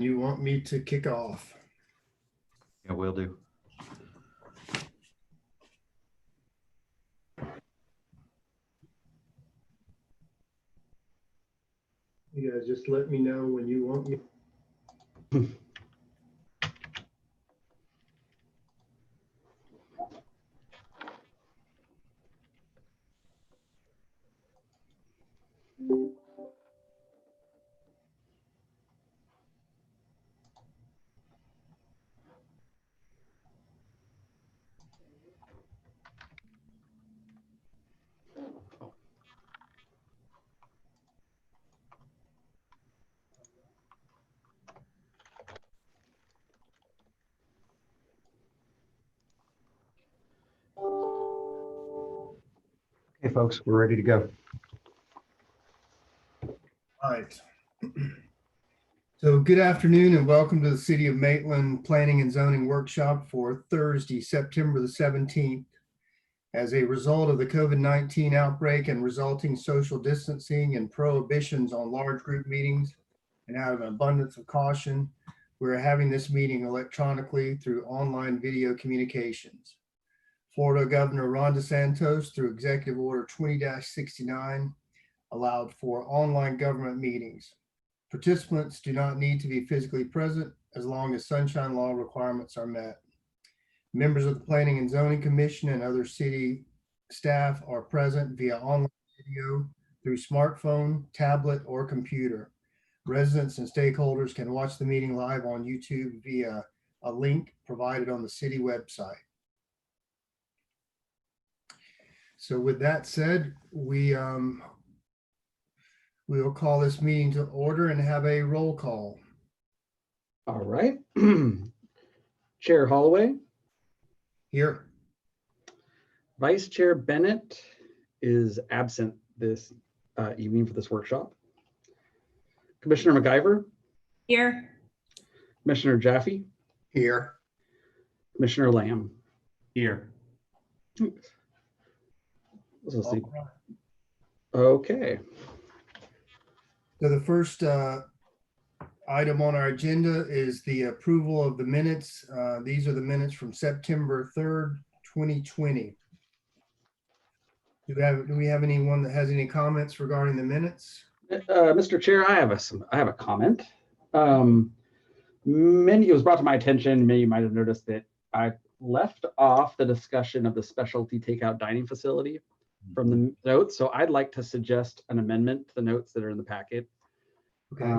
You want me to kick off? Yeah, will do. You guys just let me know when you want me. Okay, folks, we're ready to go. All right. So good afternoon and welcome to the City of Maitland Planning and Zoning Workshop for Thursday, September the 17th. As a result of the COVID-19 outbreak and resulting social distancing and prohibitions on large group meetings, and out of an abundance of caution, we're having this meeting electronically through online video communications. Florida Governor Ron DeSantis, through Executive Order 20-69, allowed for online government meetings. Participants do not need to be physically present as long as sunshine law requirements are met. Members of the Planning and Zoning Commission and other city staff are present via online video through smartphone, tablet, or computer. Residents and stakeholders can watch the meeting live on YouTube via a link provided on the city website. So with that said, we will call this meeting to order and have a roll call. All right. Chair Holloway. Here. Vice Chair Bennett is absent this evening for this workshop. Commissioner McIver. Here. Commissioner Jaffe. Here. Commissioner Lamb. Here. Let's see. Okay. So the first item on our agenda is the approval of the minutes. These are the minutes from September 3rd, 2020. Do we have anyone that has any comments regarding the minutes? Mr. Chair, I have a comment. It was brought to my attention, many of you might have noticed that I left off the discussion of the specialty takeout dining facility from the notes. So I'd like to suggest an amendment to the notes that are in the packet. Okay.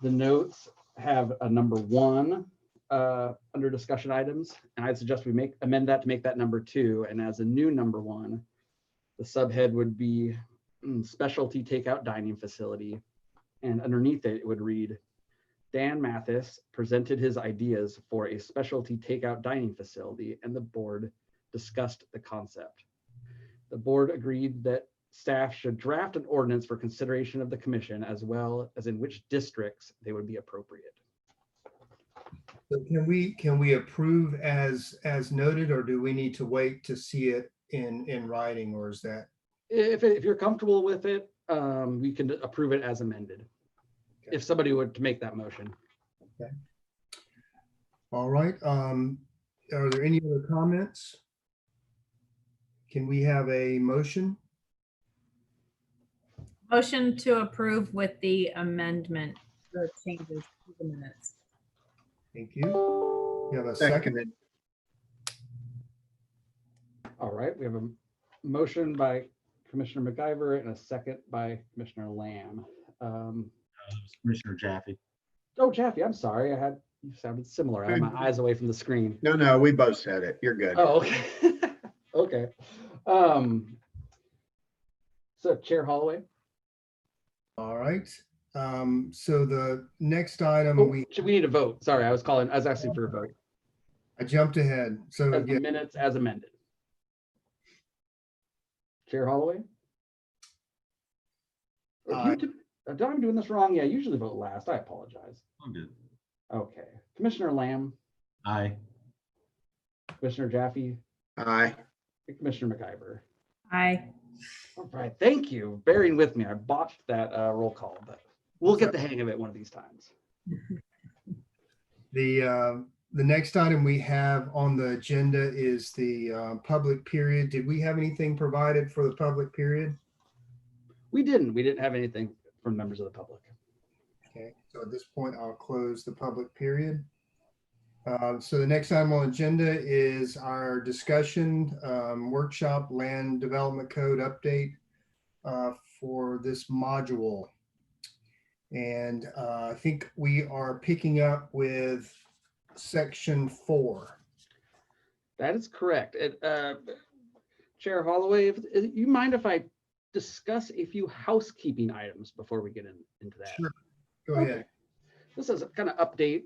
The notes have a number 1 under discussion items, and I'd suggest we amend that to make that number 2. And as a new number 1, the subhead would be specialty takeout dining facility. And underneath it, it would read, Dan Mathis presented his ideas for a specialty takeout dining facility, and the board discussed the concept. The board agreed that staff should draft an ordinance for consideration of the commission, as well as in which districts they would be appropriate. So can we approve as noted, or do we need to wait to see it in writing, or is that? If you're comfortable with it, we can approve it as amended. Okay. If somebody would to make that motion. Okay. All right. Are there any other comments? Can we have a motion? Motion to approve with the amendment, the changes to the minutes. Thank you. You have a second? All right, we have a motion by Commissioner McIver and a second by Commissioner Lamb. Commissioner Jaffe. Oh, Jaffe, I'm sorry. You sounded similar. I had my eyes away from the screen. No, we both said it. You're good. Oh, okay. Okay. So Chair Holloway. All right. So the next item we need a vote. Sorry, I was asking for a vote. I jumped ahead. So the minutes as amended. Chair Holloway. I'm doing this wrong. Yeah, I usually vote last. I apologize. I'm good. Okay. Commissioner Lamb. Aye. Commissioner Jaffe. Aye. And Commissioner McIver. Aye. All right. Thank you. Bearing with me. I botched that roll call, but we'll get the hang of it one of these times. The next item we have on the agenda is the public period. Did we have anything provided for the public period? We didn't have anything from members of the public. Okay, so at this point, I'll close the public period. So the next item on agenda is our discussion workshop land development code update for this module. And I think we are picking up with section 4. That is correct. Chair Holloway, if you mind if I discuss a few housekeeping items before we get into that? Sure. Go ahead. This is a kind of update.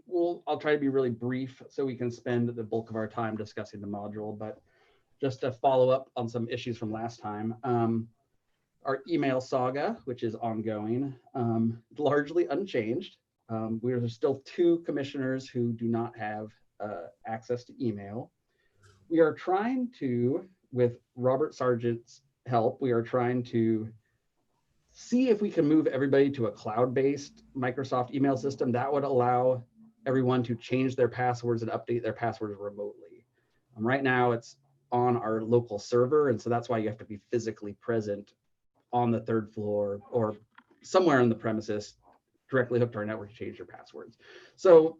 I'll try to be really brief so we can spend the bulk of our time discussing the module, but just to follow up on some issues from last time. Our email saga, which is ongoing, largely unchanged. We are still 2 commissioners who do not have access to email. We are trying to, with Robert Sargent's help, we are trying to see if we can move everybody to a cloud-based Microsoft email system that would allow everyone to change their passwords and update their passwords remotely. Right now it's on our local server, and so that's why you have to be physically present on the 3rd floor or somewhere on the premises directly hooked to our network to change your passwords. So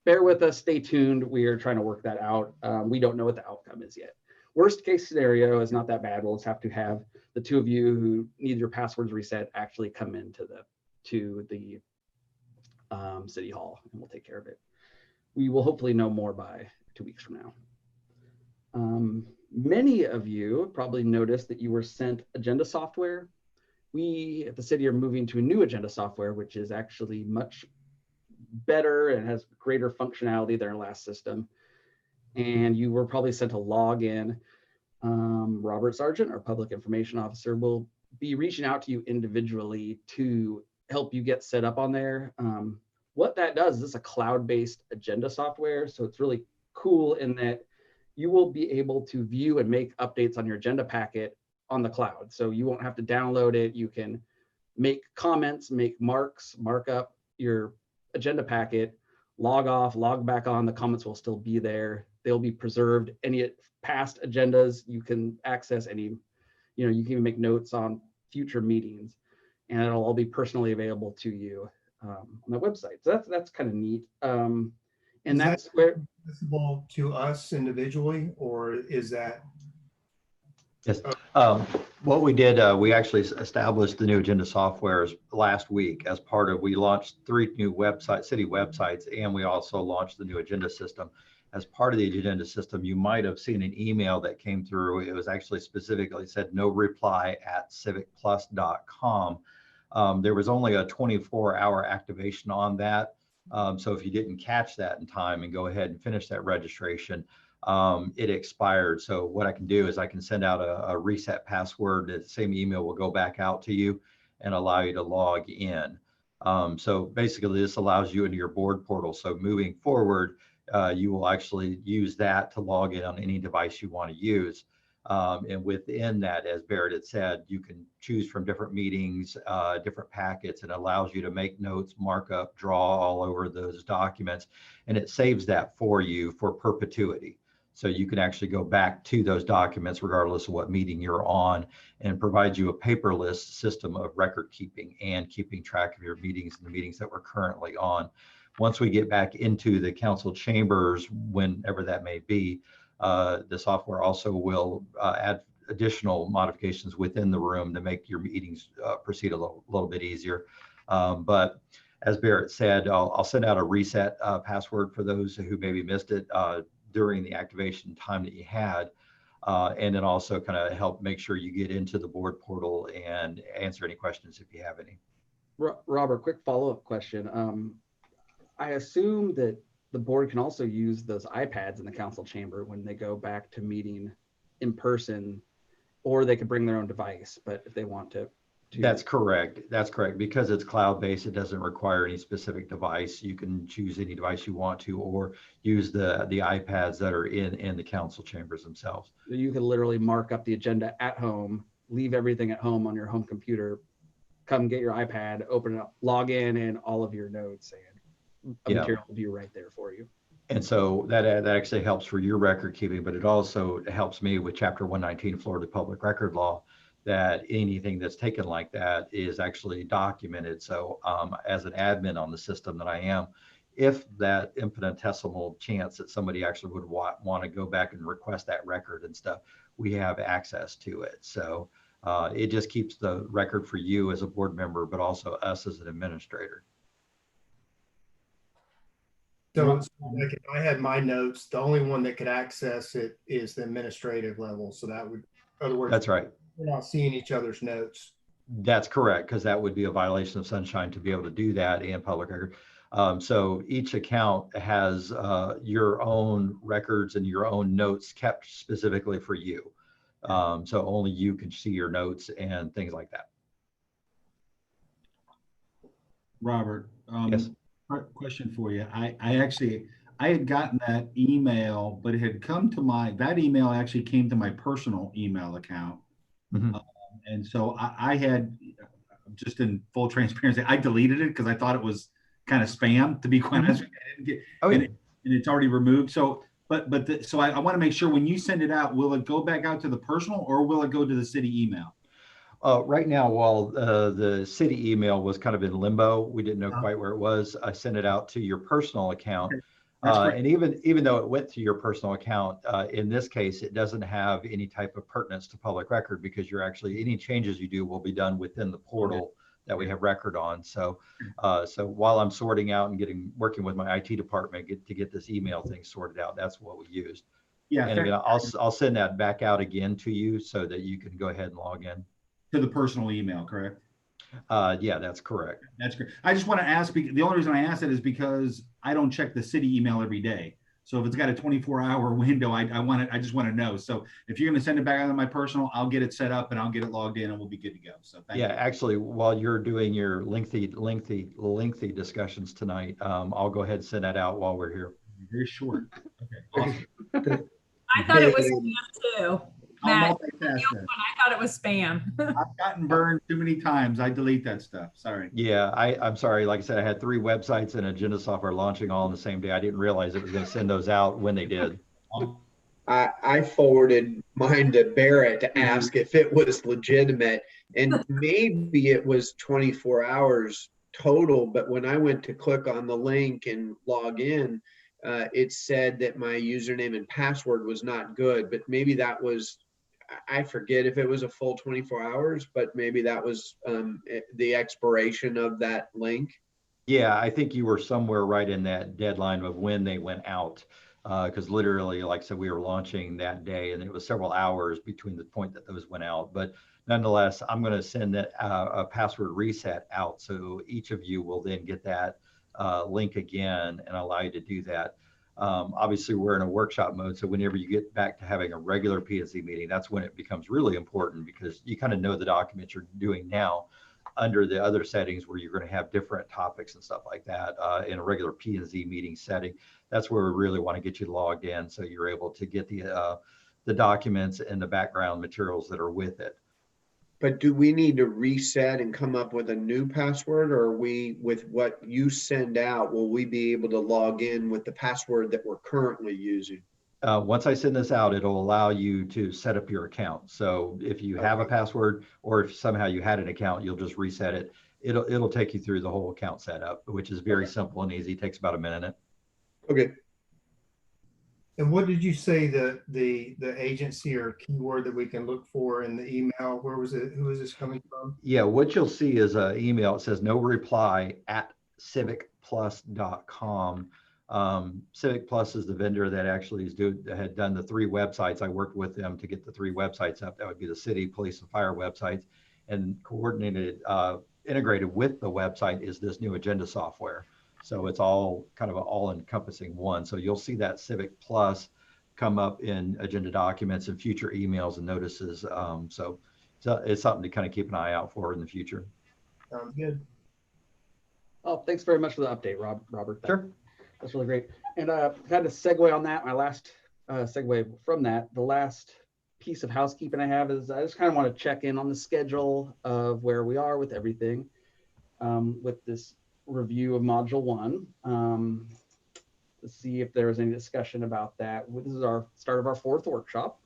bear with us, stay tuned. We are trying to work that out. We don't know what the outcome is yet. Worst case scenario is not that bad. We'll just have to have the 2 of you who need your passwords reset actually come into the City Hall, and we'll take care of it. We will hopefully know more by 2 weeks from now. Many of you probably noticed that you were sent agenda software. We at the city are moving to a new agenda software, which is actually much better and has greater functionality than our last system. And you were probably sent a login. Robert Sargent, our public information officer, will be reaching out to you individually to help you get set up on there. What that does is it's a cloud-based agenda software. So it's really cool in that you will be able to view and make updates on your agenda packet on the cloud. So you won't have to download it. You can make comments, make marks, mark up your agenda packet, log off, log back on. The comments will still be there. They'll be preserved. Any past agendas, you can access any, you can even make notes on future meetings, and it'll all be personally available to you on the website. So that's kind of neat. And that's where Visible to us individually, or is that? Yes. What we did, we actually established the new agenda software last week as part of, we launched 3 new city websites, and we also launched the new agenda system. As part of the agenda system, you might have seen an email that came through. It was actually specifically said no reply at civicplus.com. There was only a 24-hour activation on that. So if you didn't catch that in time and go ahead and finish that registration, it expired. So what I can do is I can send out a reset password. The same email will go back out to you and allow you to log in. So basically this allows you into your board portal. So moving forward, you will actually use that to log in on any device you want to use. And within that, as Barrett had said, you can choose from different meetings, different packets, and allows you to make notes, mark up, draw all over those documents, and it saves that for you for perpetuity. So you can actually go back to those documents regardless of what meeting you're on, and provide you a paperless system of record keeping and keeping track of your meetings and the meetings that we're currently on. Once we get back into the council chambers, whenever that may be, the software also will add additional modifications within the room to make your meetings proceed a little bit easier. But as Barrett said, I'll send out a reset password for those who maybe missed it during the activation time that you had, and then also kind of help make sure you get into the board portal and answer any questions if you have any. Robert, quick follow-up question. I assume that the board can also use those iPads in the council chamber when they go back to meeting in person, or they could bring their own device, but if they want to. That's correct. That's correct. Because it's cloud-based, it doesn't require any specific device. You can choose any device you want to, or use the iPads that are in the council chambers themselves. You can literally mark up the agenda at home, leave everything at home on your home computer, come get your iPad, open it up, log in, and all of your notes. of Yeah. material will be right there for you. And so that actually helps for your record keeping, but it also helps me with Chapter 119 Florida Public Record Law, that anything that's taken like that is actually documented. So as an admin on the system that I am, if that infinitesimal chance that somebody actually would want to go back and request that record and stuff, we have access to it. So it just keeps the record for you as a board member, but also us as an administrator. So like if I had my notes, the only one that could access it is the administrative level. So that would, in other words, That's right. we're not seeing each other's notes. That's correct, because that would be a violation of sunshine to be able to do that in public record. So each account has your own records and your own notes kept specifically for you. So only you can see your notes and things like that. Robert, Yes. question for you. I had gotten that email, but it had come to that email actually came to my personal email account. Mhm. And so I had, just in full transparency, I deleted it because I thought it was kind of spam, to be quite honest with you. I didn't get, Oh, yeah. and it's already removed. So, so I want to make sure when you send it out, will it go back out to the personal or will it go to the city email? Right now, while the city email was kind of in limbo, we didn't know quite where it was. I sent it out to your personal account. Okay. And even though it went to your personal account, in this case, it doesn't have any type of pertinence to public record, because you're actually, any changes you do will be done within the portal that we have record on. So so while I'm sorting out and working with my IT department to get this email thing sorted out, that's what we used. Yeah. And again, I'll send that back out again to you so that you can go ahead and log in. To the personal email, correct? Yeah, that's correct. That's great. I just want to ask, the only reason I ask that is because I don't check the city email every day. So if it's got a 24-hour window, I just want to know. So if you're going to send it back out to my personal, I'll get it set up and I'll get it logged in and we'll be good to go. So thank you. Actually, while you're doing your lengthy discussions tonight, I'll go ahead and send that out while we're here. Very short. Okay. Awesome. I thought it was spam too. I'll Matt, multitask that. I thought it was spam. I've gotten burned too many times. I delete that stuff. Sorry. Yeah, I'm sorry. Like I said, I had 3 websites and agenda software launching all on the same day. I didn't realize it was going to send those out when they did. I forwarded mine to Barrett to ask if it was legitimate, and maybe it was 24 hours total. But when I went to click on the link and log in, it said that my username and password was not good, but maybe that was, I forget if it was a full 24 hours, but maybe that was the expiration of that link. Yeah, I think you were somewhere right in that deadline of when they went out. Because literally, like I said, we were launching that day and it was several hours between the point that those went out. But nonetheless, I'm going to send that a password reset out. So each of you will then get that link again and allow you to do that. Obviously, we're in a workshop mode. So whenever you get back to having a regular P&Z meeting, that's when it becomes really important, because you kind of know the documents you're doing now under the other settings where you're going to have different topics and stuff like that in a regular P&Z meeting setting. That's where we really want to get you logged in so you're able to get the documents and the background materials that are with it. But do we need to reset and come up with a new password, or are we, with what you send out, will we be able to log in with the password that we're currently using? Once I send this out, it'll allow you to set up your account. So if you have a password, or if somehow you had an account, you'll just reset it. It'll take you through the whole account setup, which is very simple and easy. It takes about a minute. Okay. And what did you say the agency or keyword that we can look for in the email? Where was it? Who is this coming from? Yeah, what you'll see is an email. It says no reply at civicplus.com. Civic Plus is the vendor that actually had done the 3 websites. I worked with them to get the 3 websites up. That would be the city, police, and fire websites, and coordinated, integrated with the website is this new agenda software. So it's all kind of an all-encompassing one. So you'll see that Civic Plus come up in agenda documents and future emails and notices. So it's something to kind of keep an eye out for in the future. Sounds good. Oh, thanks very much for the update, Robert. Sure. That's really great. And kind of segue on that, my last segue from that, the last piece of housekeeping I have is I just kind of want to check in on the schedule of where we are with everything with this review of module 1. To see if there was any discussion about that. This is our start of our 4th workshop.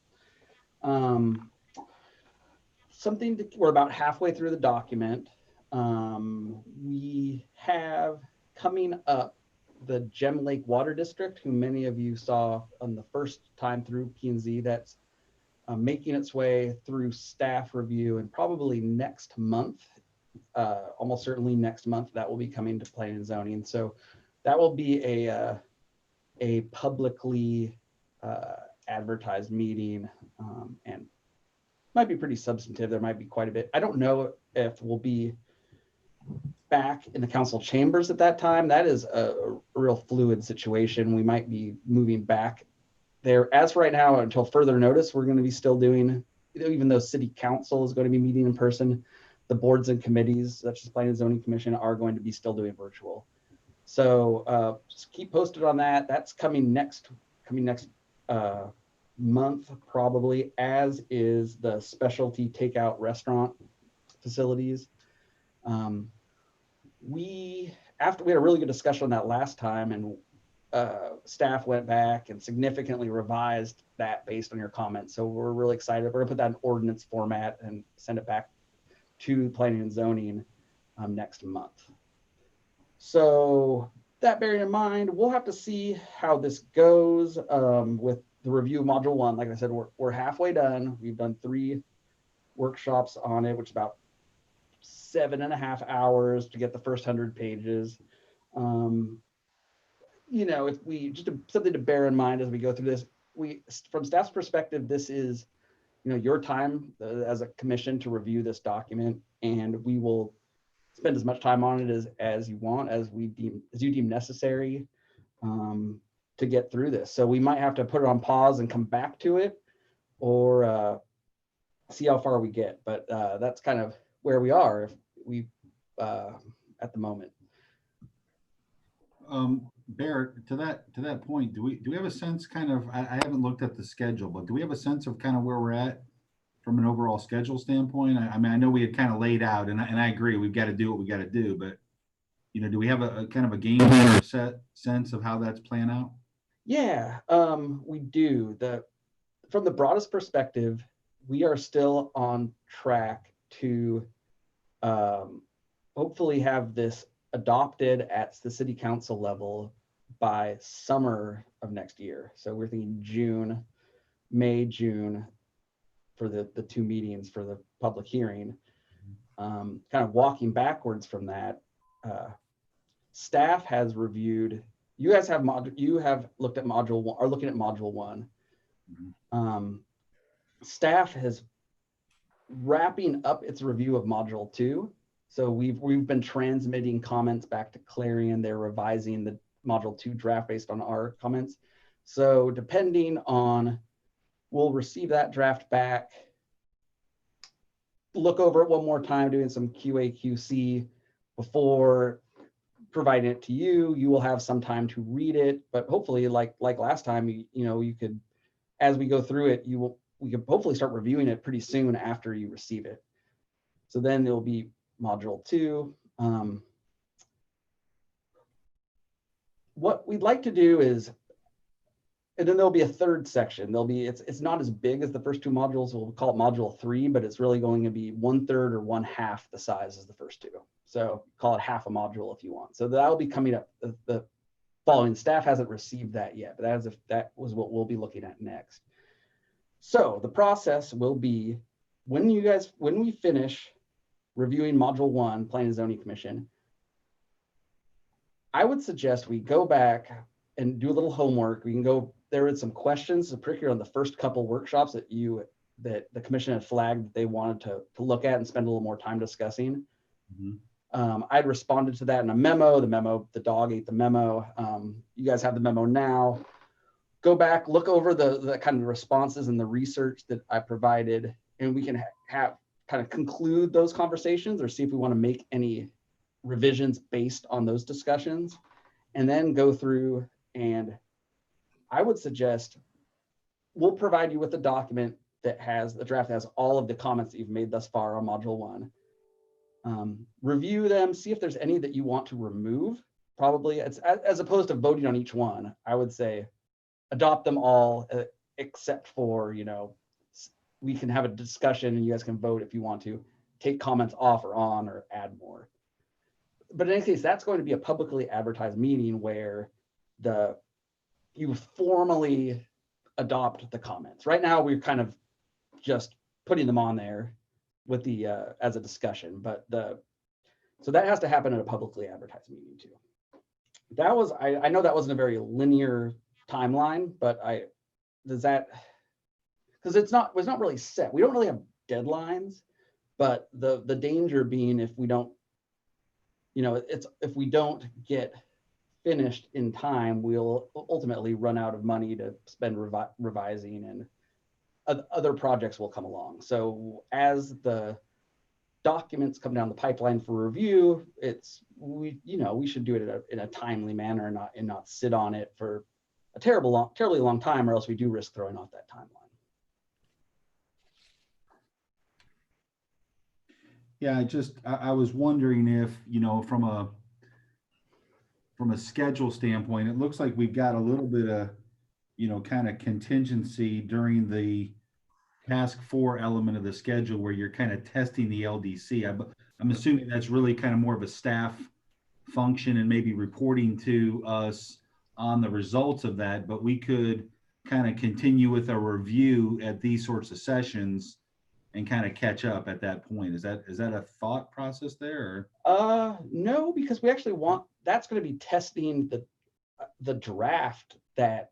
We're about halfway through the document. We have coming up the Gem Lake Water District, who many of you saw on the first time through P&Z. That's making its way through staff review, and probably next month, almost certainly next month, that will be coming to planning and zoning. So that will be a publicly advertised meeting, and might be pretty substantive. There might be quite a bit. I don't know if we'll be back in the council chambers at that time. That is a real fluid situation. We might be moving back there. As for right now, until further notice, we're going to be still doing, even though city council is going to be meeting in person, the boards and committees, such as Planning and Zoning Commission, are going to be still doing virtual. So just keep posted on that. That's coming next month, probably, as is the specialty takeout restaurant facilities. We had a really good discussion on that last time, and staff went back and significantly revised that based on your comments. So we're really excited. We're gonna put that in ordinance format and send it back to planning and zoning next month. So that bearing in mind, we'll have to see how this goes with the review of module 1. Like I said, we're halfway done. We've done 3 workshops on it, which is about 7.5 hours to get the first 100 pages. You know, if we something to bear in mind as we go through this, from staff's perspective, this is, you know, your time as a commission to review this document, and we will spend as much time on it as you want, as you deem necessary to get through this. So we might have to put it on pause and come back to it, or see how far we get. But that's kind of where we are if we at the moment. Barrett, to that point, do we have a sense, kind of, I haven't looked at the schedule, but do we have a sense of kind of where we're at from an overall schedule standpoint? I mean, I know we had kind of laid out, and I agree, we've got to do what we got to do, but, you know, do we have a kind of a game plan or set sense of how that's playing out? Yeah, we do. From the broadest perspective, we are still on track to hopefully have this adopted at the city council level by summer of next year. So we're thinking May, June for the 2 meetings for the public hearing. Kind of walking backwards from that, staff has reviewed, you guys have looked at module 1, are looking at module 1. Mm-hmm. Staff has wrapping up its review of module 2. So we've been transmitting comments back to Clarion. They're revising the module 2 draft based on our comments. So depending on, we'll receive that draft back, look over it one more time, doing some QA QC before providing it to you. You will have some time to read it, but hopefully, like last time, you could, as we go through it, we could hopefully start reviewing it pretty soon after you receive it. So then there'll be module 2. What we'd like to do is, and then there'll be a 3rd section. It's not as big as the first 2 modules. We'll call it module 3, but it's really going to be 1/3 or 1/2 the size as the first 2. So call it half a module if you want. So that'll be coming up. The following, staff hasn't received that yet, but that was what we'll be looking at next. So the process will be, when we finish reviewing module 1, Planning and Zoning Commission, I would suggest we go back and do a little homework. We can go, there were some questions, particularly on the first couple workshops that the commission had flagged that they wanted to look at and spend a little more time discussing. Mm-hmm. I'd responded to that in a memo. The dog ate the memo. You guys have the memo now. Go back, look over the kind of responses and the research that I provided, and we can have kind of conclude those conversations, or see if we want to make any revisions based on those discussions, and then go through. And I would suggest we'll provide you with a document that has the draft that has all of the comments that you've made thus far on module 1. Review them, see if there's any that you want to remove. Probably, it's as opposed to voting on each one, I would say adopt them all, except for, we can have a discussion and you guys can vote if you want to take comments off or on or add more. But in any case, that's going to be a publicly advertised meeting where you formally adopt the comments. Right now, we're kind of just putting them on there with the as a discussion, but so that has to happen at a publicly advertised meeting too. That was, I know that wasn't a very linear timeline, but because it's not really set. We don't really have deadlines, but the danger being if we don't, if we don't get finished in time, we'll ultimately run out of money to spend revising, and other projects will come along. So as the documents come down the pipeline for review, we should do it in a timely manner and not sit on it for a terribly long time, or else we do risk throwing off that timeline. Yeah, I was wondering if, from a schedule standpoint, it looks like we've got a little bit of, kind of contingency during the task 4 element of the schedule where you're kind of testing the LDC. I'm assuming that's really kind of more of a staff function and maybe reporting to us on the results of that, but we could kind of continue with a review at these sorts of sessions and kind of catch up at that point. Is that a thought process there? Or? No, because we actually that's going to be testing the draft that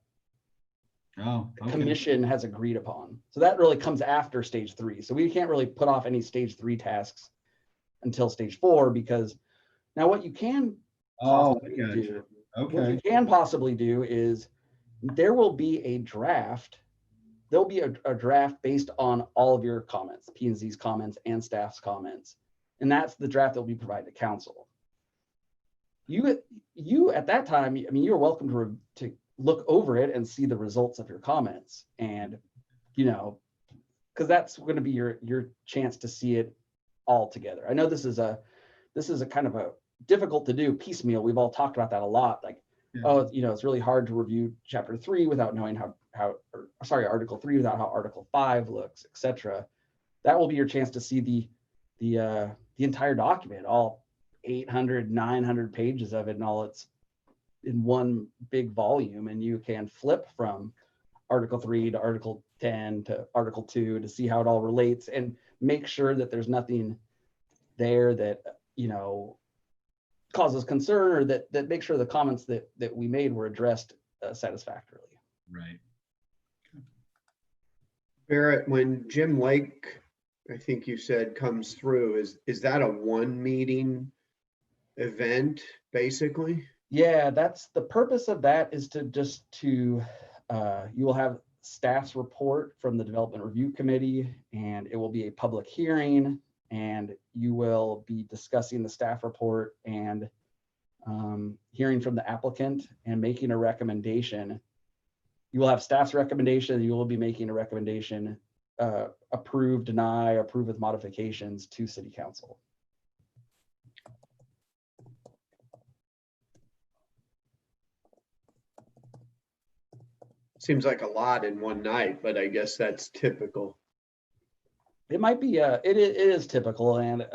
the commission has agreed upon. So that really comes after stage 3. So we can't really put off any stage 3 tasks until stage 4, because now what you can possibly do is there will be a draft. There'll be a draft based on all of your comments, P&Z's comments and staff's comments. And that's the draft that will be provided to council. You at that time, you're welcome to look over it and see the results of your comments, and because that's going to be your chance to see it all together. I know this is a kind of a difficult to do piecemeal. We've all talked about that a lot. Like, it's really hard to review chapter 3 without knowing article 3 without how article 5 looks, etc. That will be your chance to see the entire document, all 800, 900 pages of it, and all it's in one big volume, and you can flip from article 3 to article 10 to article 2 to see how it all relates, and make sure that there's nothing there that causes concern, or that make sure the comments that we made were addressed satisfactorily. Right. Barrett, when Jim Lake, I think you said, comes through, is that a 1 meeting event basically? Yeah, that's the purpose of that, is you will have staff's report from the Development Review Committee, and it will be a public hearing, and you will be discussing the staff report and hearing from the applicant and making a recommendation. You will have staff's recommendation, and you will be making a recommendation, approve, deny, approve with modifications to City Council. Seems like a lot in one night, but I guess that's typical. It might be, it is typical, and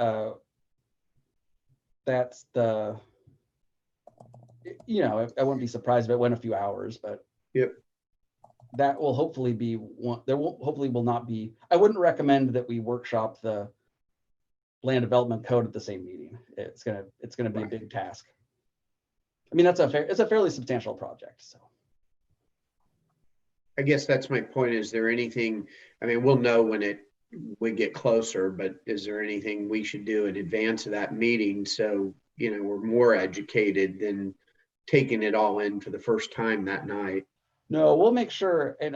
that's I wouldn't be surprised if it went a few hours, but yep. That will hopefully be one. Hopefully will not be. I wouldn't recommend that we workshop the land development code at the same meeting. It's gonna be a big task. It's a fairly substantial project. So I guess that's my point. Is there anything? We'll know when we get closer, but is there anything we should do in advance of that meeting so we're more educated than taking it all in for the first time that night? No, we'll make sure, and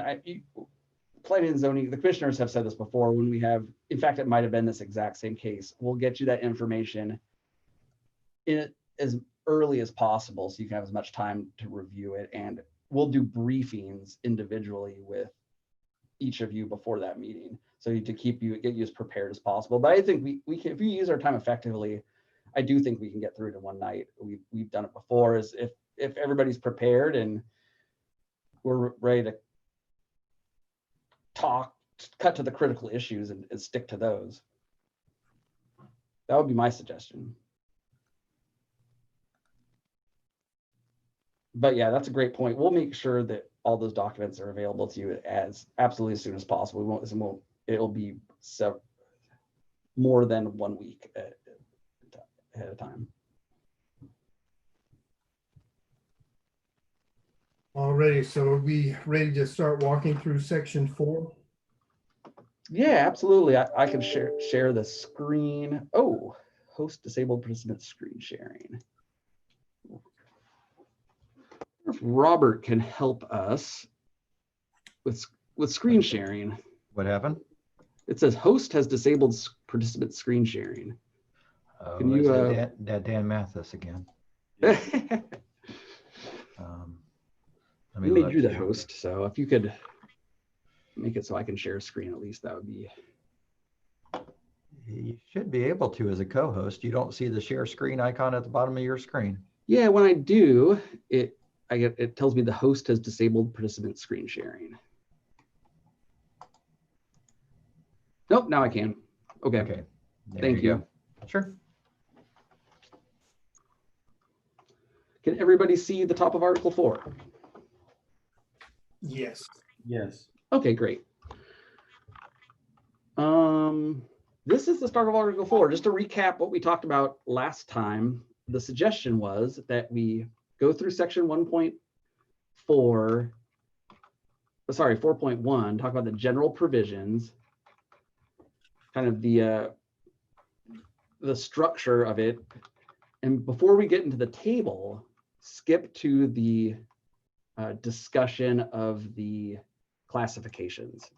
planning and zoning, the commissioners have said this before, when we have, in fact, it might have been this exact same case. We'll get you that information in as early as possible so you can have as much time to review it, and we'll do briefings individually with each of you before that meeting. So to get you as prepared as possible. But I think we can, if we use our time effectively, I do think we can get through it in one night. We've done it before. Is if everybody's prepared and we're ready to cut to the critical issues and stick to those. That would be my suggestion. But yeah, that's a great point. We'll make sure that all those documents are available to you as absolutely as soon as possible. It'll be more than 1 week ahead of time. Alrighty, so are we ready to start walking through section 4? Yeah, absolutely. I can share the screen. Oh, host disabled participant screen sharing. If Robert can help us with screen sharing. What happened? It says host has disabled participant screen sharing. Oh, Can you, is that Dan Mathis again? We made you the host, so if you could make it so I can share a screen, at least that would be. You should be able to as a co-host. You don't see the share screen icon at the bottom of your screen. Yeah, when I do, it tells me the host has disabled participant screen sharing. Nope, now I can. Okay. Okay. Thank you. Sure. Can everybody see the top of Article 4? Yes. Yes. Okay, great. This is the start of Article 4. Just to recap what we talked about last time, the suggestion was that we go through section 4.1, talk about the general provisions, kind of the structure of it. And before we get into the table, skip to the discussion of the classifications.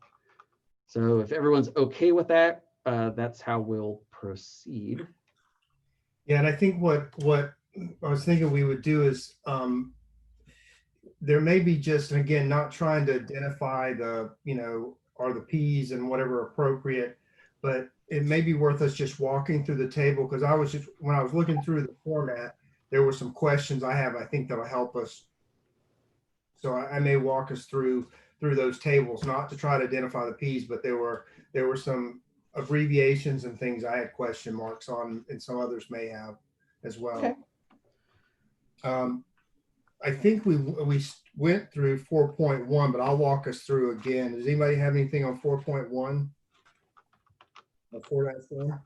So if everyone's okay with that, that's how we'll proceed. Yeah, and I think what I was thinking we would do is there may be just, and again, not trying to identify the, are the Ps and whatever appropriate, but it may be worth us just walking through the table, because when I was looking through the format, there were some questions I have, I think that'll help us. So I may walk us through those tables, not to try to identify the Ps, but there were some abbreviations and things I had question marks on, and some others may have as well. Okay. I think we went through 4.1, but I'll walk us through again. Does anybody have anything on 4.1? Before that form?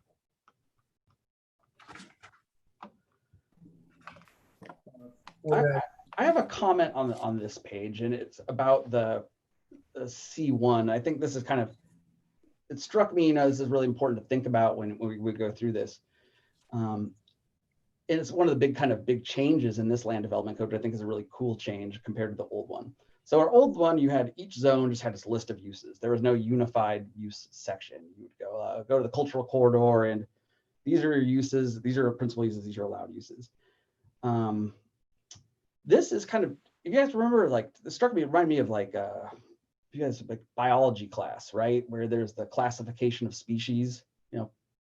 I have a comment on this page, and it's about the C1. I think this is kind of, it struck me, this is really important to think about when we go through this. And it's one of the big changes in this land development code, which I think is a really cool change compared to the old one. So our old one, you had each zone just had this list of uses. There was no unified use section. You would go to the cultural corridor, and these are your uses. These are principal uses. These are allowed uses. This is kind of, if you guys remember, this reminded me of you guys like biology class, right? Where there's the classification of species,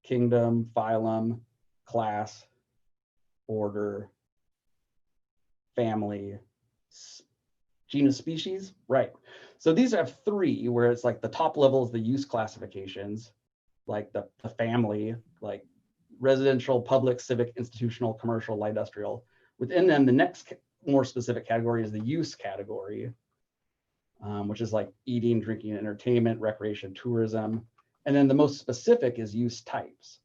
kingdom, phylum, class, order, family, genus, species, right? So these have 3, where it's like the top level is the use classifications, like the family, like residential, public, civic, institutional, commercial, light industrial. Within them, the next more specific category is the use category, which is like eating, drinking, entertainment, recreation, tourism. And then the most specific is use types.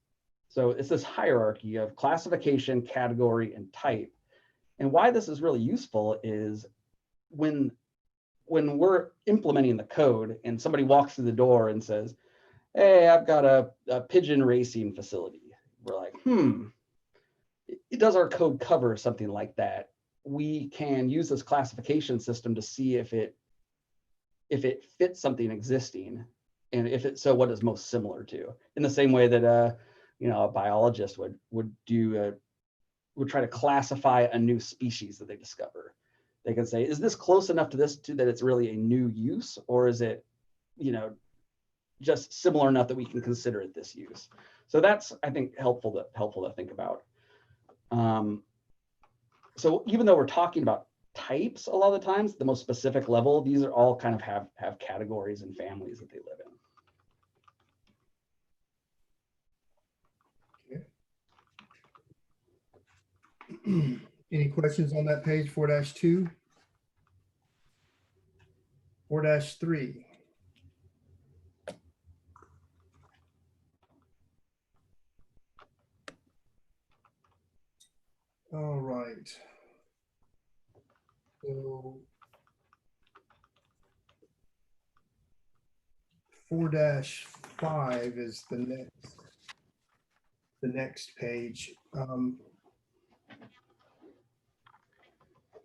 So it's this hierarchy of classification, category, and type. And why this is really useful is when we're implementing the code and somebody walks through the door and says, hey, I've got a pigeon racing facility. We're like, does our code cover something like that? We can use this classification system to see if it fits something existing, and if it's so, what is most similar to. In the same way that a biologist would try to classify a new species that they discover. They can say, is this close enough to this that it's really a new use, or is it just similar enough that we can consider it this use. So that's, I think, helpful to think about. So even though we're talking about types a lot of the times, the most specific level, these are all kind of have categories and families that they live in. Any questions on that page 4-2? 4-3. All right. So 4-5 is the next page.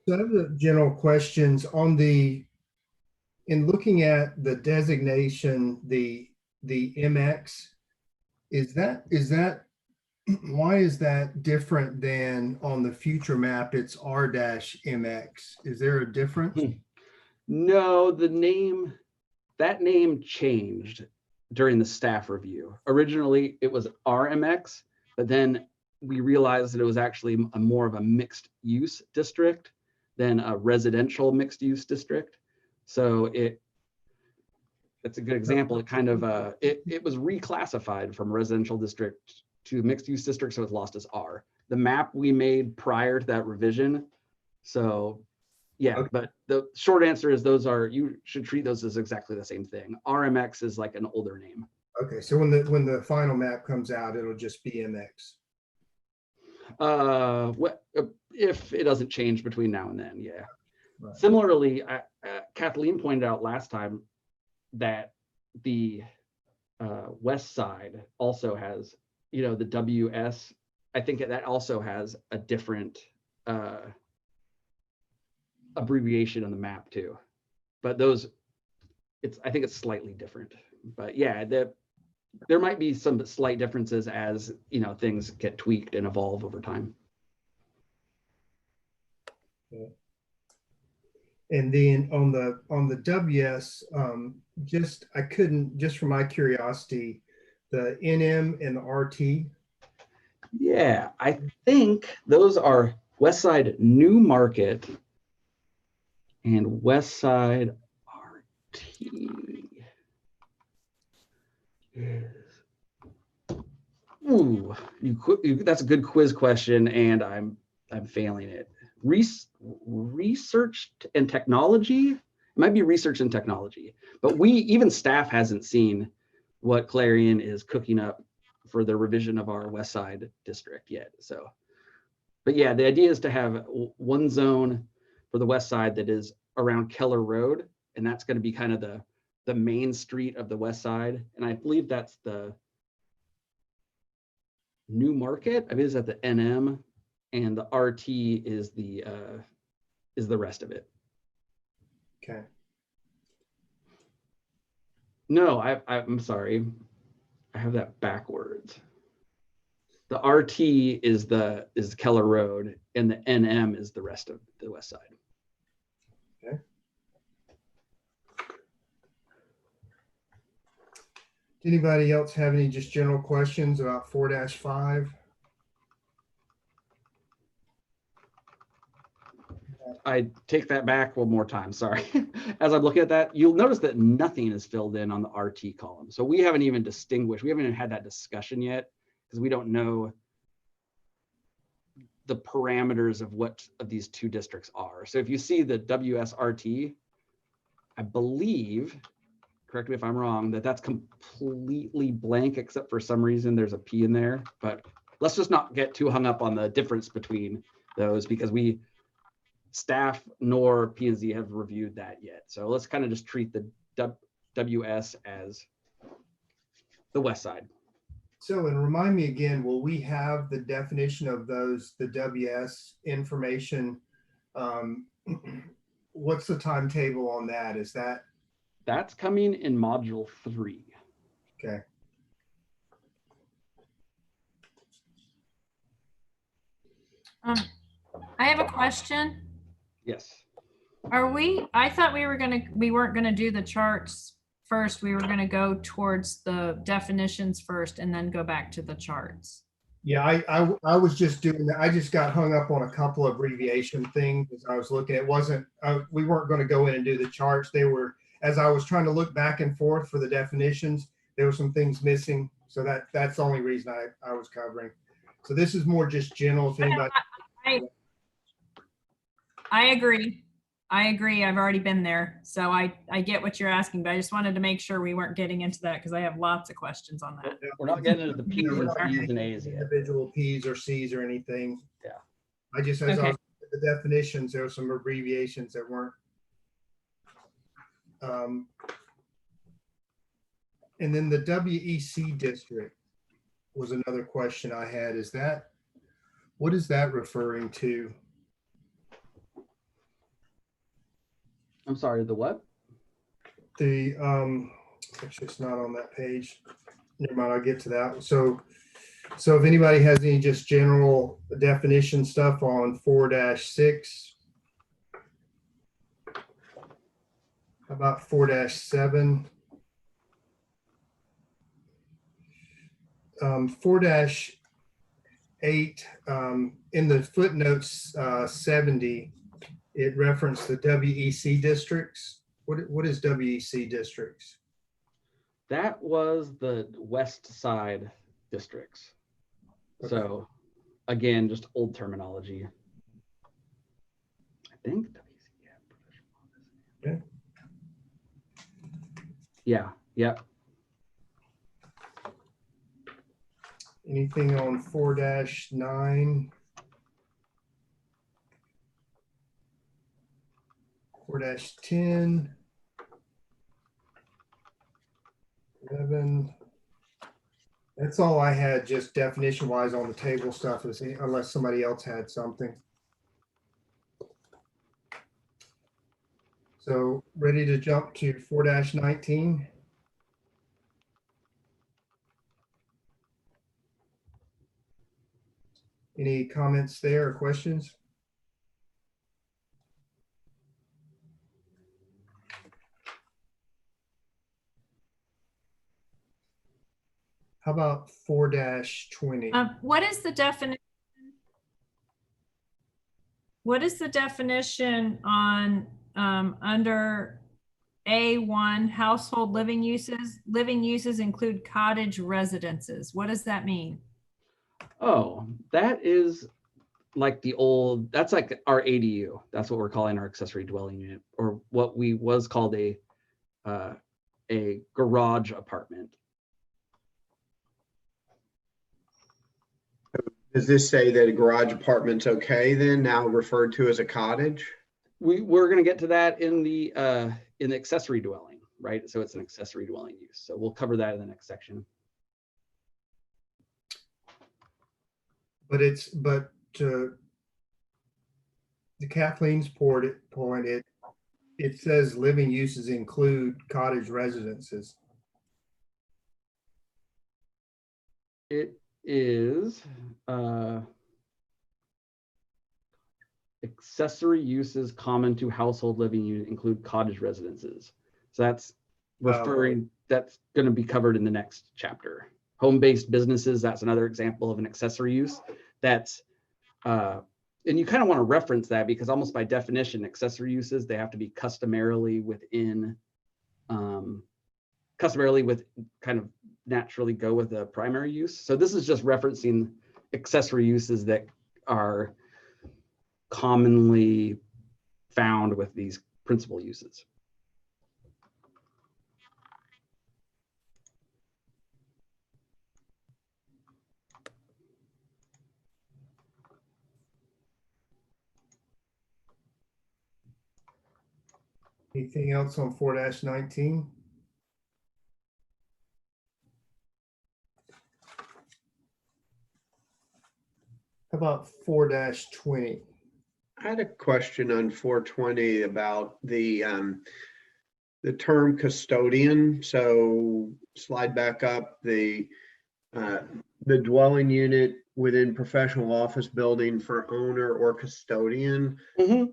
So I have the general questions on in looking at the designation, the MX, is that why is that different than on the future map? It's R-MX. Is there a difference? No, that name changed during the staff review. Originally, it was RMX, but then we realized that it was actually more of a mixed use district than a residential mixed use district. So that's a good example. It kind of it was reclassified from residential district to mixed use district, so it's lost as R. The map we made prior to that revision. So yeah, okay. But the short answer is you should treat those as exactly the same thing. RMX is like an older name. Okay, so when the final map comes out, it'll just be MX. If it doesn't change between now and then, yeah. Right. Similarly, Kathleen pointed out last time that the west side also has, the WS. I think that also has a different abbreviation on the map too. But I think it's slightly different. But yeah, there might be some slight differences as things get tweaked and evolve over time. Yeah. And then on the WS, just for my curiosity, the NM and the RT. Yeah, I think those are West Side New Market and West Side RT. Ooh, that's a good quiz question, and I'm failing it. Research and technology. It might be research and technology, but even staff hasn't seen what Clarion is cooking up for the revision of our West Side district yet. So, but yeah, the idea is to have one zone for the West Side that is around Keller Road, and that's going to be kind of the main street of the West Side, and I believe that's the New Market. I mean, is at the NM, and the RT is the rest of it. Okay. No, I'm sorry. I have that backwards. The RT is Keller Road, and the NM is the rest of the West Side. Okay. Anybody else have any just general questions about 4-5? I take that back one more time, sorry. As I'm looking at that, you'll notice that nothing is filled in on the RT column. So we haven't even distinguished, we haven't even had that discussion yet because we don't know the parameters of what of these two districts are. So if you see the WSRT, I believe, correct me if I'm wrong, that's completely blank except for some reason there's a P in there, but let's just not get too hung up on the difference between those because staff nor P&Z have reviewed that yet. So let's kind of just treat the WS as the West Side. So, and remind me again, will we have the definition of those, the WS information? What's the timetable on that? That's coming in module 3. Okay. I have a question. Yes. I thought we weren't gonna do the charts first we were going to go towards the definitions first and then go back to the charts. Yeah, I was just doing that. I just got hung up on a couple of abbreviation things as I was looking. It wasn't, we weren't going to go in and do the charts. They were, as I was trying to look back and forth for the definitions, there were some things missing. So that's the only reason I was covering. So this is more just general. If anybody, I agree. I agree. I've already been there. So I get what you're asking, but I just wanted to make sure we weren't getting into that because I have lots of questions on that. We're not getting into the P's we're and not C's getting and A's yet. individual P's or C's or anything. Yeah. I just, as I Okay. was looking at the definitions, there were some abbreviations that weren't. And then the WEC district was another question I had. What is that referring to? I'm sorry, the what? The, it's just not on that page. Never mind, I'll get to that. So if anybody has any just general definition stuff on 4-6. How about 4-7? 4-8, in the footnotes 70, it referenced the WEC districts. What is WEC districts? That was the west side districts. Okay. So again, just old terminology. I think WEC. Okay. Yeah, yeah. Anything on 4-9? 4-10? 11. That's all I had, just definition wise on the table stuff, unless somebody else had something. So ready to jump to 4-19? Any comments there or questions? How about 4-20? What is the definition? What is the definition on under A1 household living uses? Living uses include cottage residences. What does that mean? Oh, that is like the old, that's like our ADU. That's what we're calling our accessory dwelling unit, or what was called a garage apartment. Does this say that a garage apartment's okay then, now referred to as a cottage? We're going to get to that in the accessory dwelling, right? So it's an accessory dwelling use. So we'll cover that in the next section. But to Kathleen's point, it says living uses include cottage residences. It is accessory uses common to household living unit include cottage residences. So that's referring, that's going to be covered in the next chapter. Home-based businesses, that's another example of an accessory use. That's and you kind of want to reference that because almost by definition, accessory uses, they have to be customarily within kind of naturally go with a primary use. So this is just referencing accessory uses that are commonly found with these principal uses. Anything else on 4-19? How about 4-20? I had a question on 420 about the term custodian. So slide back up, the dwelling unit within professional office building for owner or custodian. Mm-hmm.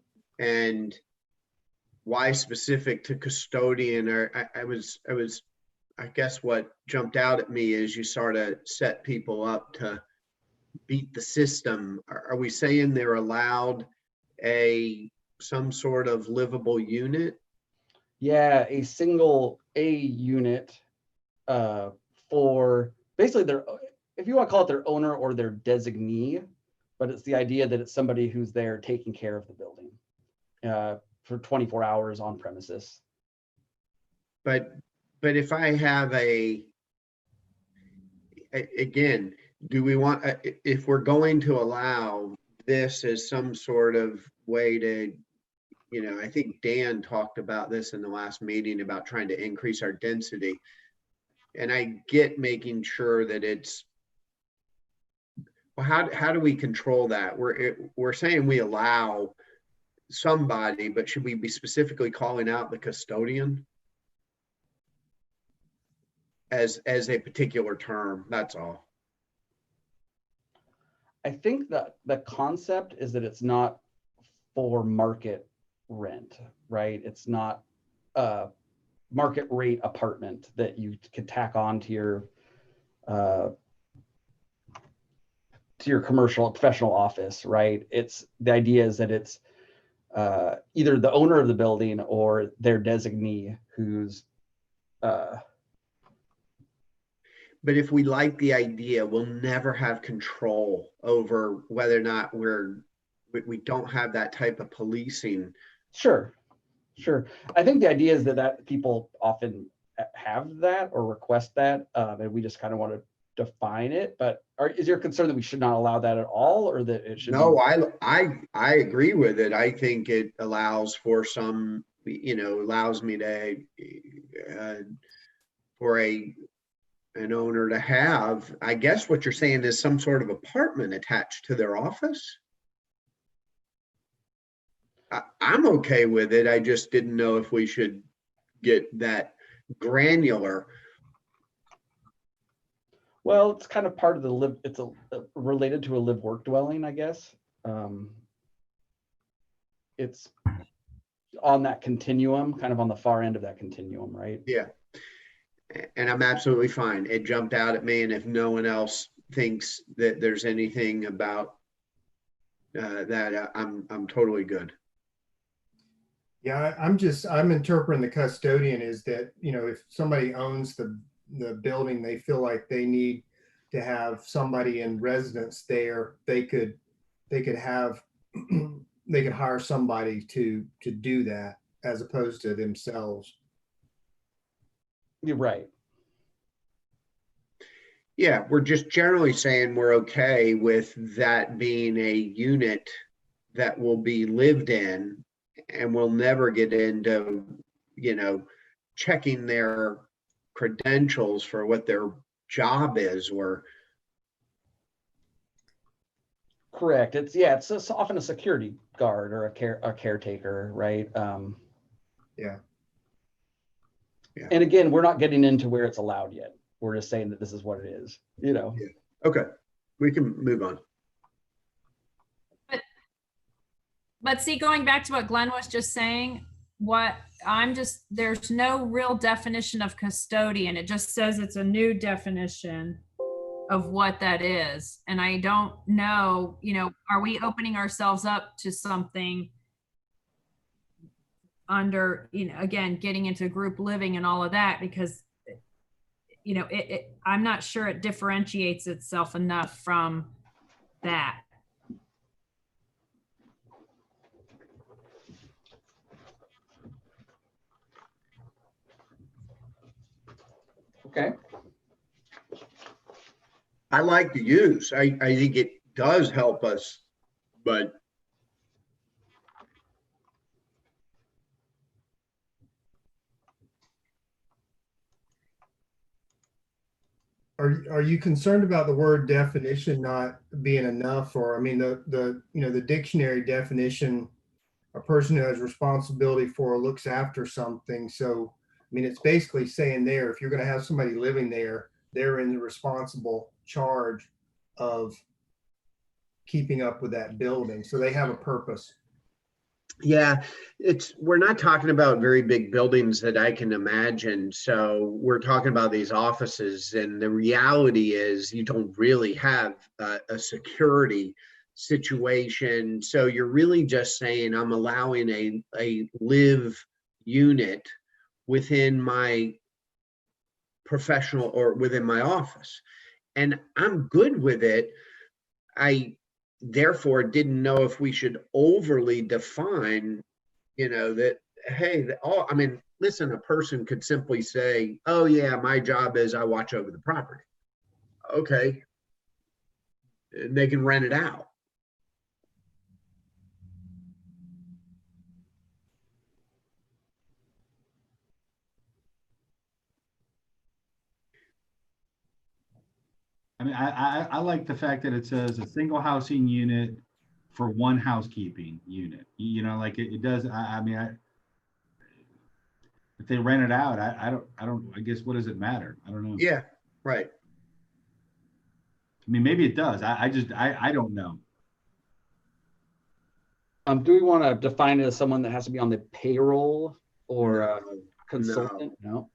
And why specific to custodian? Or I guess what jumped out at me is you sort of set people up to beat the system. Are we saying they're allowed some sort of livable unit? Yeah, a single A unit for basically their, if you want to call it their owner or their designee, but it's the idea that it's somebody who's there taking care of the building for 24 hours on premises. But if I have again, do we want, if we're going to allow this as some sort of way to, I think Dan talked about this in the last meeting about trying to increase our density. And I get making sure that it's, well, how do we control that? We're saying we allow somebody, but should we be specifically calling out the custodian as a particular term? That's all. I think that the concept is that it's not for market rent, right? It's not a market rate apartment that you could tack on to your commercial professional office, right? It's the idea is that it's either the owner of the building or their designee who's but if we like the idea, we'll never have control over whether or not we don't have that type of policing. Sure. I think the idea is that people often have that or request that, and we just kind of want to define it. But is your concern that we should not allow that at all, or that it should? No, I agree with it. I think it allows for some, allows me to for an owner to have, I guess what you're saying is some sort of apartment attached to their office. I'm okay with it. I just didn't know if we should get that granular. Well, it's kind of part of the it's related to a live work dwelling, I guess. It's on that continuum, kind of on the far end of that continuum, right? Yeah. And I'm absolutely fine. It jumped out at me. And if no one else thinks that there's anything about that, I'm totally good. Yeah, I'm interpreting the custodian is that, if somebody owns the building, they feel like they need to have somebody in residence there, they could have, they could hire somebody to do that as opposed to themselves. You're right. Yeah, we're just generally saying we're okay with that being a unit that will be lived in, and we'll never get into, checking their credentials for what their job is or. Correct. It's often a security guard or a caretaker, right? Yeah. And again, we're not getting into where it's allowed yet. We're just saying that this is what it is, Yeah. Okay, we can move on. But see, going back to what Glenn was just saying, there's no real definition of custodian. It just says it's a new definition of what that is. And I don't know, are we opening ourselves up to something under, again, getting into group living and all of that, because, I'm not sure it differentiates itself enough from that. Okay. I like the use. I think it does help us, but Are you concerned about the word definition not being enough? Or, I mean, the dictionary definition, a person who has responsibility for or looks after something. So, I mean, it's basically saying there, if you're going to have somebody living there, they're in the responsible charge of keeping up with that building. So they have a purpose. Yeah, we're not talking about very big buildings that I can imagine. So we're talking about these offices, and the reality is you don't really have a security situation. So you're really just saying I'm allowing a live unit within my professional or within my office. And I'm good with it. I therefore didn't know if we should overly define, that, hey, I mean, listen, a person could simply say, oh yeah, my job is I watch over the property. Okay. And they can rent it out. I mean, I like the fact that it says a single housing unit for one housekeeping unit. Like it does. I mean, if they rent it out, I don't. I guess what does it matter? I don't know. Yeah, right. I mean, maybe it does. I don't know. Do we want to define it as someone that has to be on the payroll or a No, consultant? No.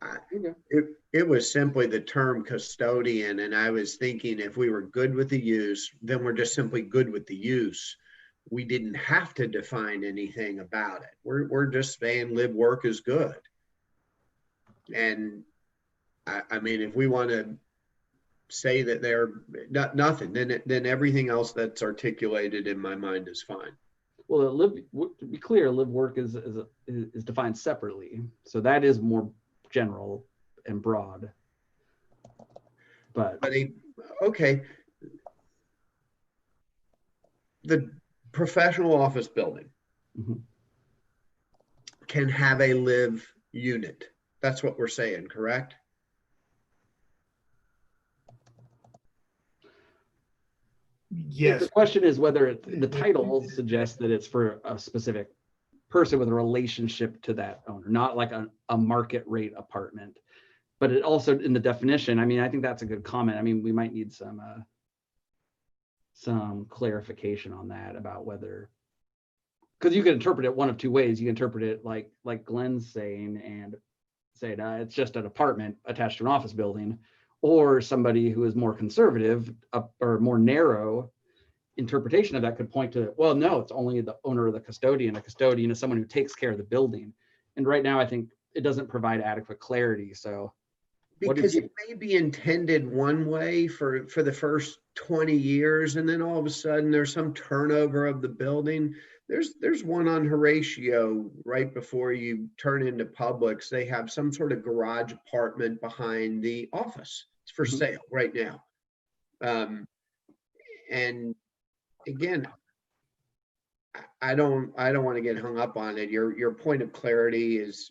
Okay. It was simply the term custodian, and I was thinking if we were good with the use, then we're just simply good with the use. We didn't have to define anything about it. We're just saying live work is good. And I mean, if we want to say that they're nothing, then everything else that's articulated in my mind is fine. Well, to be clear, live work is defined separately, so that is more general and broad. But okay, the professional office building can have a live unit. That's what we're saying, correct? Yes. The question is whether the title suggests that it's for a specific person with a relationship to that owner, not like a market rate apartment. But it also, in the definition, I mean, I think that's a good comment. I mean, we might need some clarification on that about whether, because you can interpret it one of two ways. You can interpret it like Glenn's saying and say it's just an apartment attached to an office building, or somebody who is more conservative or more narrow interpretation of that could point to, well, no, it's only the owner or the custodian. A custodian is someone who takes care of the building. And right now, I think it doesn't provide adequate clarity. So because it may be intended one way for the first 20 years, and then all of a sudden there's some turnover of the building. There's one on Horatio right before you turn into Publix. They have some sort of garage apartment behind the office. It's for sale right now. And again, I don't want to get hung up on it. Your point of clarity is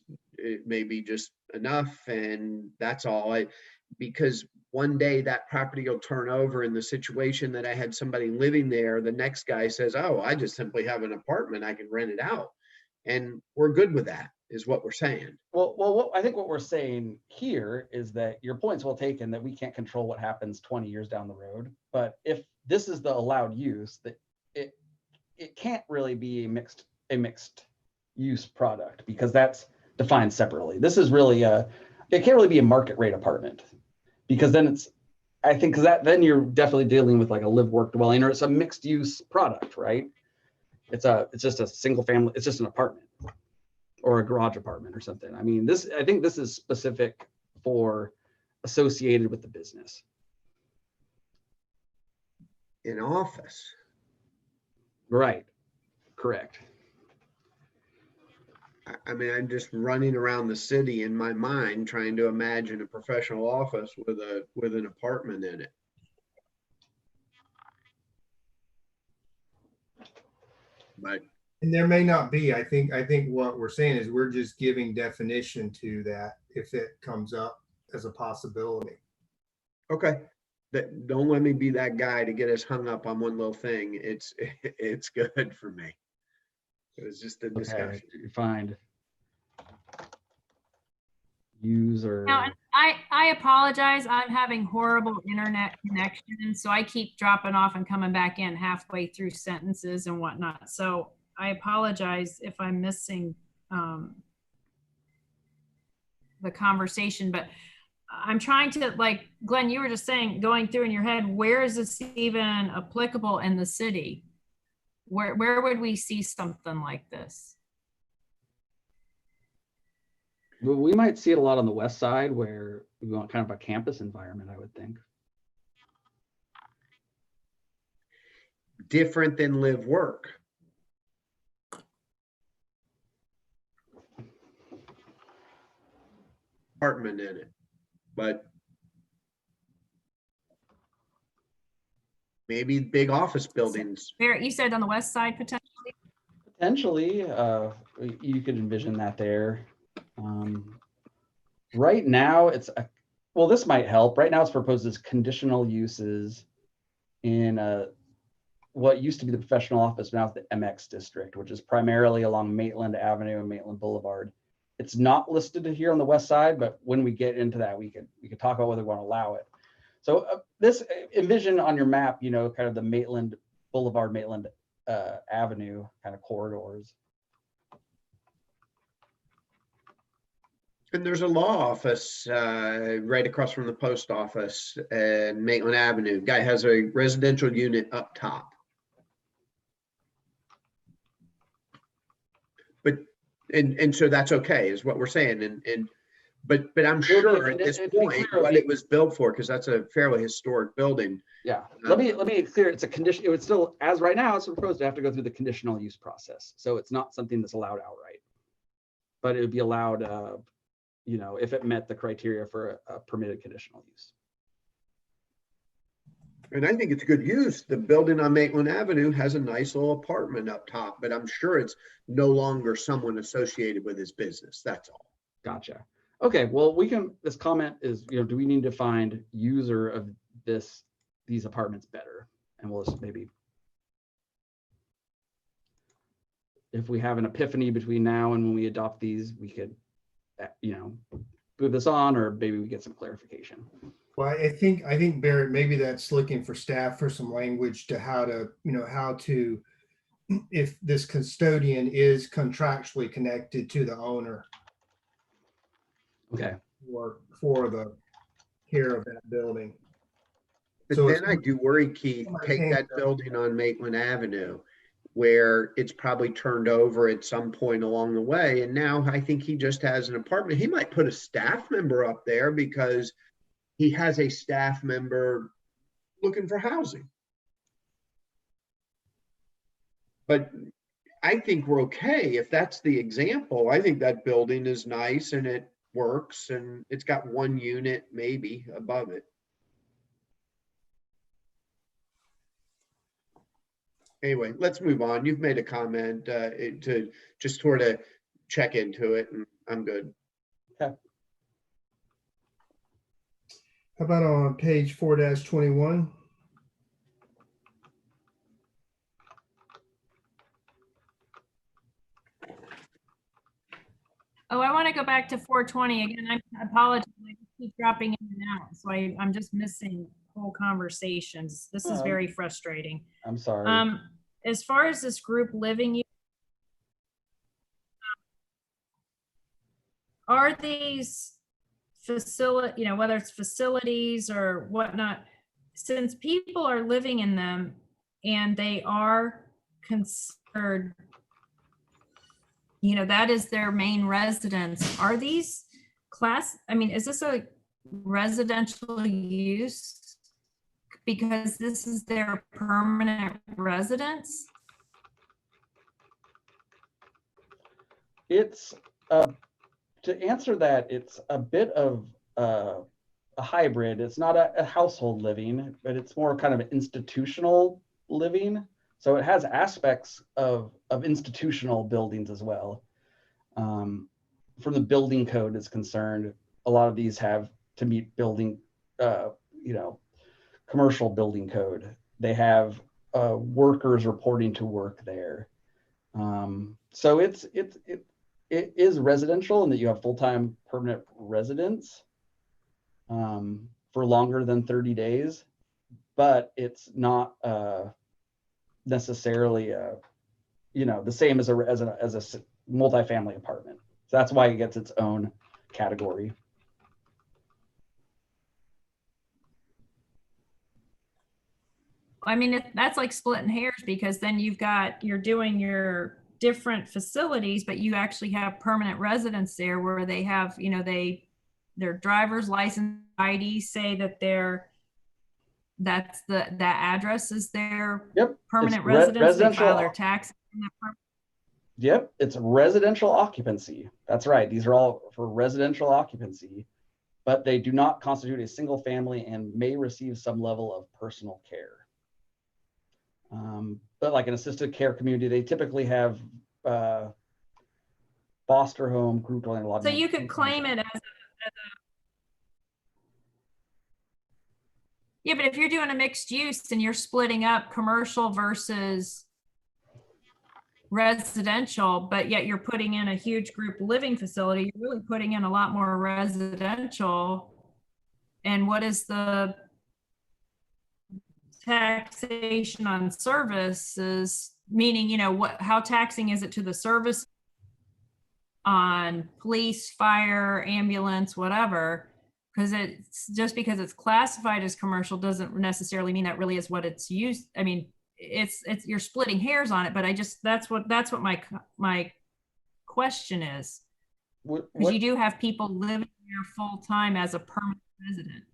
maybe just enough, and that's all. Because one day that property will turn over in the situation that I had somebody living there. The next guy says, oh, I just simply have an apartment. I can rent it out. And we're good with that, is what we're saying. Well, I think what we're saying here is that your point's well taken, that we can't control what happens 20 years down the road. But if this is the allowed use, that it can't really be a mixed use product, because that's defined separately. This is really it can't really be a market rate apartment, because then then you're definitely dealing with like a live work dwelling, or it's a mixed use product, right? It's just a single family, it's just an apartment or a garage apartment or something. I mean, I think this is specific for associated with the business. An office. Right. Correct. I mean, I'm just running around the city in my mind trying to imagine a professional office with an apartment in it. But And there may not be. I think what we're saying is we're just giving definition to that if it comes up as a possibility. okay, don't let me be that guy to get us hung up on one little thing. It's good for me. It was just a discussion. Okay, you find user. Now, I apologize. I'm having horrible internet connection, so I keep dropping off and coming back in halfway through sentences and whatnot. So I apologize if I'm missing the conversation, but I'm trying to, like, Glenn, you were just saying, going through in your head, where is this even applicable in the city? Where would we see something like this? Well, we might see it a lot on the west side where we want kind of a campus environment, I would think. Different than live work. Apartment in it, but maybe big office buildings. Barrett, you said on the west side potentially? Potentially, you could envision that there. Right now, well, this might help. Right now, it's proposed as conditional uses in what used to be the professional office, now it's the MX district, which is primarily along Maitland Avenue and Maitland Boulevard. It's not listed here on the west side, but when we get into that, we could talk about whether we want to allow it. So this envision on your map, you know, kind of the Maitland Boulevard, Maitland Avenue kind of corridors. And there's a law office right across from the post office and Maitland Avenue. Guy has a residential unit up top. But and so that's okay, is what we're saying. But I'm sure at this point what it was built for, because that's a fairly historic building. Yeah, let me clear. It's a condition. It would still, as right now, it's proposed to have to go through the conditional use process. So it's not something that's allowed outright, but it would be allowed, you know, if it met the criteria for a permitted conditional use. And I think it's good use. The building on Maitland Avenue has a nice little apartment up top, but I'm sure it's no longer someone associated with his business. That's all. Gotcha. Okay, well, this comment is, you know, do we need to find user of these apartments better? And we'll just maybe, if we have an epiphany between now and when we adopt these, we could, you know, move this on, or maybe we get some clarification. Well, I think Barrett, maybe that's looking for staff for some language to how to, if this custodian is contractually connected to the owner. Okay. For the care of that building. But So then I do worry, Keith, take that building on Maitland Avenue where it's probably turned over at some point along the way. And now I think he just has an apartment. He might put a staff member up there because he has a staff member looking for housing. But I think we're okay if that's the example. I think that building is nice and it works, and it's got one unit maybe above it. Anyway, let's move on. You've made a comment to just sort of check into it, and I'm good. Okay. How about on page 4-21? Oh, I want to go back to 420 again. I apologize. I keep dropping in and out, so I'm just missing whole conversations. This is very frustrating. I'm sorry. As far as this group living, are these facility, you know, whether it's facilities or whatnot, since people are living in them and they are considered, you know, that is their main residence, are these is this a residential use because this is their permanent residence? It's to answer that, it's a bit of a hybrid. It's not a household living, but it's more kind of institutional living. So it has aspects of institutional buildings as well. From the building code is concerned, a lot of these have to meet building, commercial building code. They have workers reporting to work there. So it is residential in that you have full-time permanent residents for longer than 30 days, but it's not necessarily the same as a multifamily apartment. So that's why it gets its own category. I mean, that's like splitting hairs, because then you're doing your different facilities, but you actually have permanent residents there where they have, their driver's license ID say that that address is their Yep. permanent It's residence. They residential. file their tax. Yep, it's residential occupancy. That's right. These are all for residential occupancy, but they do not constitute a single family and may receive some level of personal care. But like an assisted care community, they typically have foster home, group dwelling, lodging. So you could claim it as a yeah, but if you're doing a mixed use and you're splitting up commercial versus residential, but yet you're putting in a huge group living facility, you're really putting in a lot more residential. And what is the taxation on services? Meaning, how taxing is it to the service on police, fire, ambulance, whatever? Because it's just because it's classified as commercial doesn't necessarily mean that really is what it's used. I mean, it's you're splitting hairs on it, but that's what my question is. Because you do have people living there full time as a permanent resident.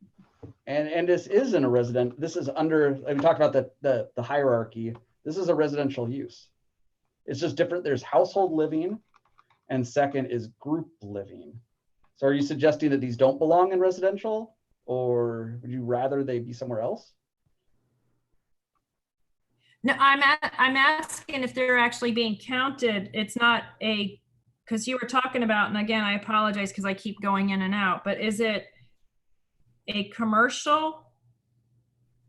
And this isn't a resident. This is under. We talked about the hierarchy. This is a residential use. It's just different. There's household living, and second is group living. So are you suggesting that these don't belong in residential, or would you rather they be somewhere else? No, I'm asking if they're actually being counted. It's not because you were talking about, and again, I apologize because I keep going in and out, but is it a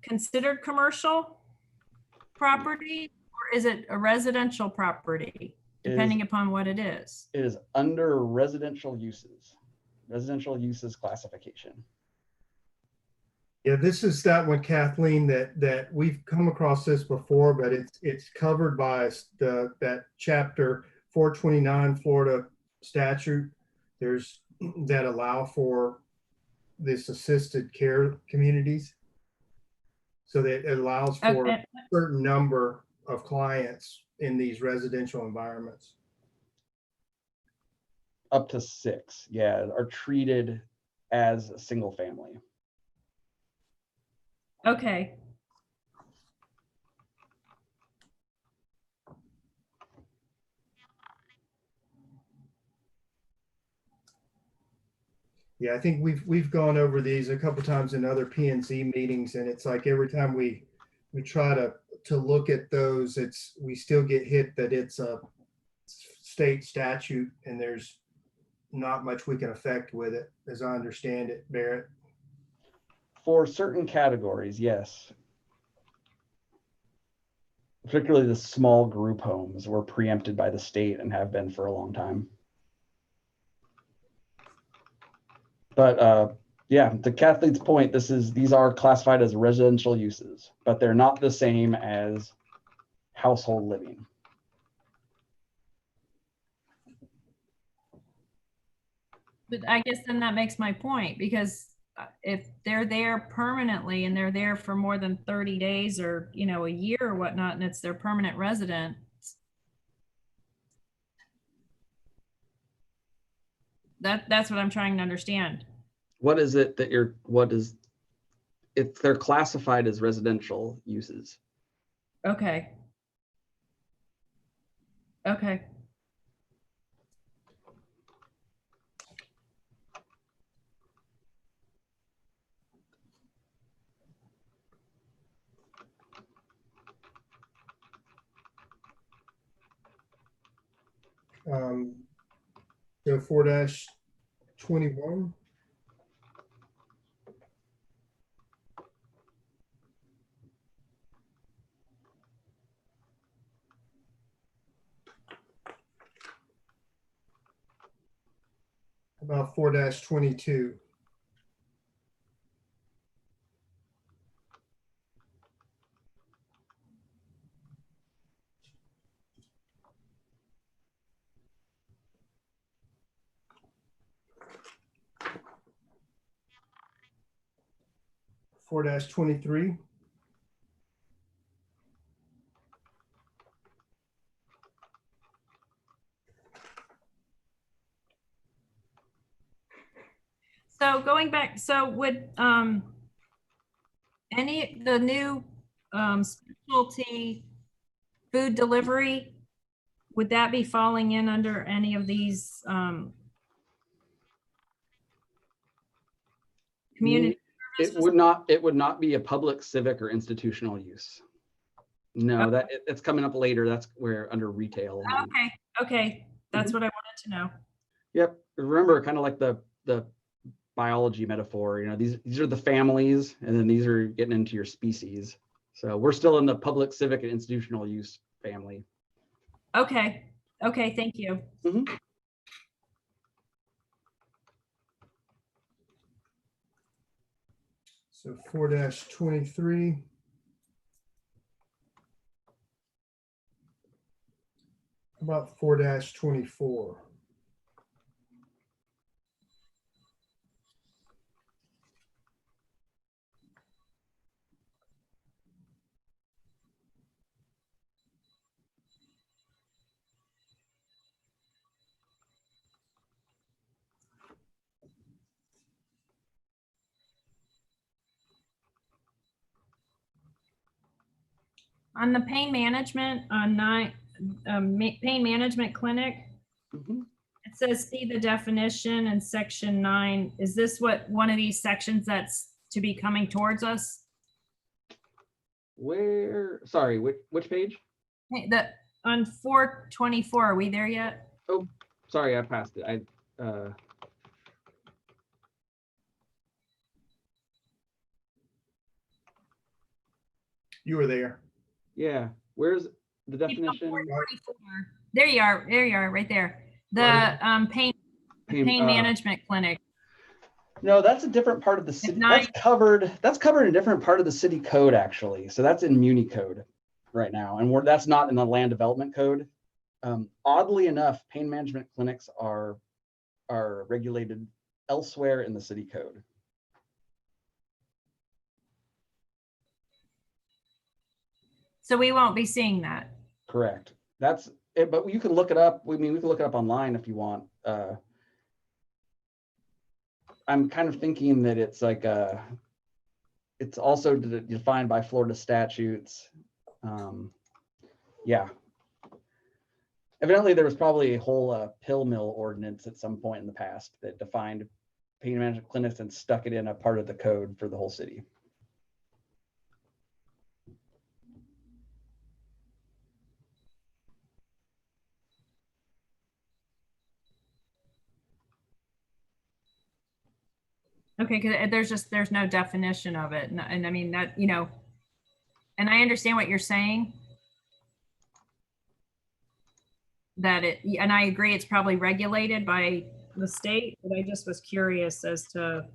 considered commercial property, or is it a residential property, depending upon what it is? It is under residential uses classification. Yeah, this is that one, Kathleen, that we've come across this before, but it's covered by that chapter 429 Florida statute. There's that allow for this assisted care communities. So that it allows for a certain number of clients in these residential environments. Up to 6, yeah, are treated as a single family. Okay. Yeah, I think we've gone over these a couple times in other PNC meetings, and it's like every time we try to look at those, we still get hit that it's a state statute and there's not much we can affect with it, as I understand it, Barrett. For certain categories, yes. Particularly the small group homes were preempted by the state and have been for a long time. But yeah, to Kathleen's point, these are classified as residential uses, but they're not the same as household living. But I guess then that makes my point, because if they're there permanently and they're there for more than 30 days or, a year or whatnot, and it's their permanent resident, that's what I'm trying to understand. What is it that if they're classified as residential uses? Okay. Okay. So 4-21. About 4-22. 4-23. So going back, so would the new specialty food delivery, would that be falling in under any of these community It services? would not be a public, civic, or institutional use. No, it's coming up later. That's where under retail. Okay, that's what I wanted to know. Yep. Remember, kind of like the biology metaphor, you know, these are the families, and then these are getting into your species. So we're still in the public, civic, and institutional use family. Okay, thank you. Mhm. So 4-23. About 4-24. On the pain management, pain management clinic, Mhm. it says see the definition in section 9. Is this one of these sections that's to be coming towards us? Sorry, which page? Hey, on 424, are we there yet? Oh, sorry, I passed it. You were there. Yeah, where's the definition? 424. There you are, right there. The pain management clinic. No, that's a different part of the city. That's covered in a different part of the city code, actually. So that's in Muni code right now, and that's not in the land development code. Oddly enough, pain management clinics are regulated elsewhere in the city code. So we won't be seeing that. Correct. That's it, but you can look it up. We can look it up online if you want. I'm kind of thinking that it's like it's also defined by Florida statutes. Yeah. Evidently, there was probably a whole pill mill ordinance at some point in the past that defined pain management clinics and stuck it in a part of the code for the whole city. Okay, because there's no definition of it, and I mean that, you know, and I understand what you're saying. And I agree, it's probably regulated by the state, but I just was curious as to,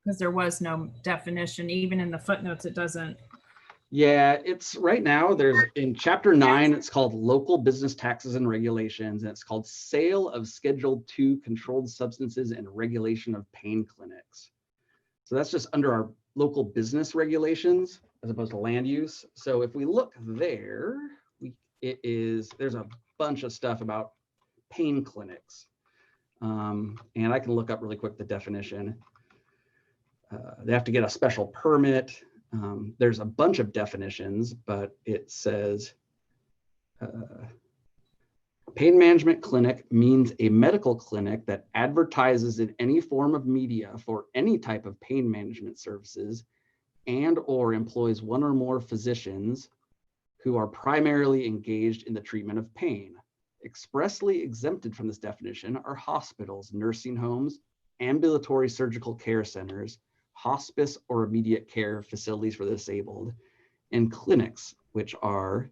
because there was no definition, even in the footnotes, it doesn't. Yeah, it's right now, there's in chapter 9, it's called local business taxes and regulations, and it's called sale of Schedule II controlled substances and regulation of pain clinics. So that's just under our local business regulations as opposed to land use. So if we look there, there's a bunch of stuff about pain clinics. And I can look up really quick the definition. They have to get a special permit. There's a bunch of definitions, but it says pain management clinic means a medical clinic that advertises in any form of media for any type of pain management services and or employs one or more physicians who are primarily engaged in the treatment of pain. Expressly exempted from this definition are hospitals, nursing homes, ambulatory surgical care centers, hospice or immediate care facilities for the disabled, and clinics, which are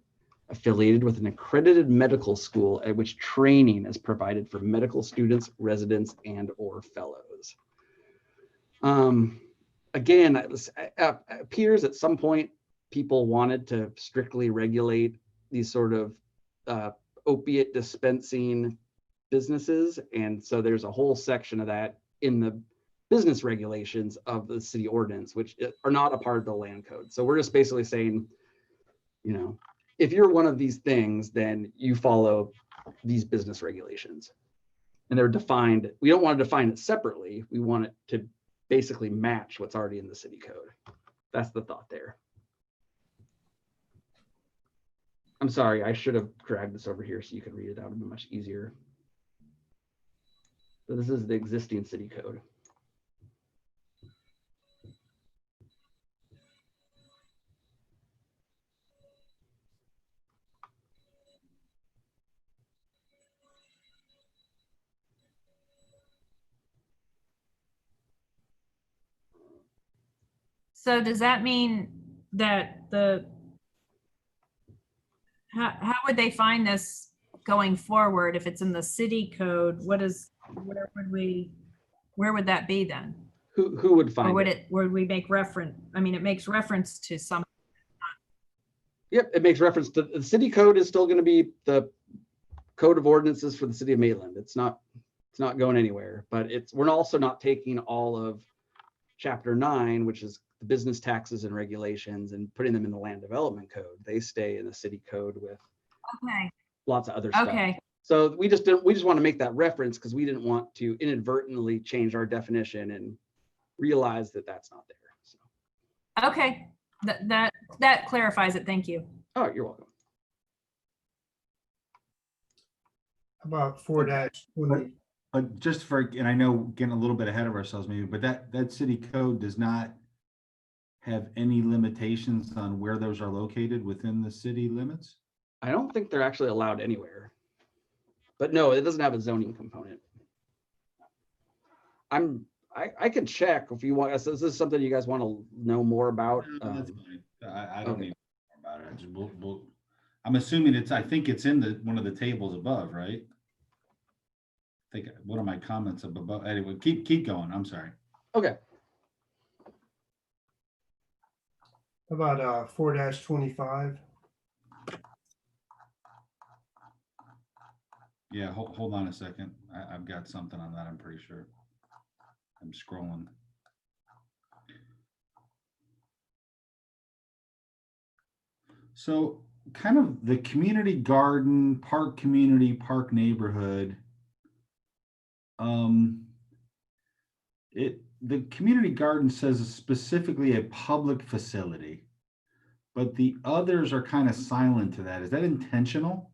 affiliated with an accredited medical school at which training is provided for medical students, residents, and or fellows. Again, it appears at some point people wanted to strictly regulate these sort of opiate dispensing businesses. And so there's a whole section of that in the business regulations of the city ordinance, which are not a part of the land code. So we're just basically saying, you know, if you're one of these things, then you follow these business regulations. And they're defined. We don't want to define it separately. We want it to basically match what's already in the city code. That's the thought there. I'm sorry, I should have dragged this over here so you could read it out. It would be much easier. So this is the existing city code. So does that mean that how would they find this going forward if it's in the city code? Where would that be then? Who would find Or would it? would we make reference? I mean, it makes reference to some. Yep, it makes reference to the city code is still going to be the code of ordinances for the city of Maitland. It's not going anywhere, but we're also not taking all of chapter 9, which is the business taxes and regulations, and putting them in the land development code. They stay in the city code with Okay. lots of other stuff. Okay. So we just want to make that reference because we didn't want to inadvertently change our definition and realize that that's not there. So. Okay. That clarifies it. Thank you. Oh, you're welcome. About 4-20. But just for, and I know getting a little bit ahead of ourselves maybe, but that city code does not have any limitations on where those are located within the city limits? I don't think they're actually allowed anywhere. But no, it doesn't have a zoning component. I can check if you want. Is this something you guys want to know more about? That's fine. I don't okay. need more about it. Just I'm assuming I think it's in one of the tables above, right? I think one of my comments up above. Anyway, keep going. I'm sorry. Okay. About 4-25. Yeah, hold on a second. I've got something on that, I'm pretty sure. I'm scrolling. So kind of the community garden, park community, park neighborhood. The community garden says it's specifically a public facility, but the others are kind of silent to that. Is that intentional?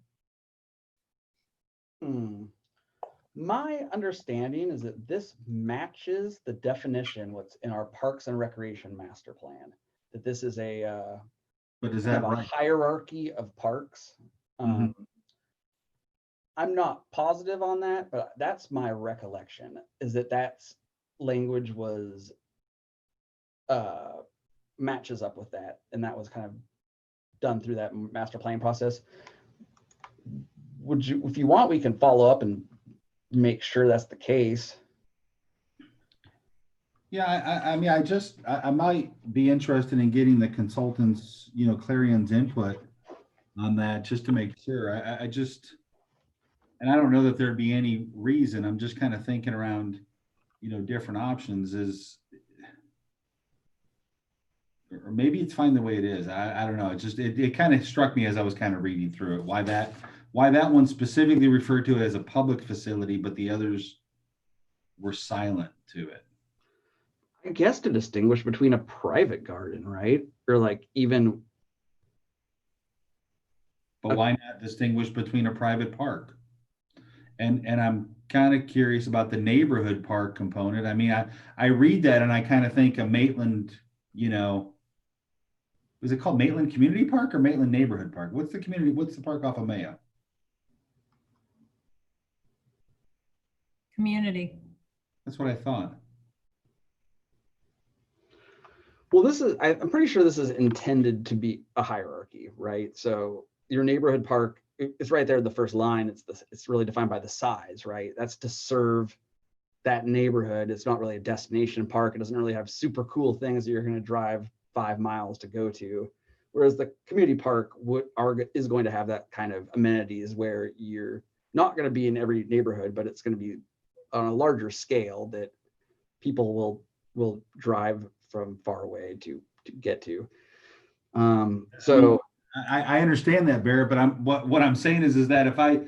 My understanding is that this matches the definition what's in our Parks and Recreation Master Plan. That this is But is that a right? hierarchy of parks. Mhm. I'm not positive on that, but that's my recollection. Is that's language was matches up with that, and that was kind of done through that master plan process. Would you, if you want, we can follow up and make sure that's the case. Yeah, I mean, I might be interested in getting the consultants, Clarion's input on that, just to make sure. And I don't know that there'd be any reason. I'm just kind of thinking around, different options or maybe it's fine the way it is. I don't know. It kind of struck me as I was kind of reading through it, why that one specifically referred to it as a public facility, but the others were silent to it. I guess to distinguish between a private garden, right? Or like even. But why not distinguish between a private park? And I'm kind of curious about the neighborhood park component. I mean, I read that and I kind of think of Maitland, was it called Maitland Community Park or Maitland Neighborhood Park? What's the park off of Maya? Community. That's what I thought. Well, I'm pretty sure this is intended to be a hierarchy, right? So your neighborhood park, it's right there in the first line. It's really defined by the size, right? That's to serve that neighborhood. It's not really a destination park. It doesn't really have super cool things that you're going to drive 5 miles to go to. Whereas the community park is going to have that kind of amenities where you're not going to be in every neighborhood, but it's going to be on a larger scale that people will drive from far away to get to. So I understand that, Barrett, but what I'm saying is that if I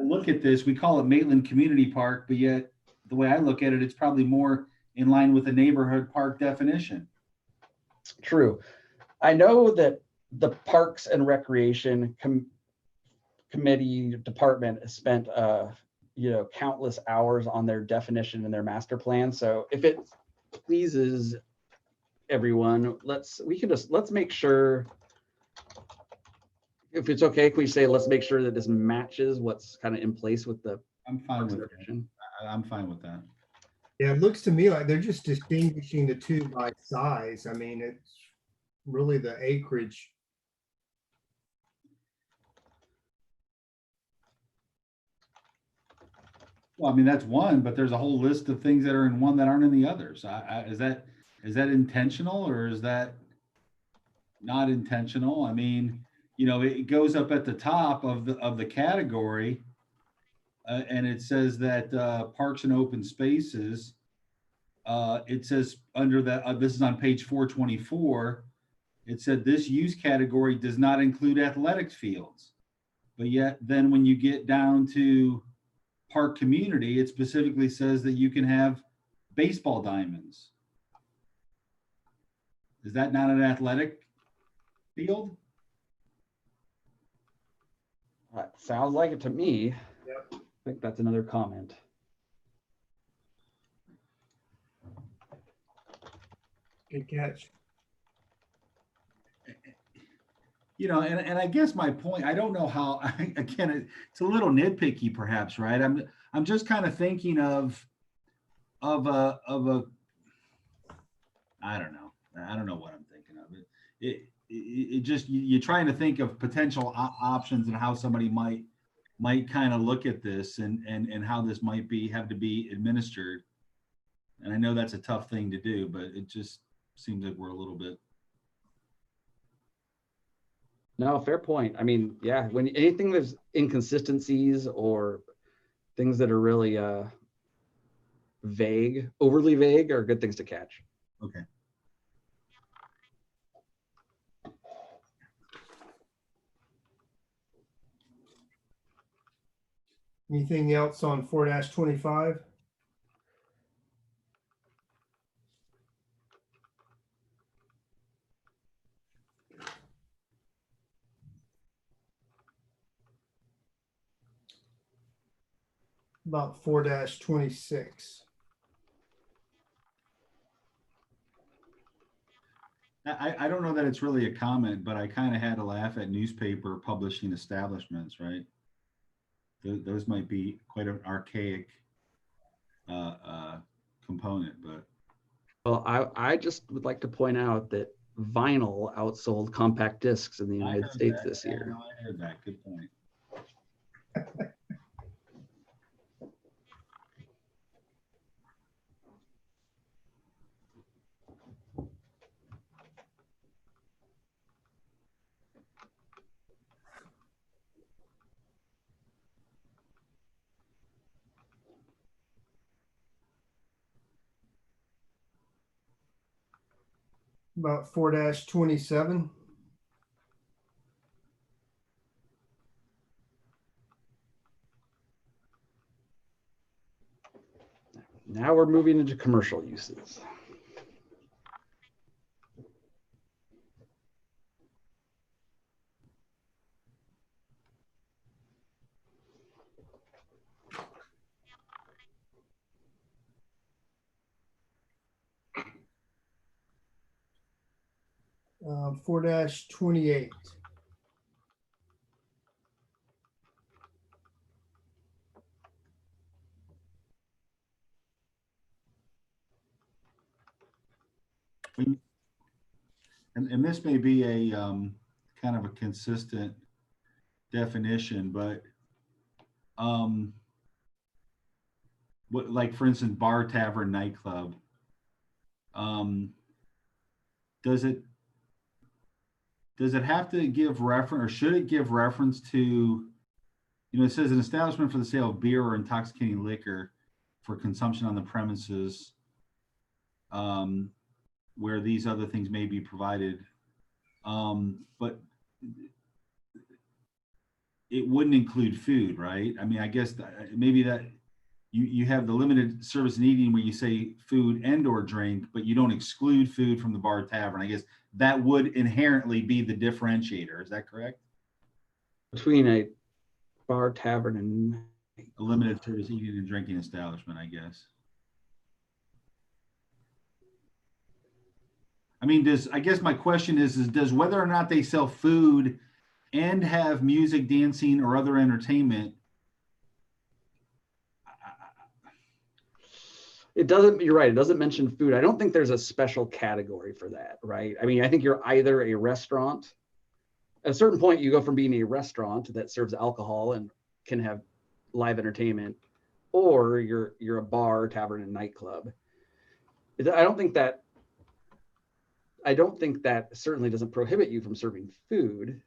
look at this, we call it Maitland Community Park, but yet the way I look at it, it's probably more in line with the neighborhood park definition. true. I know that the Parks and Recreation Committee department has spent countless hours on their definition and their master plan. So if it pleases everyone, let's make sure, if it's okay, can we say let's make sure that this matches what's kind of in place with the I'm fine Parks with and that. Recreation? I'm fine with that. Yeah, it looks to me like they're just distinguishing the two by size. I mean, it's really the acreage. Well, I mean, that's one, but there's a whole list of things that are in one that aren't in the others. Is that intentional or is that not intentional? I mean, it goes up at the top of the category, and it says that parks and open spaces. It says under that, this is on page 424. It said this use category does not include athletics fields, but yet then when you get down to park community, it specifically says that you can have baseball diamonds. Is that not an athletic field? Sounds like it to me. Yep. I think that's another comment. Good catch. And I guess my point, I don't know how, again, it's a little nitpicky perhaps, right? I'm just kind of thinking of a, I don't know what I'm thinking of. It just, you're trying to think of potential options and how somebody might kind of look at this and how this might have to be administered. And I know that's a tough thing to do, but it just seems like we're a little bit. No, fair point. I mean, yeah, when anything there's inconsistencies or things that are really vague, overly vague, are good things to catch. Okay. Anything else on 4-25? About 4-26. I don't know that it's really a comment, but I kind of had to laugh at newspaper publishing establishments, right? Those might be quite an archaic component, but. Well, I just would like to point out that vinyl outsold compact discs in the United States this year. I heard that. Good point. About 4-27. Now we're moving into commercial uses. Uh, 4-28. And this may be a kind of a consistent definition, but what, like for instance, bar, tavern, nightclub. Does it have to give reference, or should it give reference to, it says an establishment for the sale of beer or intoxicating liquor for consumption on the premises where these other things may be provided. But it wouldn't include food, right? I mean, I guess maybe that you have the limited service and eating where you say food and or drink, but you don't exclude food from the bar tavern. I guess that would inherently be the differentiator. Is that correct? Between a bar, tavern, and A limited service eating and drinking establishment, I guess. I mean, I guess my question is does whether or not they sell food and have music, dancing, or other entertainment, it doesn't, you're right, it doesn't mention food. I don't think there's a special category for that, right? I mean, I think you're either a restaurant. At a certain point, you go from being a restaurant that serves alcohol and can have live entertainment, or you're a bar, tavern, and nightclub. I don't think that certainly doesn't prohibit you from serving food.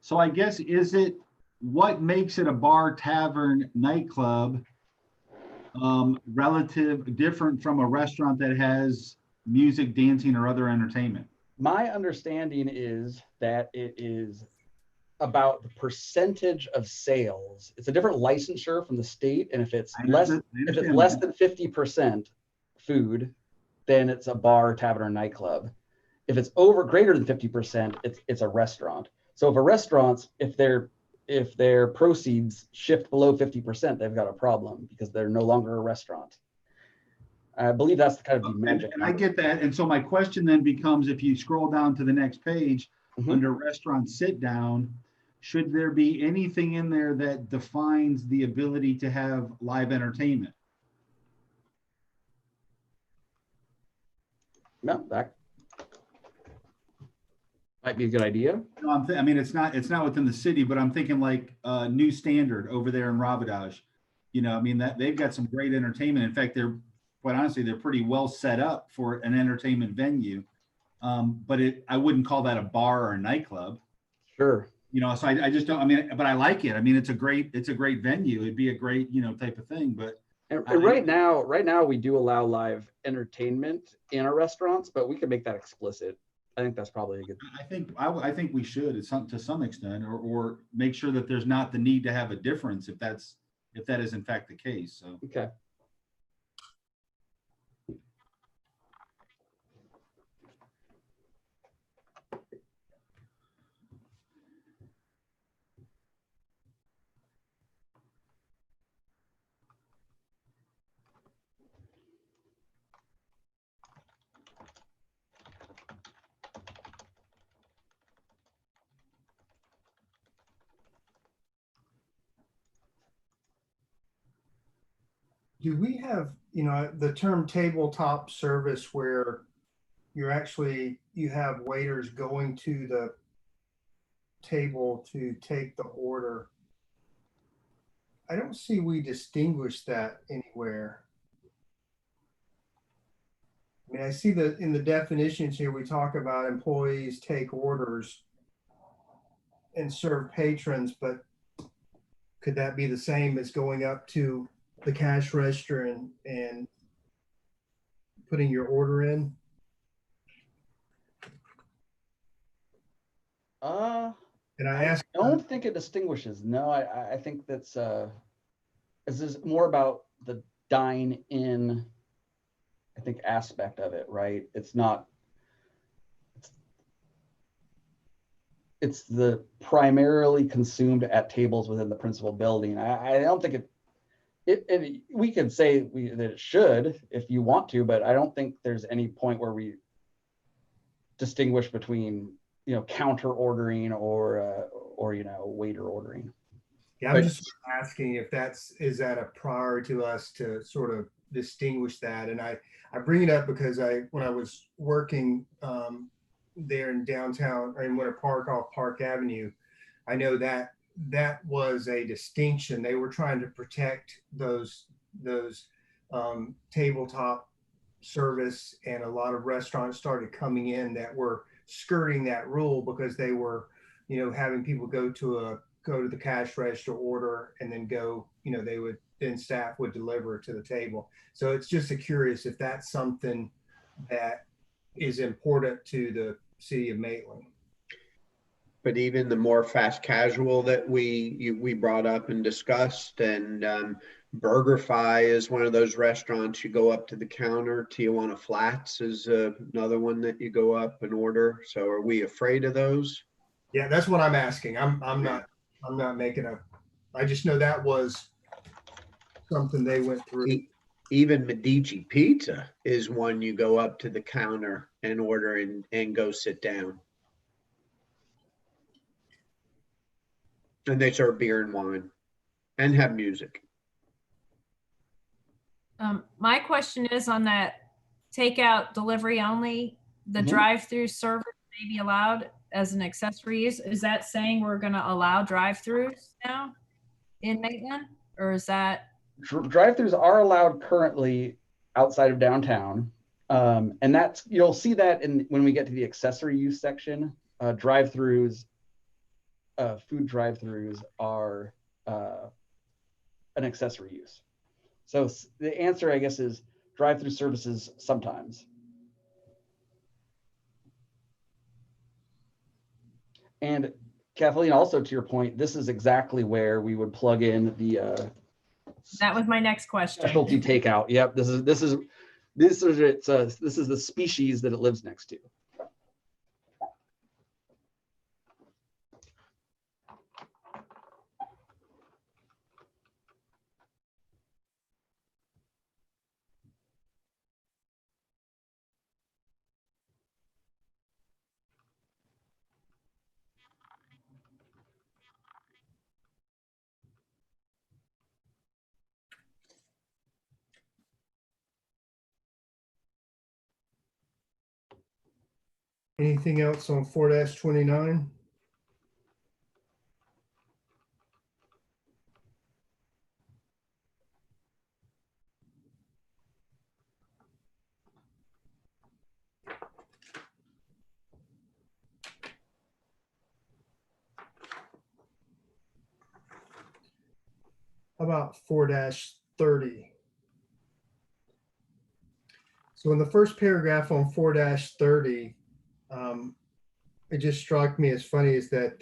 So I guess, is it what makes it a bar, tavern, nightclub relative different from a restaurant that has music, dancing, or other entertainment? My understanding is that it is about the percentage of sales. It's a different licensure from the state, and if it's less than 50% food, then it's a bar, tavern, or nightclub. If it's greater than 50%, it's a restaurant. So if a restaurant, if their proceeds shift below 50%, they've got a problem because they're no longer a restaurant. I believe that's the kind of the magic. And I get that. And so my question then becomes, if you scroll down to the next page, under restaurant sit down, should there be anything in there that defines the ability to have live entertainment? No, that might be a good idea. No, I mean, it's not within the city, but I'm thinking like New Standard over there in Ravadash. You know, I mean, that they've got some great entertainment. In fact, quite honestly, they're pretty well set up for an entertainment venue. But I wouldn't call that a bar or a nightclub. Sure. You know, so I just don't, I mean, but I like it. I mean, it's a great venue. It'd be a great, type of thing, but. And right now we do allow live entertainment in our restaurants, but we could make that explicit. I think that's probably a good thing. I think we should to some extent, or make sure that there's not the need to have a difference if that is in fact the case. So. Okay. Do we have, the term tabletop service where you have waiters going to the table to take the order? I don't see we distinguish that anywhere. I mean, I see that in the definitions here, we talk about employees take orders and serve patrons, but could that be the same as going up to the cash register and putting your order in? And I don't think it distinguishes. No, I think that's this is more about the dine in, I think, aspect of it, right? It's the primarily consumed at tables within the principal building. I don't think we could say that it should if you want to, but I don't think there's any point where we distinguish between counter ordering or waiter ordering. Yeah, I'm just asking if is that a priority to us to sort of distinguish that? And I bring it up because when I was working there in downtown or in Winter Park off Park Avenue, I know that was a distinction. They were trying to protect those tabletop service, and a lot of restaurants started coming in that were skirting that rule because they were, having people go to the cash register, order, and then go then staff would deliver to the table. So it's just curious if that's something that is important to the city of Maitland. But even the more fast casual that we brought up and discussed, and BurgerFi is one of those restaurants you go up to the counter. Tijuana Flats is another one that you go up and order. So are we afraid of those? Yeah, that's what I'm asking. I'm not making I just know that was something they went through. Even Medici Pizza is one you go up to the counter and order and go sit down. And they serve beer and wine and have music. My question is on that takeout delivery only, the Mhm. drive-through service may be allowed as an accessory use. Is that saying we're going to allow drive-throughs now in Maitland? Or is that? Drive-throughs are allowed currently outside of downtown. And that's, you'll see that when we get to the accessory use section. Drive-throughs, food drive-throughs are an accessory use. So the answer, I guess, is drive-through services sometimes. And Kathleen, also to your point, this is exactly where we would plug in the That was my next question. specialty takeout. Yep, this is the species that it lives next to. Anything else on 4-29? How about 4-30? So in the first paragraph on 4-30, it just struck me as funny is that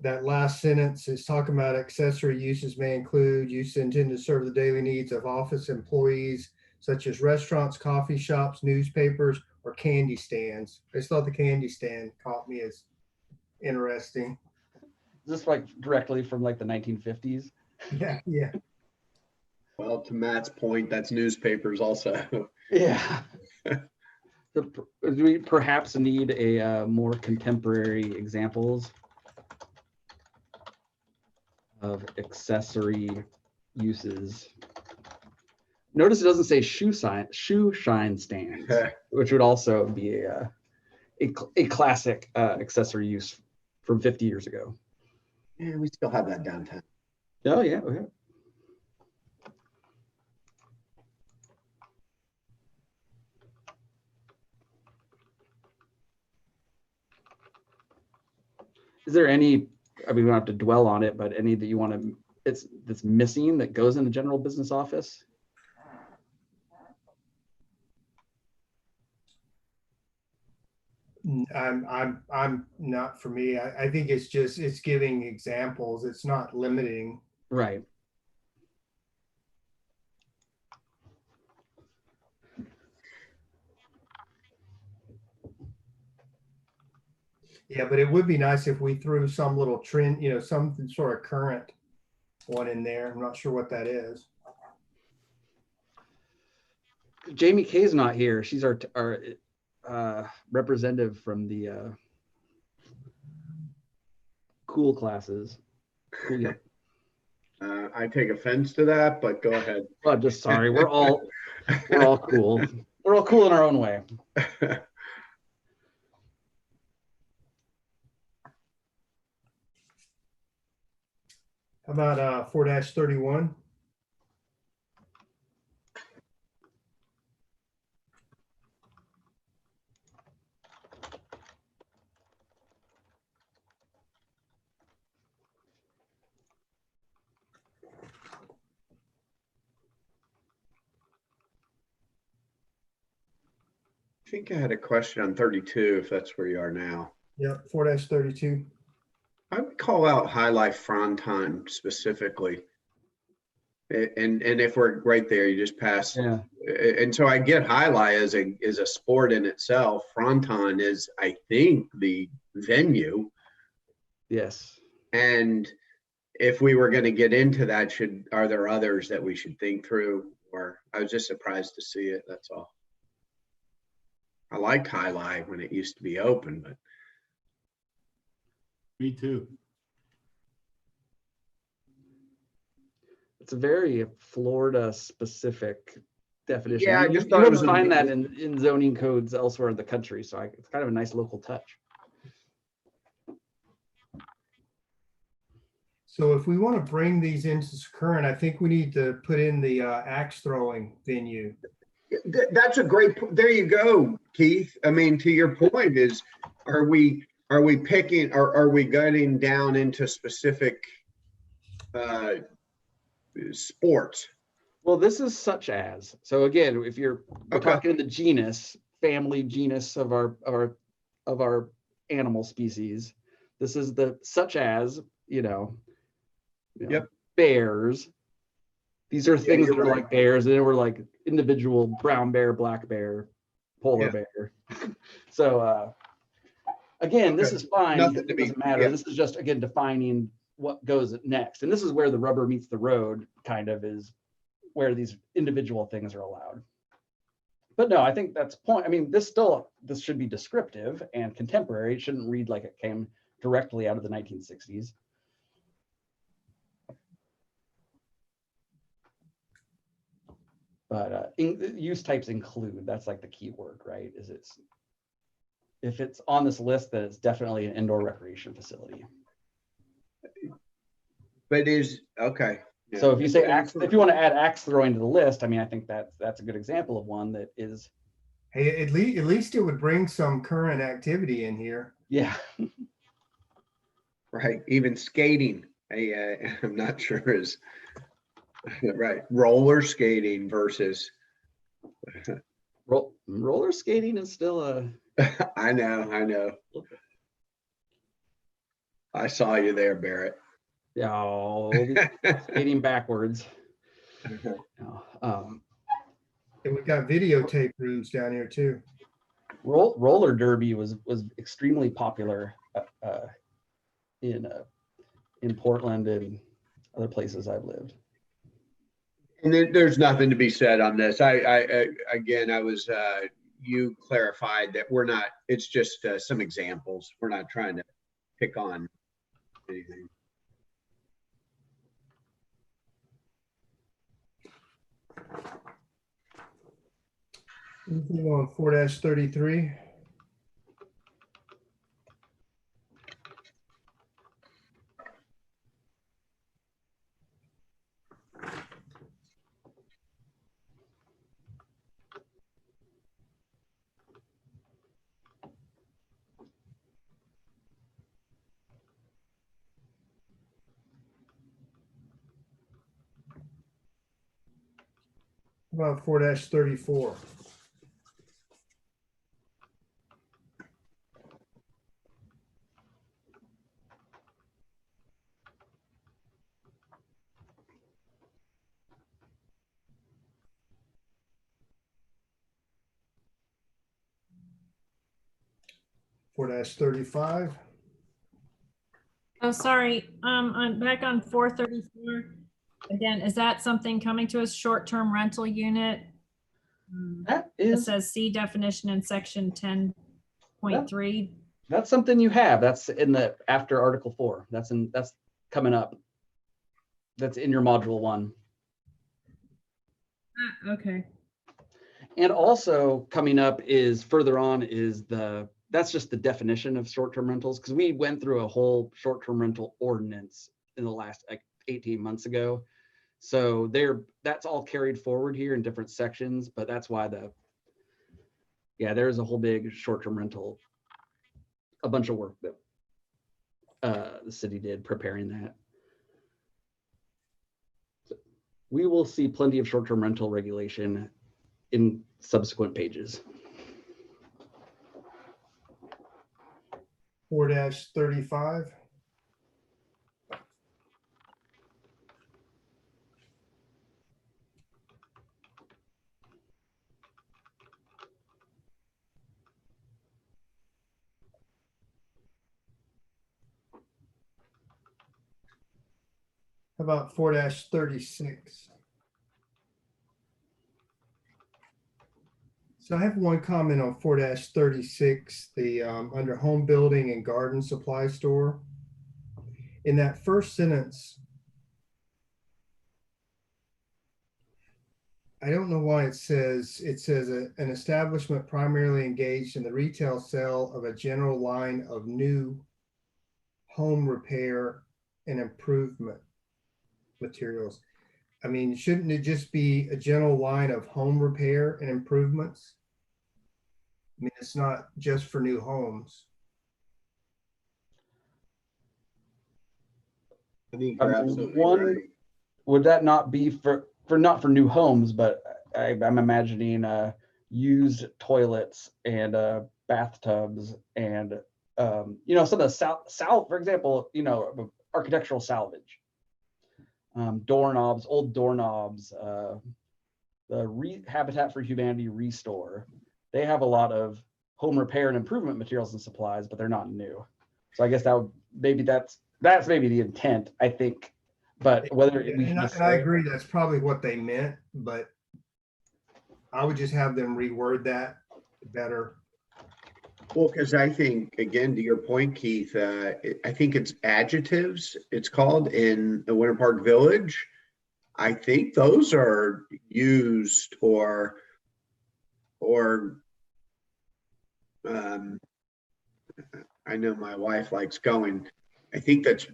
that last sentence is talking about accessory uses may include use intended to serve the daily needs of office employees, such as restaurants, coffee shops, newspapers, or candy stands. I just thought the candy stand caught me as interesting. Is this like directly from like the 1950s? Yeah, yeah. Well, to Matt's point, that's newspapers also. Yeah. Do we perhaps need a more contemporary examples of accessory uses? Notice it doesn't say shoe shine stands, which would also be a classic accessory use from 50 years ago. Yeah, we still have that downtown. Oh yeah, okay. Is there any, I mean, we don't have to dwell on it, but any that you want to, that's missing that goes in the general business office? I'm not for me. I think it's giving examples. It's not limiting. Right. Yeah, but it would be nice if we threw some little trend, some sort of current one in there. I'm not sure what that is. Jamie Kay's not here. She's our representative from the cool classes. Cool, yeah. I take offense to that, but go ahead. Oh, just sorry. We're all cool. We're all cool in our own way. How about 4-31? think I had a question on 32, if that's where you are now. Yep, 4-32. I would call out High Life Fronton specifically. And if we're right there, you just pass. Yeah. And so I get High Life is a sport in itself. Fronton is, I think, the venue. Yes. And if we were going to get into that, are there others that we should think through? Or I was just surprised to see it. That's all. I liked High Life when it used to be open, but Me too. It's a very Florida specific definition. Yeah, I You just thought it wouldn't was find that in zoning codes elsewhere in the country. So it's kind of a nice local touch. So if we want to bring these into current, I think we need to put in the axe throwing venue. that's a great, there you go, Keith. I mean, to your point is, are we picking, are we getting down into specific sports? Well, this is such as. So again, if we're Okay. talking in the genus, family genus of our animal species, this is the such as, Yep. bears. These are things you're that are right. like bears, and then we're like individual brown bear, black bear, polar Yeah. bear. So again, this Okay. is fine. Nothing It to be- doesn't matter. yeah. This is just again defining what goes next, and this is where the rubber meets the road. Kind of is where these individual things are allowed. But no, I think that's point. I mean, this should be descriptive and contemporary. It shouldn't read like it came directly out of the 1960s. But use types include, that's like the key word, right? If it's on this list, then it's definitely an indoor recreation facility. But okay. Yeah. So if you say if you want to add axe throwing to the list, I mean, I think that's a good example of one that is. Hey, at least it would bring some current activity in here. Yeah. Right, even skating, I'm not sure is right. Roller skating versus Roller skating is still a. I know. I saw you there, Barrett. Yeah, skating backwards. And we got videotape rooms down here too. Roller derby was extremely popular in Portland and other places I've lived. And there's nothing to be said on this. You clarified that we're not, it's just some examples. We're not trying to pick on anything. Anything on 4-33? About 4-34. -35. Oh, sorry. I'm back on 434. Again, is that something coming to us, short-term rental unit? That It is says see definition in section 10.3. that's something you have. That's in the after Article 4. That's coming up. That's in your module 1. Okay. And also coming up is further on is that's just the definition of short-term rentals, because we went through a whole short-term rental ordinance in the last 18 months ago. So that's all carried forward here in different sections, but that's why there's a whole big short-term rental, a bunch of work that the city did preparing that. So we will see plenty of short-term rental regulation in subsequent pages. 4-35. How about 4-36? So I have one comment on 4-36, the under home building and garden supply store. In that first sentence, I don't know why it says an establishment primarily engaged in the retail sale of a general line of new home repair and improvement materials. I mean, shouldn't it just be a general line of home repair and improvements? I mean, it's not just for new homes. I think you're absolutely One, right. would that not be for not for new homes, but I'm imagining used toilets and bathtubs and you know, some of the for example, you know, architectural salvage, doorknobs, old doorknobs, the Habitat for Humanity Restore. They have a lot of home repair and improvement materials and supplies, but they're not new. So I guess that would maybe that's maybe the intent, I think. But whether we should just And I agree, that's probably what they meant, but I would just have them reword that better. Well, because I think, again, to your point, Keith, I think it's adjectives, it's called in the Winter Park Village. I think those are used or I know my wife likes going. I think that's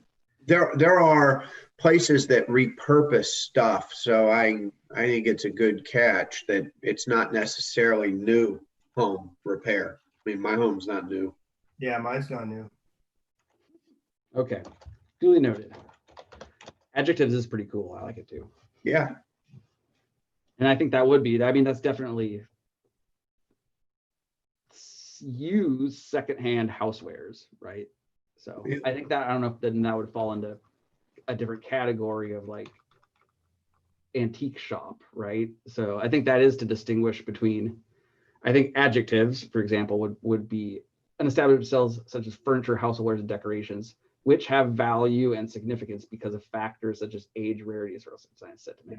there are places that repurpose stuff. So I think it's a good catch that it's not necessarily new home repair. I mean, my home's not new. Yeah, mine's not new. Okay, duly noted. Adjectives is pretty cool. I like it too. Yeah. And I think that would be, I mean, that's definitely use secondhand housewares, right? So Yeah. I think that, I don't know if then that would fall into a different category of like antique shop, right? So I think that is to distinguish between, I think adjectives, for example, would be an establishment sells such as furniture, housewares, and decorations, which have value and significance because of factors such as age, rarity, as science said to me.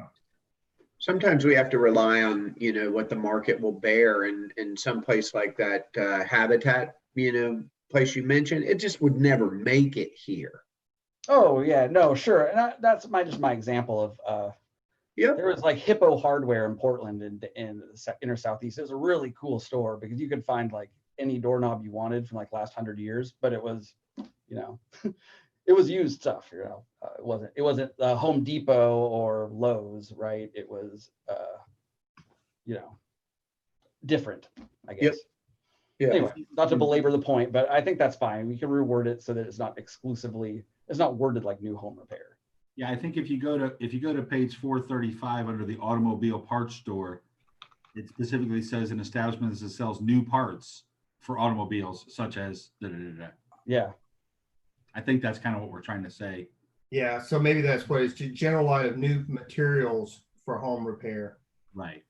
Sometimes we have to rely on, you know, what the market will bear, and in some place like that Habitat, you know, place you mentioned, it just would never make it here. Oh yeah, no, sure. And that's just my example of Yep. there was like Hippo Hardware in Portland in the inner southeast. It was a really cool store because you could find like any doorknob you wanted from like last 100 years, but it was, you know, it was used stuff, you know. It wasn't Home Depot or Lowe's, right? It was you know, different, I guess. Yep. Yeah. Anyway, not to belabor the point, but I think that's fine. We can reword it so that it's not exclusively, it's not worded like new home repair. Yeah, I think if you go to page 435 under the automobile parts store, it specifically says an establishment that sells new parts for automobiles, such as da, da, da, da. Yeah. I think that's kind of what we're trying to say. Yeah, so maybe that's what it's general line of new materials for home repair. Right.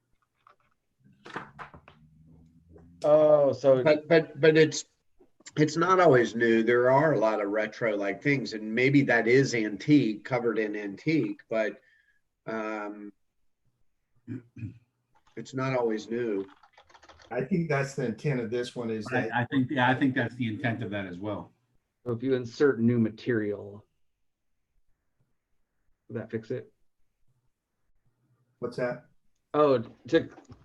Oh, so But it's not always new. There are a lot of retro like things, and maybe that is antique, covered in antique, but it's not always new. I think that's the intent of this one, is that I think that's the intent of that as well. so if you insert new material, would that fix it? what's that? Oh,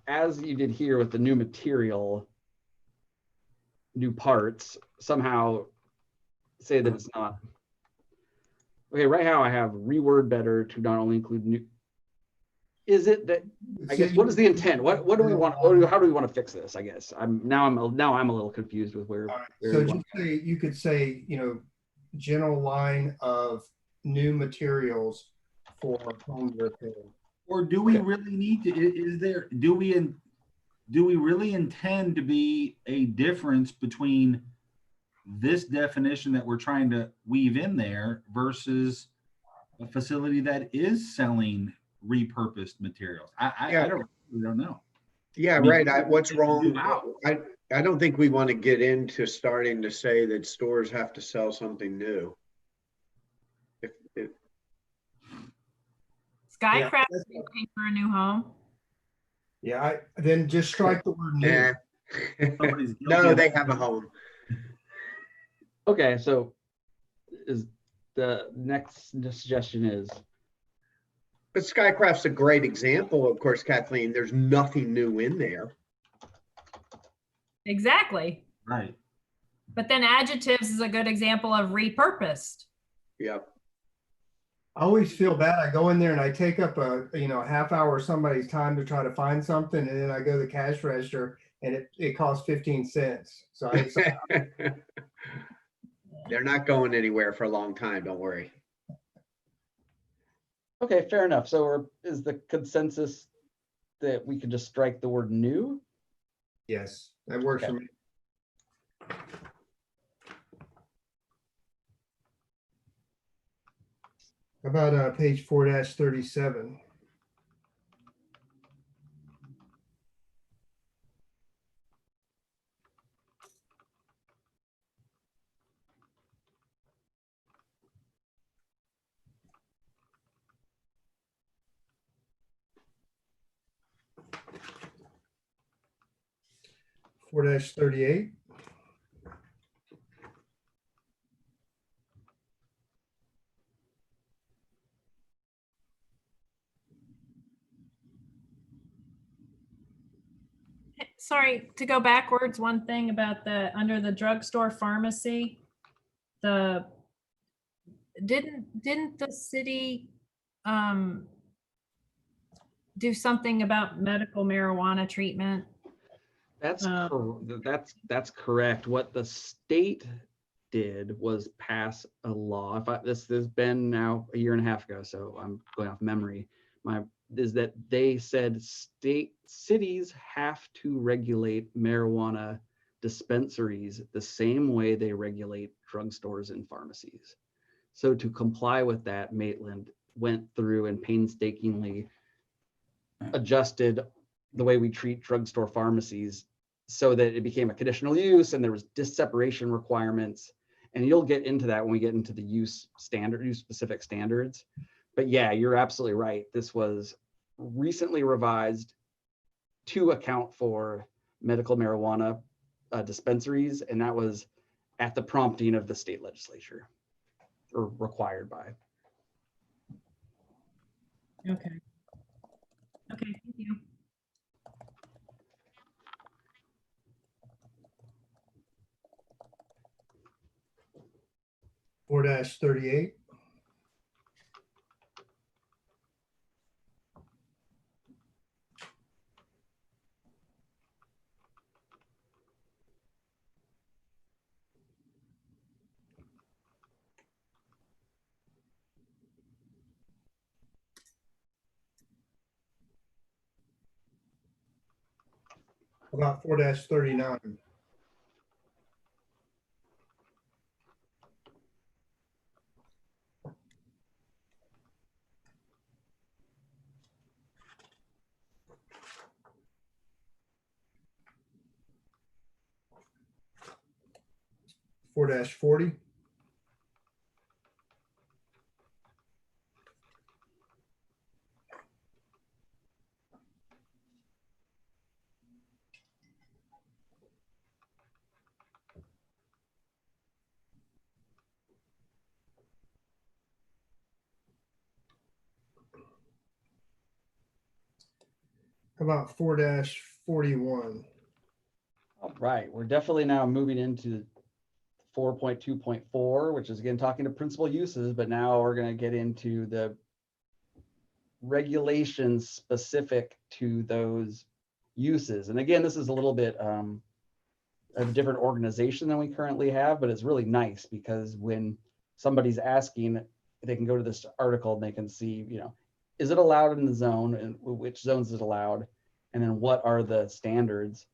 as you did here with the new material, new parts, somehow say that it's not. Okay, right now I have reword better to not only include new. Is it that, I guess, what is the intent? What do we want? How do we want to fix this? I guess I'm a little confused with where. All right, where so we want- you could say, you know, general line of new materials for home repair. Or do we Okay. really need to? Do we really intend to be a difference between this definition that we're trying to weave in there versus a facility that is selling repurposed materials. Yeah. I don't know. Yeah, I mean, right. What's wrong? Wow. I don't think we want to get into starting to say that stores have to sell something new. If Skycraft paying for a new home. Yeah, then just strike the word new. eh. Somebody's guilty No, of they that. have a home. Okay, so is the next suggestion is, But Skycraft's a great example, of course, Kathleen. There's nothing new in there. Exactly. Right. But then adjectives is a good example of repurposed. Yep. I always feel bad. I go in there and I take up a half hour of somebody's time to try to find something, and then I go to the cash register and it costs 15 cents. So They're not going anywhere for a long time. Don't worry. okay, fair enough. So is the consensus that we could just strike the word new? yes, that works Okay. for me. How about page 4-37? Four 38. Sorry, to go backwards, one thing about under the drugstore pharmacy, didn't the city do something about medical marijuana treatment? That's that's correct. What the state did was pass a law. This has been now a year and a half ago, so I'm going off memory. Is that they said cities have to regulate marijuana dispensaries the same way they regulate drugstores and pharmacies. So to comply with that, Maitland went through and painstakingly adjusted the way we treat drugstore pharmacies so that it became a conditional use and there was separation requirements. And you'll get into that when we get into the use specific standards. But yeah, you're absolutely right. This was recently revised to account for medical marijuana dispensaries, and that was at the prompting of the state legislature, or required by. Okay. Okay, thank you. Four 38. About 4-39. Four 40. How about 4-41? All right, we're definitely now moving into 4.2.4, which is again talking to principal uses, but now we're going to get into the regulations specific to those uses. And again, this is a little bit of a different organization than we currently have, but it's really nice because when somebody's asking, they can go to this article and they can see, is it allowed in the zone and which zones is it allowed? And then what are the standards?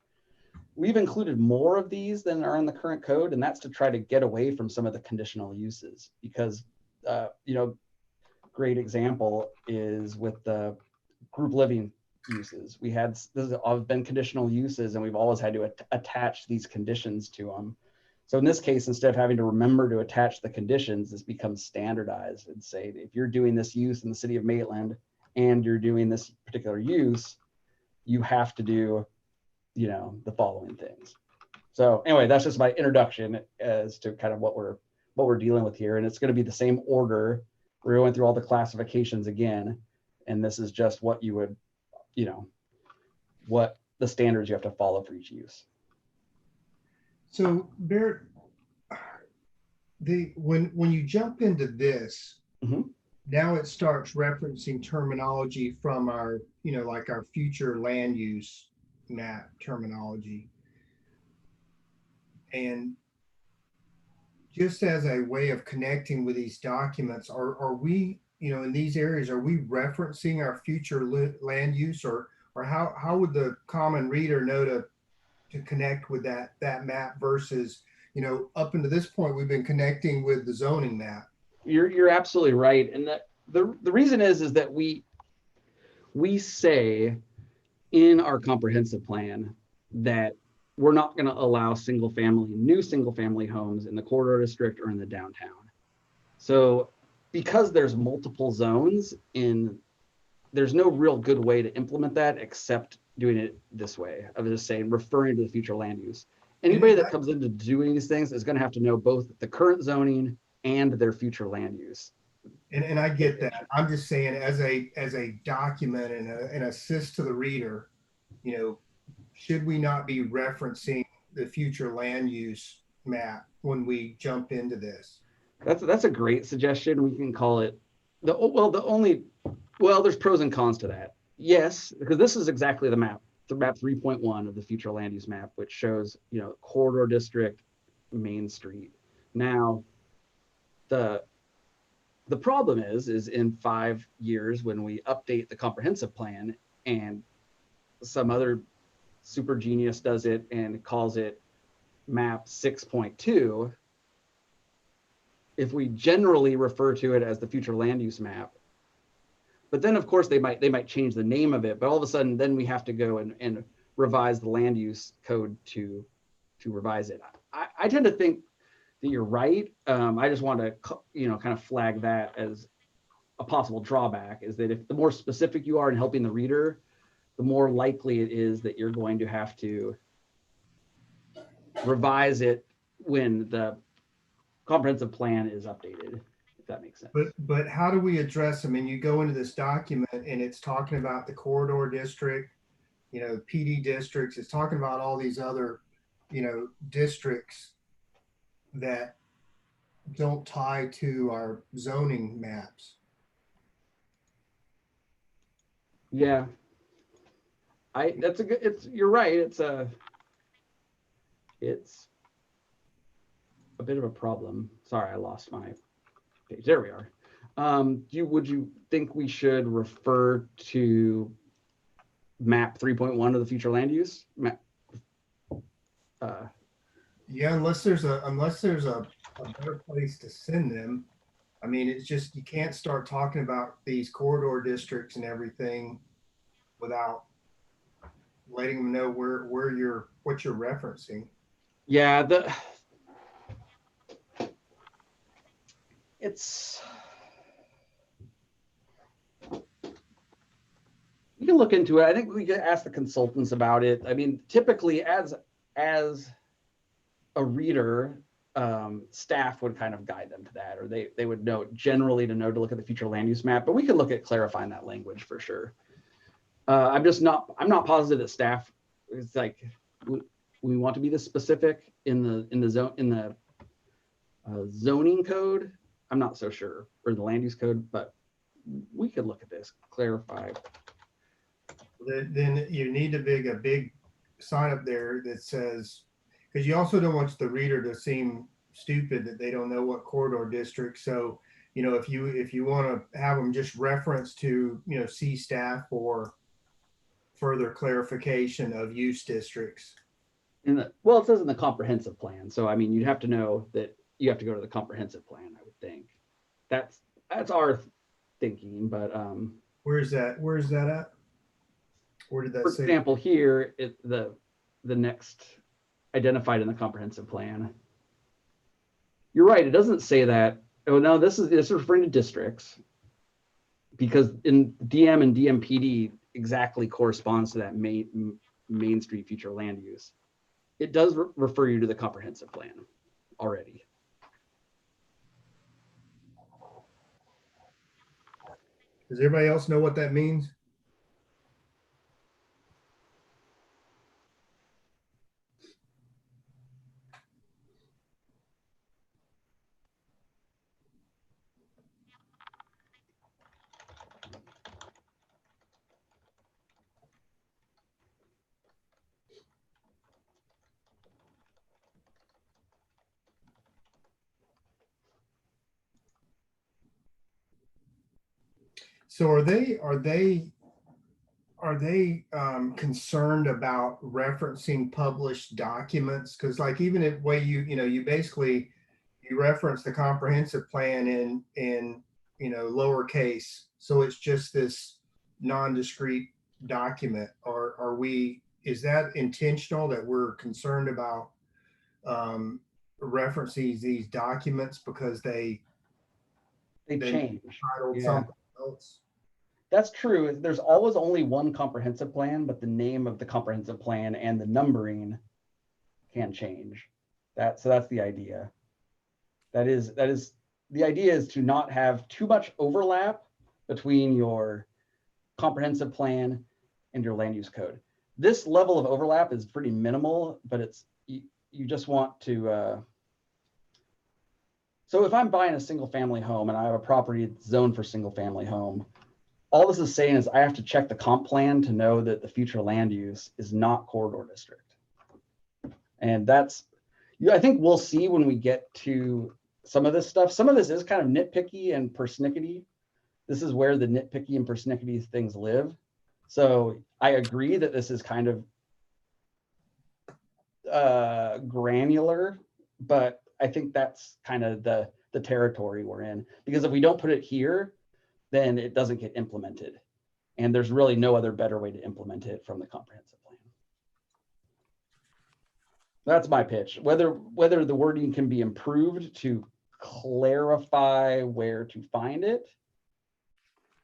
we've included more of these than are in the current code, and that's to try to get away from some of the conditional uses because, you know, great example is with the group living uses. This has all been conditional uses, and we've always had to attach these conditions to them. So in this case, instead of having to remember to attach the conditions, this becomes standardized and say, if you're doing this use in the city of Maitland and you're doing this particular use, you have to do, you know, the following things. So anyway, that's just my introduction as to kind of what we're dealing with here. And it's going to be the same order. We're going through all the classifications again. And this is just what you would, you know, what the standards you have to follow for each use. So Barrett, when you jump into this, now it starts referencing terminology from our, you know, like our future land use map terminology. And just as a way of connecting with these documents, are we, you know, in these areas, are we referencing our future land use, or how would the common reader know to connect with that map versus, you know, up until this point, we've been connecting with the zoning map. You're absolutely right. And that the reason is that we say in our comprehensive plan that we're not going to allow new single family homes in the corridor district or in the downtown. So because there's multiple zones there's no real good way to implement that except doing it this way. I was just saying, referring to the future land use. Anybody that comes into doing these things is going to have to know both the current zoning and their future land use. And I get that. I'm just saying, as a document and an assist to the reader, you know, should we not be referencing the future land use map when we jump into this? That's a great suggestion. We can call it there's pros and cons to that. Yes, because this is exactly the map 3.1 of the future land use map, which shows, you know, corridor district, Main Street. Now, the problem is in 5 years when we update the comprehensive plan and some other super genius does it and calls it map 6.2, if we generally refer to it as the future land use map, but then of course they might change the name of it, but all of a sudden then we have to go and revise the land use code to revise it. I tend to think that you're right. I just want to, you know, kind of flag that as a possible drawback, is that if the more specific you are in helping the reader, the more likely it is that you're going to have to revise it when the comprehensive plan is updated, if that makes sense. But how do we address, I mean, you go into this document and it's talking about the corridor district, you know, PD districts, it's talking about all these other, you know, districts that don't tie to our zoning maps. Yeah. You're right. It's a bit of a problem. Sorry, I lost my page. There we are. Would you think we should refer to map 3.1 of the future land use map? Yeah, unless there's a better place to send them. I mean, it's just, you can't start talking about these corridor districts and everything without letting them know what you're referencing. Yeah, we can look into it. I think we could ask the consultants about it. I mean, typically as a reader, staff would kind of guide them to that, or they would know generally to look at the future land use map, but we can look at clarifying that language for sure. I'm not positive that staff is like, we want to be this specific in the zoning code. I'm not so sure, or the land use code, but we could look at this, clarify. Then you need to a big sign up there that says, because you also don't want the reader to seem stupid that they don't know what corridor district. So, you know, if you want to have them just reference to, you know, see staff for further clarification of use districts. Well, it says in the comprehensive plan. So, I mean, you'd have to know that you have to go to the comprehensive plan, I would think. That's our thinking, but Where's that at? Where did that for say? example, here, the next identified in the comprehensive plan. You're right, it doesn't say that. Oh, no, this is referring to districts, because in DM and DMPD exactly corresponds to that Main Street future land use. It does refer you to the comprehensive plan already. Does everybody else know what that means? So are they concerned about referencing published documents? Because like even if way you basically you reference the comprehensive plan in lowercase, so it's just this non-discrete document. Or is that intentional that we're concerned about referencing these documents because they change. titled Yeah. something else? That's true. There's always only one comprehensive plan, but the name of the comprehensive plan and the numbering can change. So that's the idea. That is the idea, is to not have too much overlap between your comprehensive plan and your land use code. This level of overlap is pretty minimal, but it's you just want to. So if I'm buying a single family home and I have a property that's zoned for single family home, all this is saying is I have to check the comp plan to know that the future land use is not corridor district. And that's, I think we'll see when we get to some of this stuff. Some of this is kind of nitpicky and persnickety. This is where the nitpicky and persnickety things live. So I agree that this is kind of granular, but I think that's kind of the territory we're in, because if we don't put it here, then it doesn't get implemented. And there's really no other better way to implement it from the comprehensive plan. That's my pitch. Whether the wording can be improved to clarify where to find it,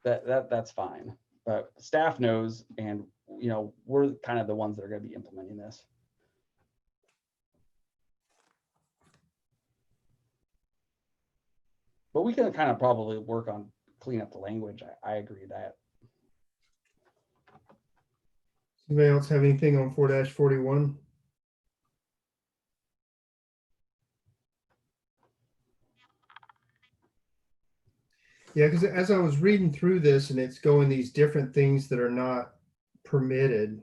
that's fine. But staff knows, and we're kind of the ones that are going to be implementing this. But we can kind of probably work on clean up the language. I agree that. Anybody else have anything on 4-41? Yeah, because as I was reading through this and it's going these different things that are not permitted,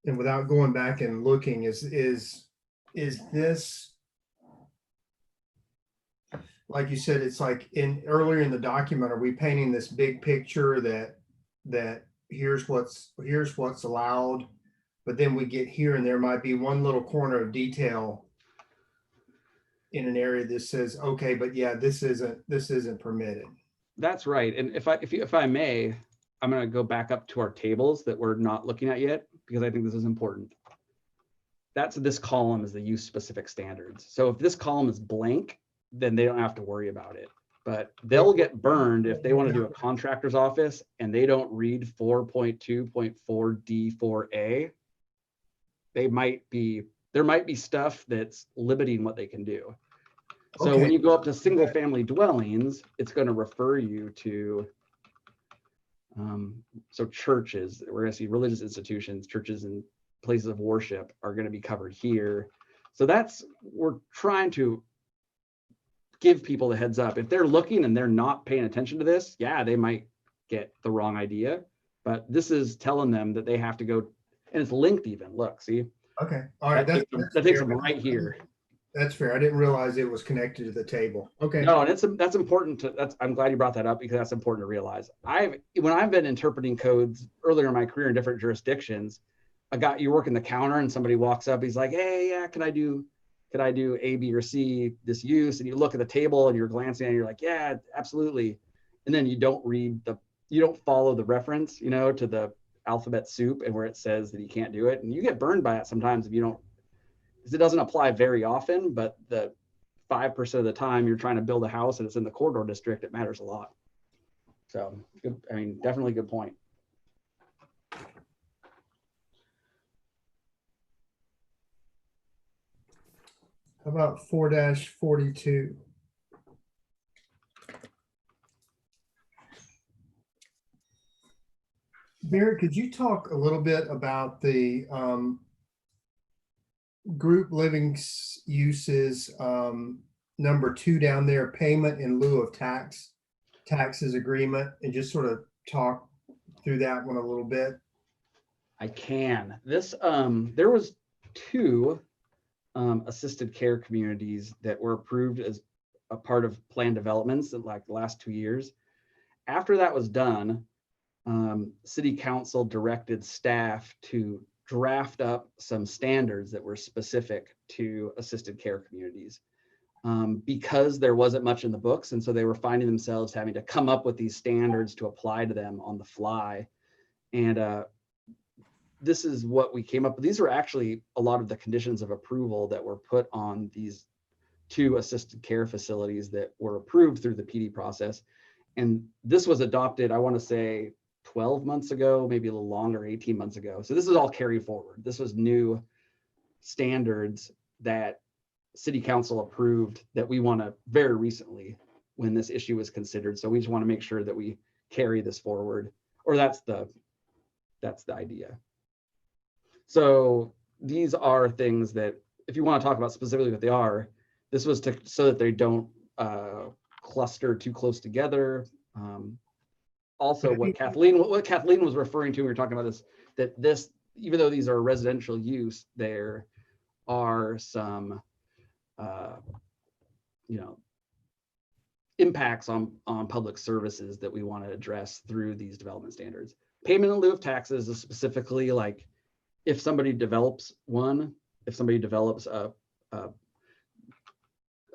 and without going back and looking, is this, like you said, it's like earlier in the document, are we painting this big picture that here's what's allowed, but then we get here and there might be one little corner of detail in an area that says, okay, but yeah, this isn't permitted. That's right. And if I may, I'm going to go back up to our tables that we're not looking at yet, because I think this is important. This column is the use specific standards. So if this column is blank, then they don't have to worry about it. But they'll get burned if they want to do a contractor's office and they don't read 4.2.4D4A. There might be stuff that's limiting what they can do. So Okay. when you go up to single family dwellings, it's going to refer you to, so churches, we're going to see religious institutions, churches and places of worship are going to be covered here. So we're trying to give people the heads up. If they're looking and they're not paying attention to this, yeah, they might get the wrong idea, but this is telling them that they have to go, and it's linked even. Look, see? Okay. All right. That takes them right here. That's fair. I didn't realize it was connected to the table. Okay. No, and that's important I'm glad you brought that up, because that's important to realize. When I've been interpreting codes earlier in my career in different jurisdictions, a guy, you're working the counter and somebody walks up, he's like, hey, yeah, could I do A, B, or C, this use? And you look at the table and you're glancing and you're like, yeah, absolutely. And then you don't follow the reference, to the alphabet soup and where it says that you can't do it. And you get burned by it sometimes if you don't, because it doesn't apply very often, but the 5% of the time you're trying to build a house and it's in the corridor district, it matters a lot. So, good, definitely good point. How about 4-42? Barrett, could you talk a little bit about the group living uses, number 2 down there, payment in lieu of taxes agreement, and just sort of talk through that one a little bit? I can. This, there was 2 assisted care communities that were approved as a part of planned developments in like the last 2 years. After that was done, City Council directed staff to draft up some standards that were specific to assisted care communities, because there wasn't much in the books. And so they were finding themselves having to come up with these standards to apply to them on the fly. And this is what we came up with. These were actually a lot of the conditions of approval that were put on these 2 assisted care facilities that were approved through the PD process. And this was adopted, I want to say 12 months ago, maybe a little longer, 18 months ago. So this is all carried forward. This was new standards that City Council approved that we want to very recently when this issue was considered. So we just want to make sure that we carry this forward, or that's the idea. So these are things that, if you want to talk about specifically what they are, this was so that they don't cluster too close together. Also, what Kathleen was referring to when we were talking about this, that this, even though these are residential use, there are some, impacts on public services that we want to address through these development standards. Payment in lieu of taxes is specifically like if somebody develops a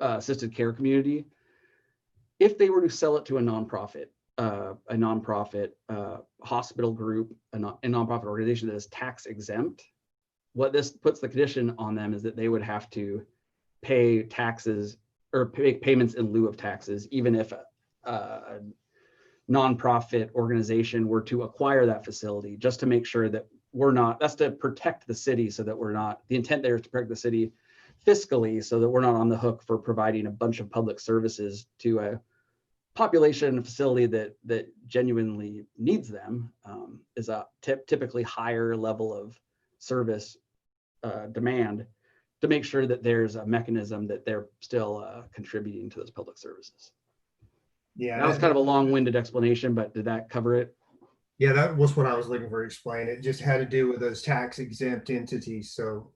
assisted care community, if they were to sell it to a nonprofit hospital group, a nonprofit organization that is tax exempt, what this puts the condition on them is that they would have to pay taxes or pay payments in lieu of taxes, even if a nonprofit organization were to acquire that facility, just to make sure that that's to protect the city, so that the intent there is to protect the city fiscally, so that we're not on the hook for providing a bunch of public services to a population facility that genuinely needs them, is a typically higher level of service demand, to make sure that there's a mechanism that they're still contributing to those public services. Yeah, that was kind of a long-winded explanation, but did that cover it? Yeah, that was what I was looking for explain. It just had to do with those tax exempt entities. So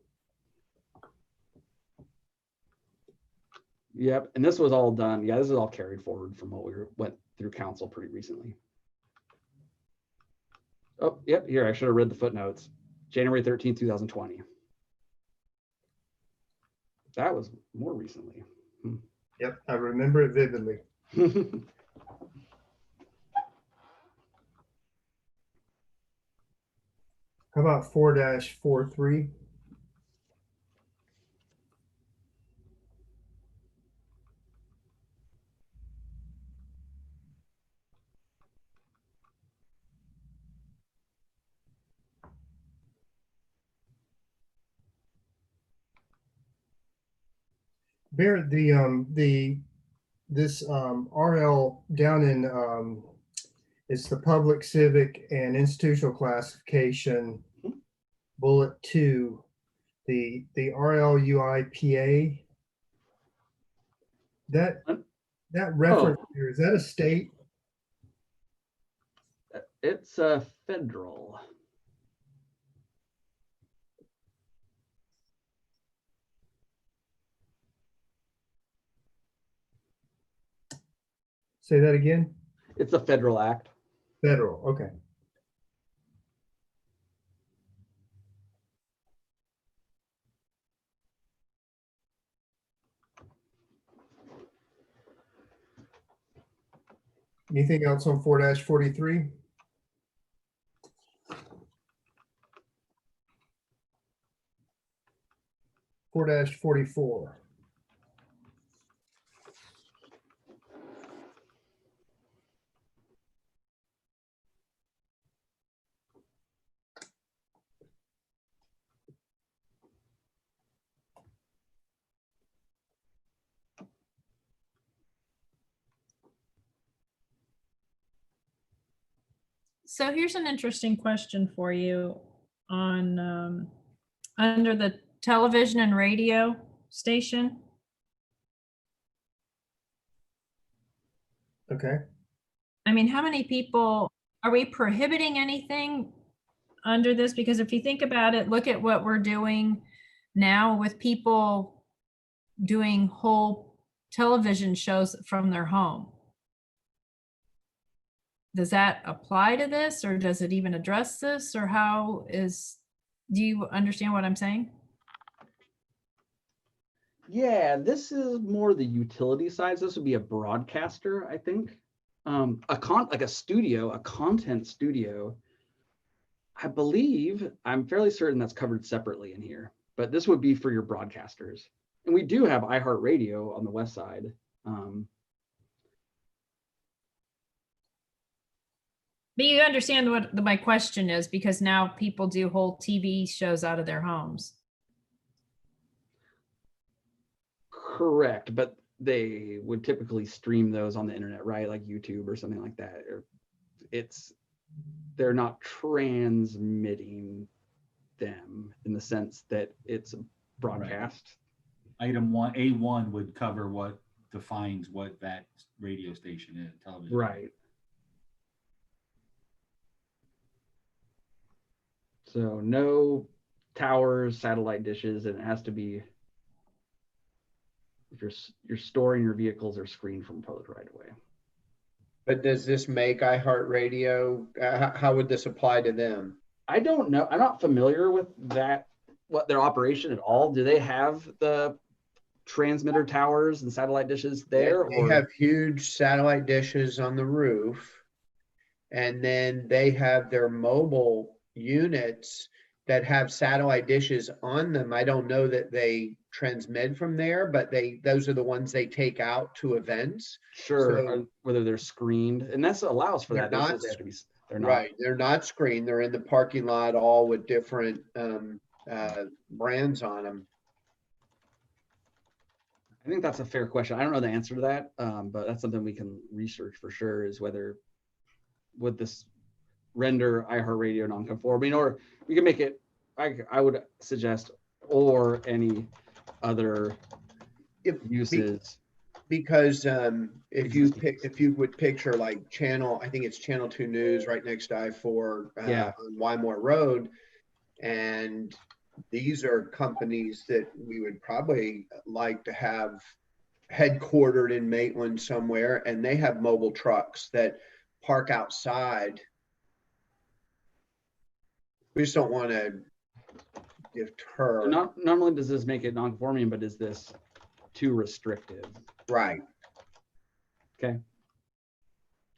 yep, and this was all done. Yeah, this is all carried forward from what we went through council pretty recently. Oh, yep, here, I should have read the footnotes. January 13th, 2020. That was more recently. Yep, I remember it vividly. How about 4-43? Barrett, this RL down in it's the public, civic, and institutional classification, bullet 2, the RLUIPA. That reference here, is that a state? It's federal. Say that again. It's a federal act. Federal, okay. Anything else on 4-43? Four 44. So here's an interesting question for you on under the television and radio station. Okay. I mean, how many people, are we prohibiting anything under this? Because if you think about it, look at what we're doing now with people doing whole television shows from their home. Does that apply to this, or does it even address this, or do you understand what I'm saying? Yeah, this is more the utility side. This would be a broadcaster, I think. Like a studio, a content studio. I believe, I'm fairly certain that's covered separately in here, but this would be for your broadcasters. And we do have iHeartRadio on the west side. But you understand what my question is, because now people do whole TV shows out of their homes. Correct, but they would typically stream those on the internet, right? Like YouTube or something like that. They're not transmitting them in the sense that it's a broadcast. Right. Item 1A1 would cover what defines what that radio station is, television. Right. So no towers, satellite dishes, and it has to be, if you're storing your vehicles are screened from public right away. But does this make iHeartRadio? How would this apply to them? I don't know. I'm not familiar with that, what their operation at all. Do they have the transmitter towers and satellite dishes there? They have huge satellite dishes on the roof, and then they have their mobile units that have satellite dishes on them. I don't know that they transmit from there, but those are the ones they take out to events. Sure, So, whether they're screened, and that's allows for that. They're not, they're not. right. They're not screened. They're in the parking lot, all with different brands on them. I think that's a fair question. I don't know the answer to that, but that's something we can research for sure, is whether would this render iHeartRadio non-conforming, or we can make it, I would suggest, or any other uses. Because if you would picture like I think it's Channel 2 News right next to I-4 on Wymore Road, and these are companies that we would probably like to have headquartered in Maitland somewhere, and they have mobile trucks that park outside. We just don't want to deter. So not only does this make it non-conforming, but is this too restrictive? Right. Okay.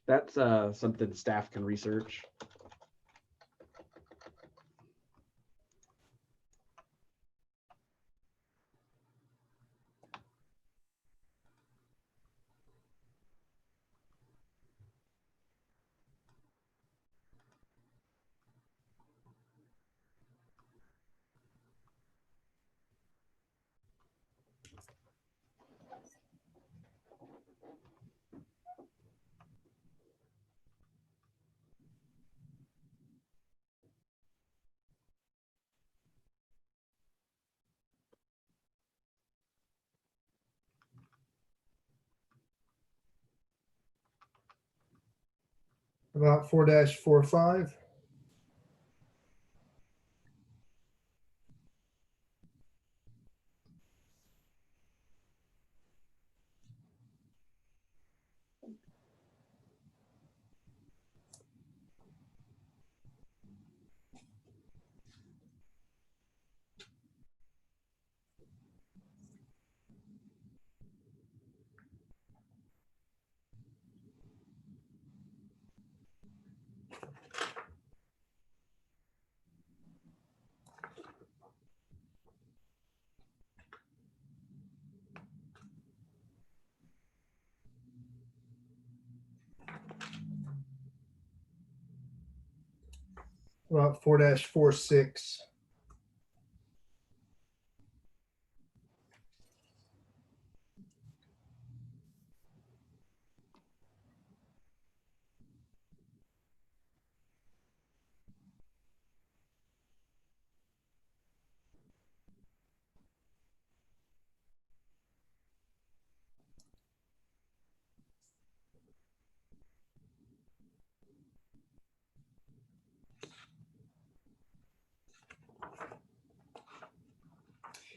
That's something staff can research. About 4-45. Well, 4-46.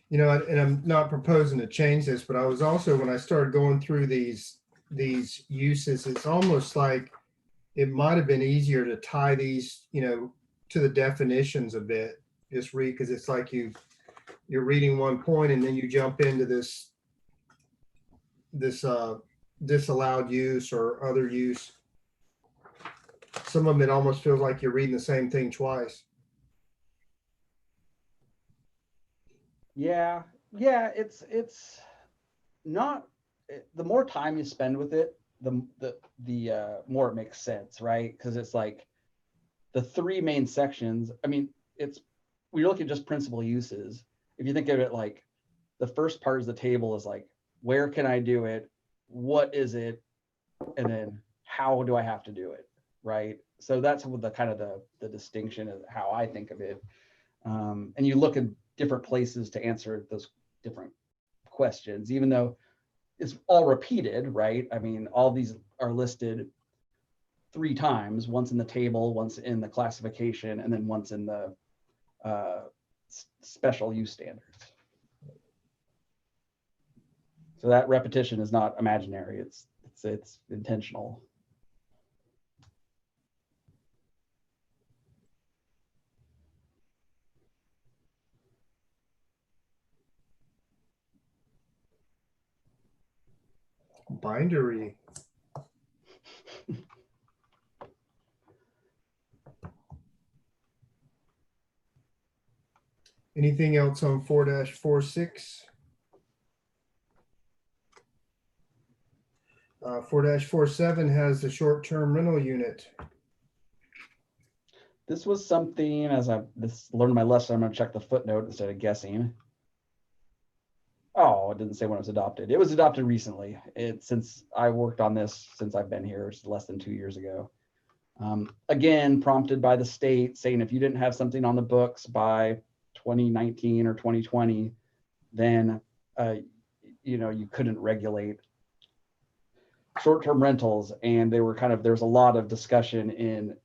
You know, and I'm not proposing to change this, but I was also, when I started going through these uses, it's almost like it might have been easier to tie these, you know, to the definitions a bit. Just read, because it's like you're reading one point and then you jump into this disallowed use or other use. Some of them, it almost feels like you're reading the same thing twice. Yeah, it's not, the more time you spend with it, the more it makes sense, right? Because it's like the three main sections. I mean, it's, we look at just principal uses. If you think of it like the first part of the table is like, where can I do it? What is it? And then how do I have to do it? Right. So that's what the kind of the distinction is how I think of it. And you look at different places to answer those different questions, even though it's all repeated, right? I mean, all these are listed 3 times, once in the table, once in the classification, and then once in the special use standards. So that repetition is not imaginary, it's intentional. Bindery. Anything else on 4-46? 4-47 has the short-term rental unit. This was something, as I've learned my lesson, I'm going to check the footnote instead of guessing. Oh, it didn't say when it was adopted. It was adopted recently. Since I worked on this since I've been here, it's less than 2 years ago. Again, prompted by the state saying if you didn't have something on the books by 2019 or 2020, then you know, you couldn't regulate short-term rentals. And they were there was a lot of discussion in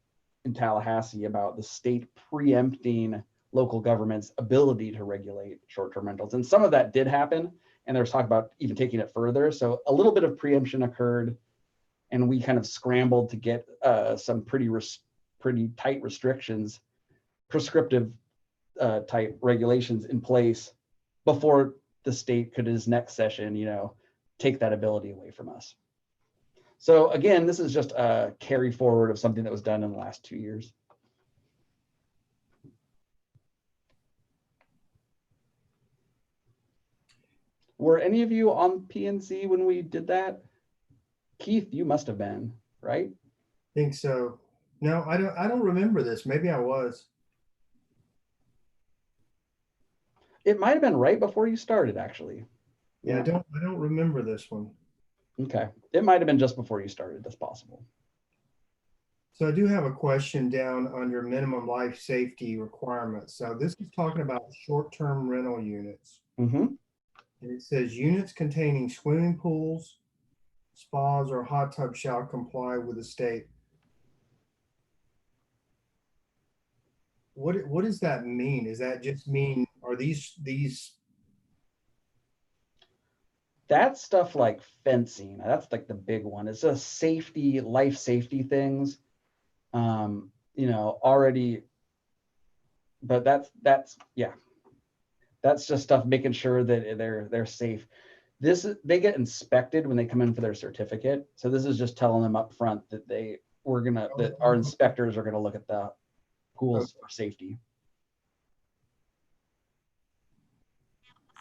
Tallahassee about the state preempting local government's ability to regulate short-term rentals. And some of that did happen. And there was talk about even taking it further. So a little bit of preemption occurred, and we kind of scrambled to get some pretty tight restrictions, prescriptive type regulations in place before the state could, his next session, you know, take that ability away from us. So again, this is just a carry forward of something that was done in the last 2 years. Were any of you on PNC when we did that? Keith, you must have been, right? I think so. No, I don't remember this. Maybe I was. It might have been right before you started, actually. Yeah, I don't remember this one. Okay. It might have been just before you started. That's possible. So I do have a question down under minimum life safety requirements. So this is talking about short-term rental units. Mm-hmm. And it says units containing swimming pools, spas, or hot tubs shall comply with the state. What does that mean? Does that just mean, are these That's stuff like fencing. That's like the big one. It's just safety, life safety things. You know, already, but that's yeah. That's just stuff making sure that they're safe. They get inspected when they come in for their certificate. So this is just telling them up front that that our inspectors are gonna look at the pools for safety.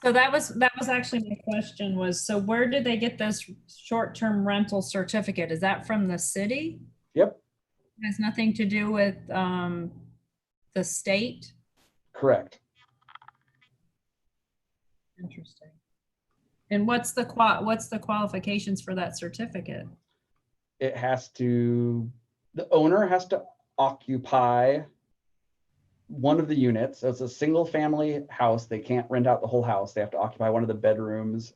So that was actually my question was, so where did they get this short-term rental certificate? Is that from the city? Yep. It has nothing to do with the state? Correct. Interesting. And what's the qualifications for that certificate? It has to, the owner has to occupy one of the units. So it's a single family house. They can't rent out the whole house. They have to occupy one of the bedrooms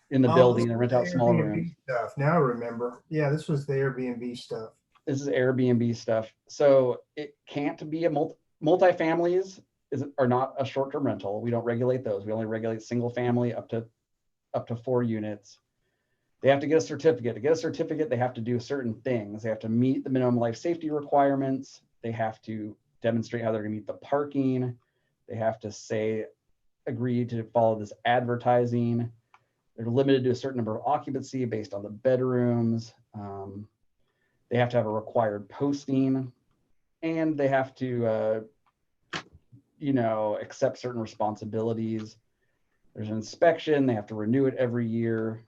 in the building and rent out small Airbnb rooms. Stuff. Now I remember. Yeah, this was the Airbnb stuff. This is Airbnb stuff. So it can't be a multifamilies are not a short-term rental. We don't regulate those. We only regulate single family up to 4 units. They have to get a certificate. To get a certificate, they have to do certain things. They have to meet the minimum life safety requirements. They have to demonstrate how they're going to meet the parking. They have to agree to follow this advertising. They're limited to a certain number of occupancy based on the bedrooms. They have to have a required posting, and they have to, accept certain responsibilities. There's an inspection. They have to renew it every year.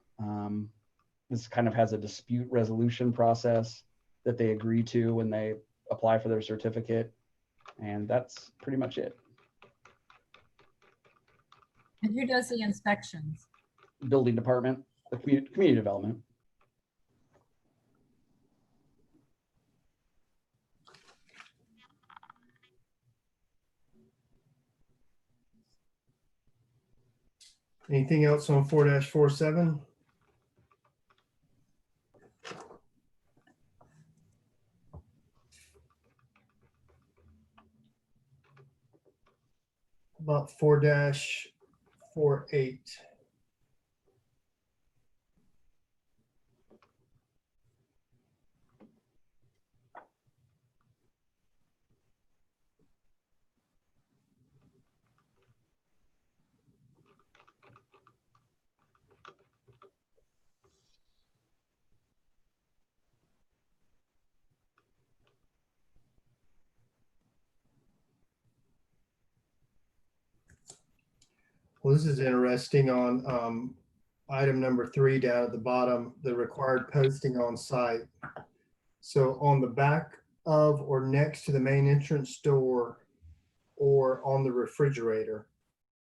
This kind of has a dispute resolution process that they agree to when they apply for their certificate. And that's pretty much it. And who does the inspections? Building department, the community development. Anything else on 4-47? About 4-48. Well, this is interesting on item number 3 down at the bottom, the required posting on site. So on the back of or next to the main entrance door or on the refrigerator,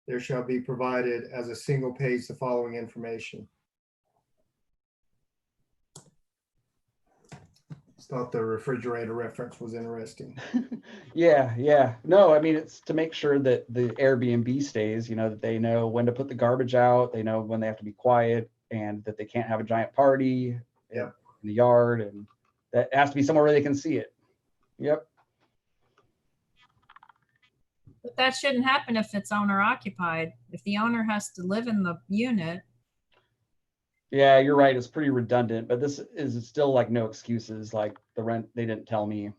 there shall be provided as a single page the following information. Thought the refrigerator reference was interesting. Yeah. No, I mean, it's to make sure that the Airbnb stays, that they know when to put the garbage out, they know when they have to be quiet, and that they can't have a giant party in the yard, and that has to be somewhere where they can see it. Yep. But that shouldn't happen if it's owner occupied. If the owner has to live in the unit. Yeah, you're right. It's pretty redundant, but this is still like no excuses, like the rent, they didn't tell me.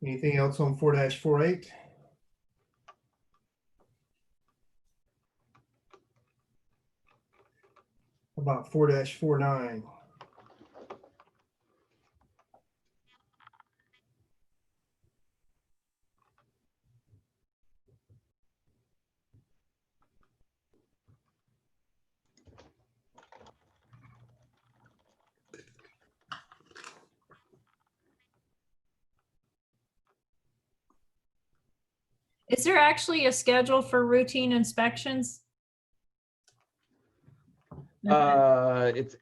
Anything else on 4-48? About 4-49. Is there actually a schedule for routine inspections? It's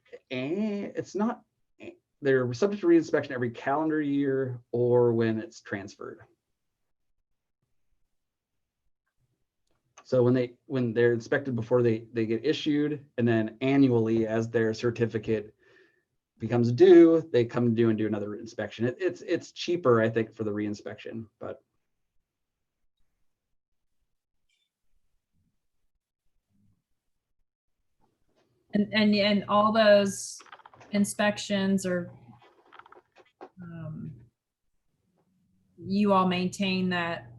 not, they're subject to reinspection every calendar year or when it's transferred. So when they're inspected before they get issued, and then annually as their certificate becomes due, they come due and do another inspection. It's cheaper, I think, for the reinspection, but. And all those inspections are, you all maintain that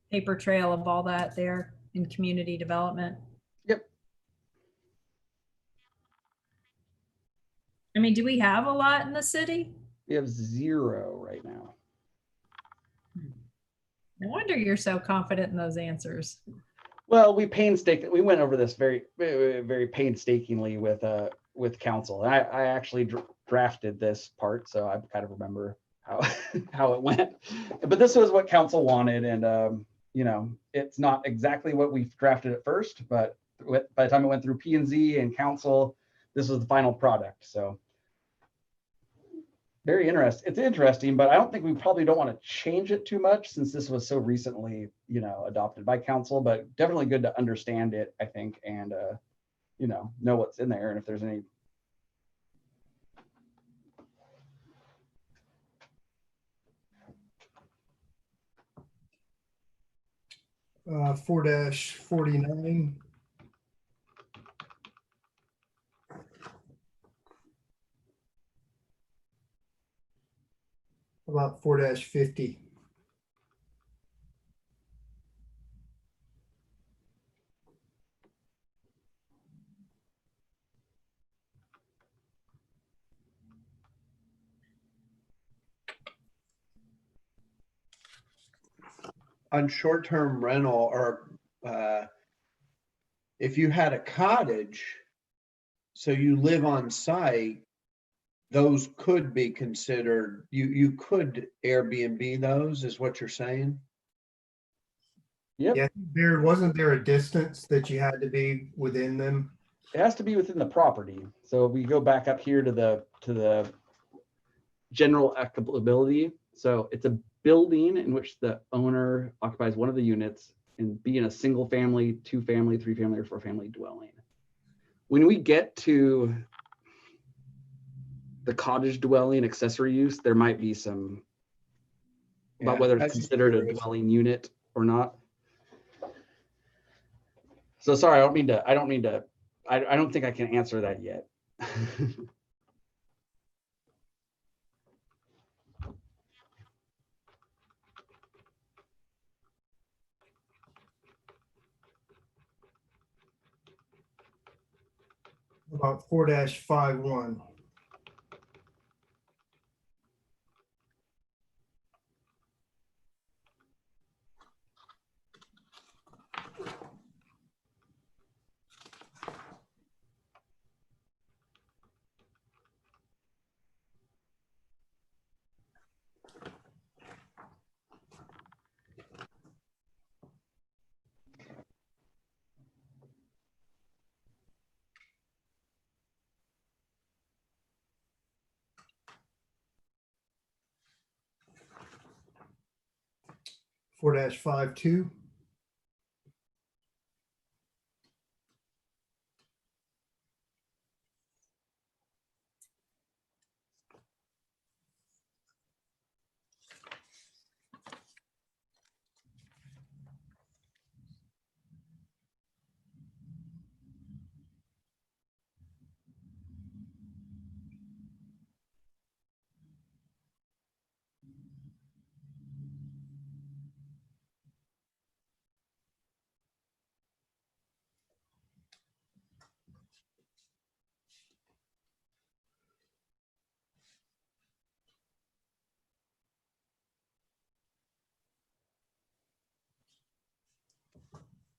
paper trail of all that there in community development? Yep. I mean, do we have a lot in the city? We have 0 right now. No wonder you're so confident in those answers. Well, we went over this very, very, very painstakingly with with council. And I actually drafted this part, so I kind of remember how how it went. But this was what council wanted, and you know, it's not exactly what we drafted at first, but by the time it went through P&Z and council, this was the final product. So very interesting. It's interesting, but I don't think we probably don't want to change it too much since this was so recently, you know, adopted by council, but definitely good to understand it, I think, and you know what's in there and if there's any. 4-49. About 4-50. On short-term rental, or if you had a cottage, so you live on site, those could be considered, you could Airbnb those, is what you're saying? Yep. Yeah, wasn't there a distance that you had to be within them? It has to be within the property. So we go back up here to the general applicability. So it's a building in which the owner occupies one of the units and be in a single family, 2-family, 3-family, or 4-family dwelling. When we get to the cottage dwelling accessory use, there might be some about whether it's considered a dwelling unit or not. So sorry, I don't think I can answer that yet. About 4-51. Four dash 52.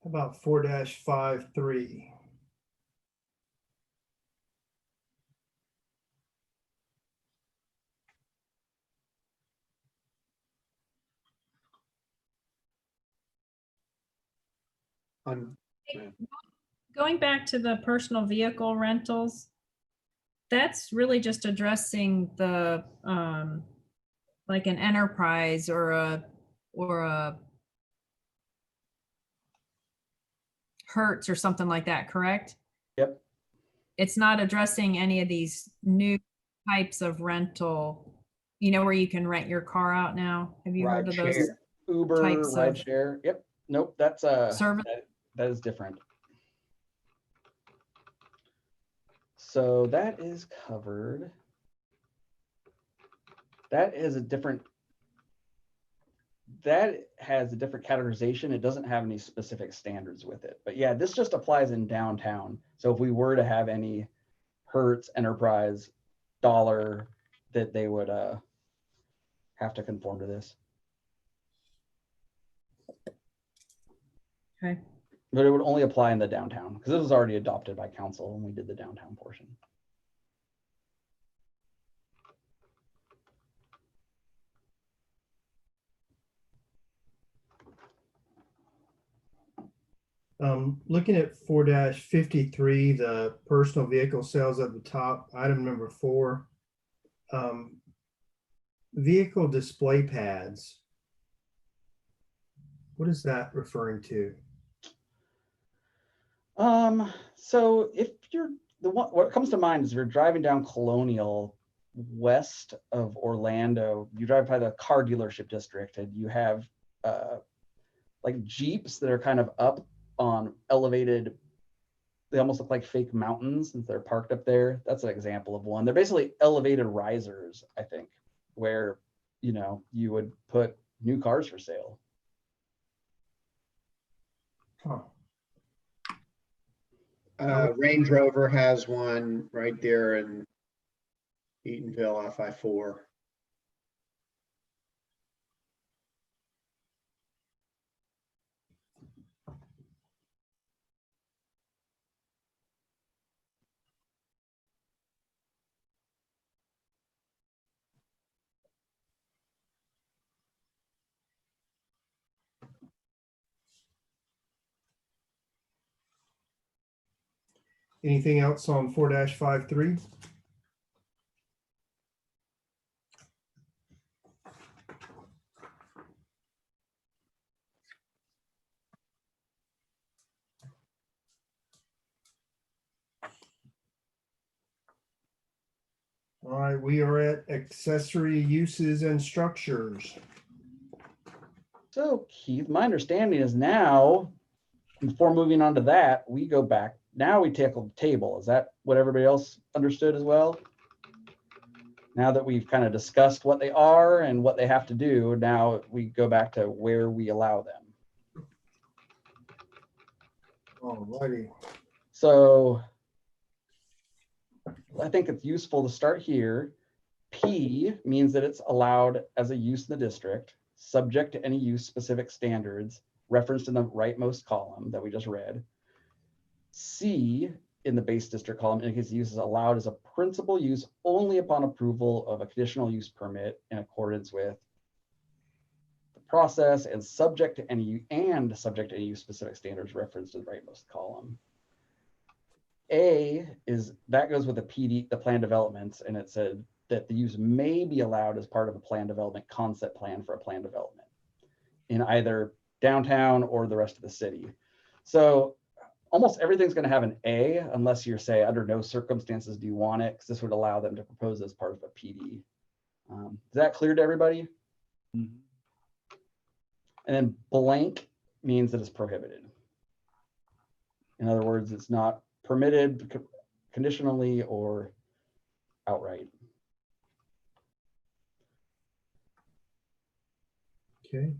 About 4-53. Going back to the personal vehicle rentals, that's really just addressing the like an enterprise or a Hertz or something like that, correct? Yep. It's not addressing any of these new types of rental, you know, where you can rent your car out now. Have you heard of those? Uber, types of rideshare. Yep. Nope. That's service? that is different. So that is covered. That has a different categorization. It doesn't have any specific standards with it. But yeah, this just applies in downtown. So if we were to have any Hertz, Enterprise, Dollar, that they would have to conform to this. Okay. But it would only apply in the downtown because this was already adopted by council when we did the downtown portion. Looking at 4-53, the personal vehicle sales at the top, item number 4. Vehicle display pads. What is that referring to? So if you're what comes to mind is you're driving down Colonial west of Orlando, you drive by the car dealership district and you have like Jeeps that are kind of up on elevated, they almost look like fake mountains since they're parked up there. That's an example of one. They're basically elevated risers, I think, where, you know, you would put new cars for sale. Huh. Range Rover has one right there in Eatonville off I-4. Anything else on 4-53? All right, we are at accessory uses and structures. So Keith, my understanding is now, before moving on to that, we go back, now we tackle the table. Is that what everybody else understood as well? Now that we've kind of discussed what they are and what they have to do, now we go back to where we allow them. All righty. So I think it's useful to start here. P means that it's allowed as a use in the district, subject to any use specific standards referenced in the rightmost column that we just read. C in the base district column indicates the use is allowed as a principal use only upon approval of a conditional use permit in accordance with the process and subject to any use specific standards referenced in the rightmost column. A is that goes with the PD, the plan developments, and it said that the use may be allowed as part of a plan development concept plan for a plan development in either downtown or the rest of the city. So almost everything's going to have an A unless you're say under no circumstances do you want it, because this would allow them to propose as part of a PD. Is that clear to everybody? Mhm. And then blank means that it's prohibited. In other words, it's not permitted conditionally or outright. Okay.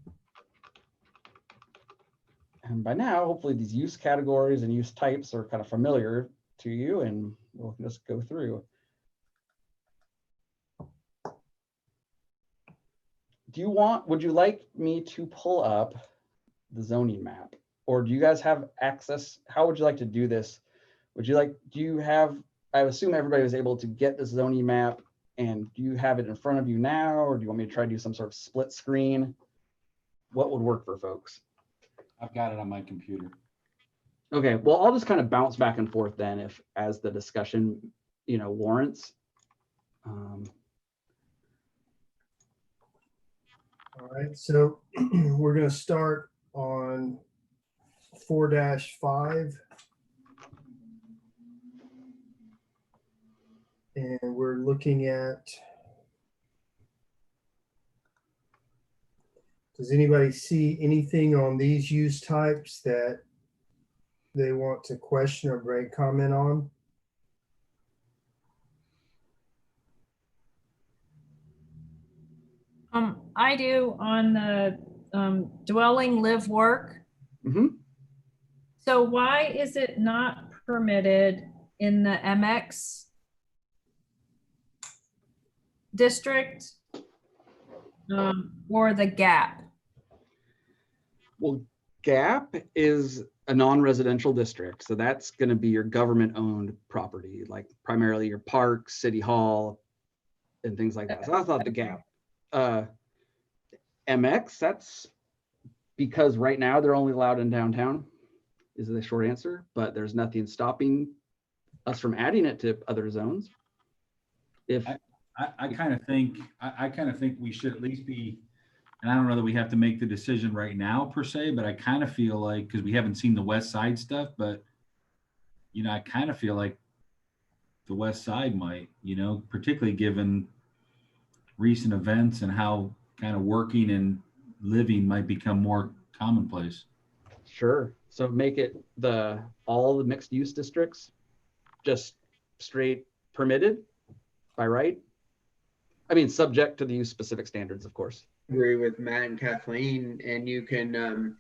And by now, hopefully these use categories and use types are kind of familiar to you, and we'll just go through. Would you like me to pull up the zoning map? Or do you guys have access? How would you like to do this? I assume everybody was able to get the zoning map, and do you have it in front of you now, or do you want me to try to do some sort of split screen? What would work for folks? I've got it on my computer. Okay, well, I'll just kind of bounce back and forth then as the discussion, warrants. All right, so we're going to start on 4-5. And we're looking at, does anybody see anything on these use types that they want to question or break comment on? I do on the dwelling, live, work. Mm-hmm. So why is it not permitted in the MX district or the GAP? Well, GAP is a non-residential district, so that's going to be your government-owned property, like primarily your parks, city hall, and things like that. So I thought the GAP. MX, that's because right now they're only allowed in downtown. is the short answer, but there's nothing stopping us from adding it to other zones. If I kind of think, I kind of think we should at least be, and I don't know that we have to make the decision right now per se, but I kind of feel like, because we haven't seen the west side stuff, but you know, I kind of feel like the west side might, you know, particularly given recent events and how kind of working and living might become more commonplace. Sure. So make it all the mixed use districts just straight permitted by right. I mean, subject to the use specific standards, of course. Agree with Matt and Kathleen, and you can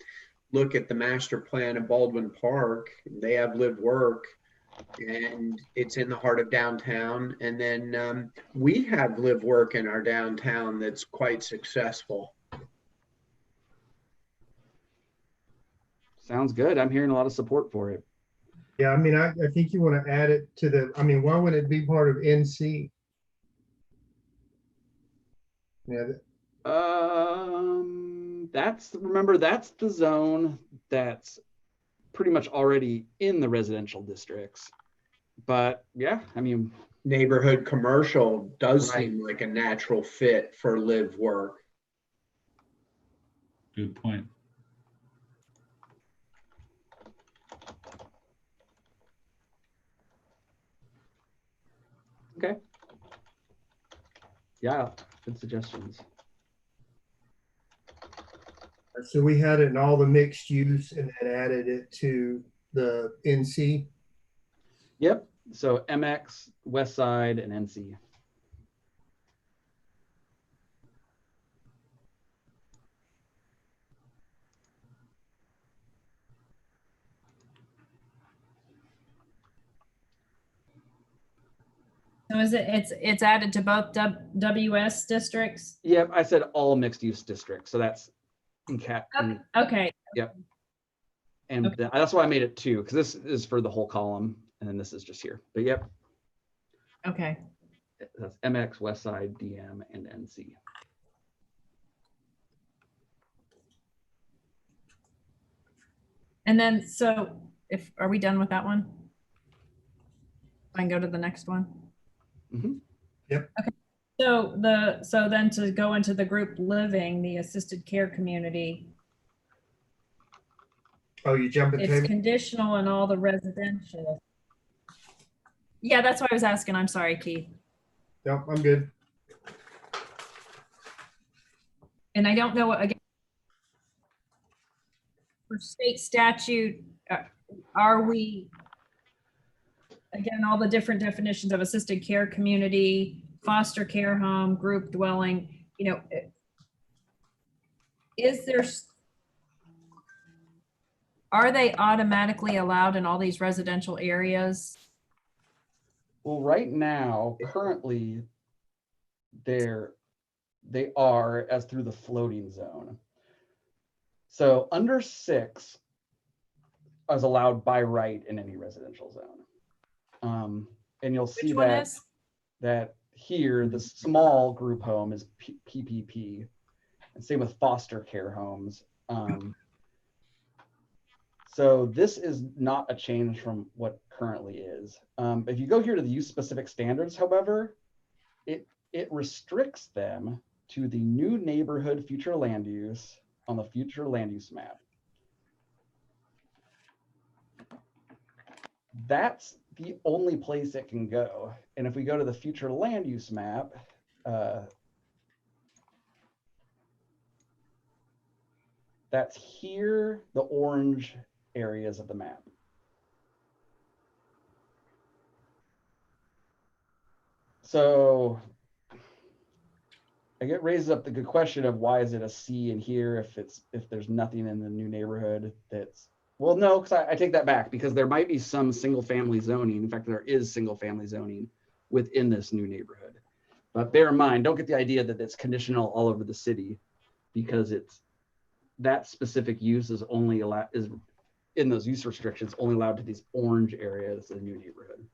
look at the master plan of Baldwin Park. They have live work, and it's in the heart of downtown. And then we have live work in our downtown that's quite successful. Sounds good. I'm hearing a lot of support for it. Yeah, I mean, I think you want to add it to the, I mean, why would it be part of NC? Yeah, Remember, that's the zone that's pretty much already in the residential districts. But yeah, I mean, Neighborhood commercial does Right. seem like a natural fit for live work. Good point. okay. Yeah, good suggestions. so we had it in all the mixed use and then added it to the NC. Yep. So MX, West Side, and NC. So it's added to both WS districts? Yep, I said all mixed use districts. So that's Okay, and Okay. that's why I made it 2, because this is for the whole column, and then this is just here. But yep, okay. that's MX, West Side, DM, and NC. And then, so are we done with that one? I can go to the next one. Mhm. So then to go into the group living, the assisted care community, Oh, you jumping it's table? conditional in all the residential. Yeah, that's what I was asking. I'm sorry, Keith. Nope, I'm good. And I don't know what, again, for state statute, are we, again, all the different definitions of assisted care community, foster care home, group dwelling, you know, are they automatically allowed in all these residential areas? Well, right now, currently, they are as through the floating zone. So under 6 is allowed by right in any residential zone. And you'll see Which one is? that here, the small group home is PPP, and same with foster care homes. So this is not a change from what currently is. If you go here to the use specific standards, however, it restricts them to the new neighborhood future land use on the future land use map. That's the only place it can go. And if we go to the future land use map, that's here, the orange areas of the map. So it raises up the good question of why is it a C in here if there's nothing in the new neighborhood that's, well, no, because I take that back, because there might be some single family zoning. In fact, there is single family zoning within this new neighborhood. But bear in mind, don't get the idea that it's conditional all over the city, because that specific use is only allowed, is in those use restrictions, only allowed to these orange areas of the new neighborhood.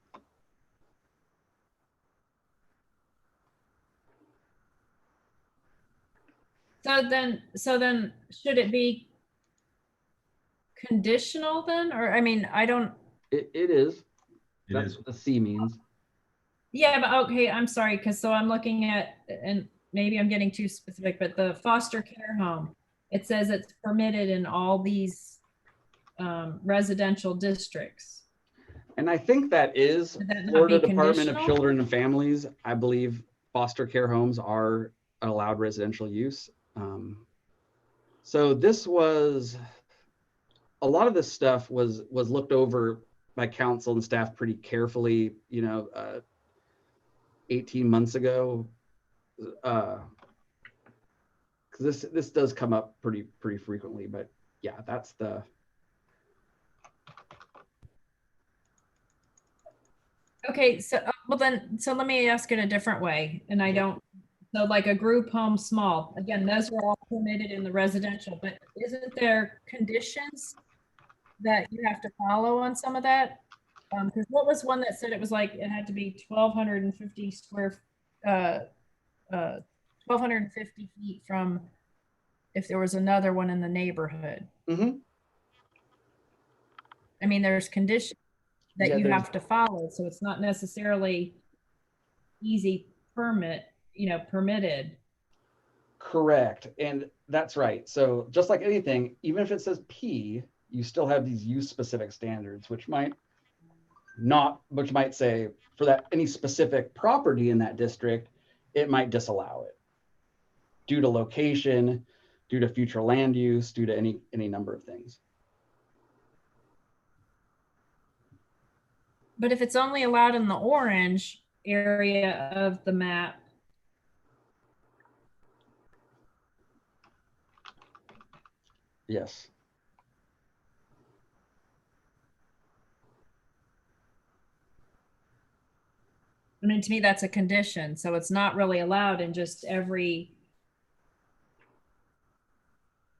So then should it be conditional then? Or, I mean, I don't, It is. It That's is. what the C means. yeah, but okay, I'm sorry, because so I'm looking at, and maybe I'm getting too specific, but the foster care home, it says it's permitted in all these residential districts. And I think that is Would that not Florida be Department of conditional? Children and Families. I believe foster care homes are allowed residential use. So this was, a lot of this stuff was looked over by council and staff pretty carefully, 18 months ago. Because this does come up pretty frequently, but yeah, that's the. Okay, so, well then, so let me ask it a different way, and I don't, so like a group home small, again, those are all permitted in the residential, but isn't there conditions that you have to follow on some of that? Because what was one that said it was like, it had to be 1,250 square, 1,250 feet from if there was another one in the neighborhood? Mhm. I mean, there's conditions that Yeah, you there's- have to follow, so it's not necessarily easy permitted. Correct. And that's right. So just like anything, even if it says P, you still have these use specific standards, which might say for that any specific property in that district, it might disallow it due to location, due to future land use, due to any number of things. But if it's only allowed in the orange area of the map, Yes. I mean, to me, that's a condition. So it's not really allowed in just every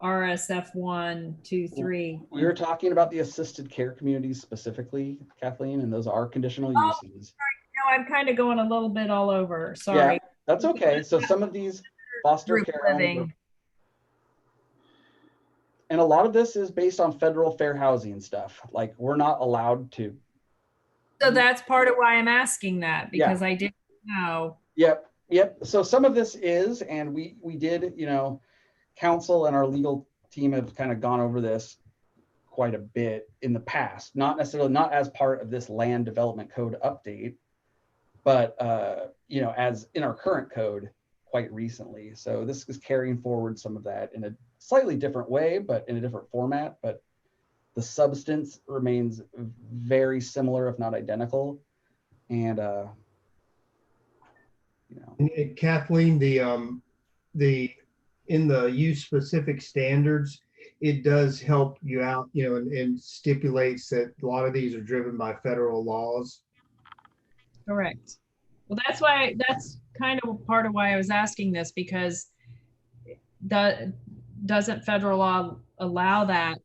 RSF 1, 2, 3. We were talking about the assisted care communities specifically, Kathleen, and those are conditional Oh, uses. No, I'm kind of going a little bit all over. Sorry. Yeah, that's okay. So some of these foster Group care homes living. and a lot of this is based on federal fair housing stuff. Like we're not allowed to. So that's part of why I'm asking that, because I didn't know. Yep. So some of this is, and we did, council and our legal team have kind of gone over this quite a bit in the past, not as part of this land development code update, but as in our current code quite recently. So this is carrying forward some of that in a slightly different way, but in a different format. But the substance remains very similar, if not identical. And And Kathleen, the in the use specific standards, it does help you out, and stipulates that a lot of these are driven by federal laws. Correct. Well, that's kind of part of why I was asking this, because doesn't federal law allow that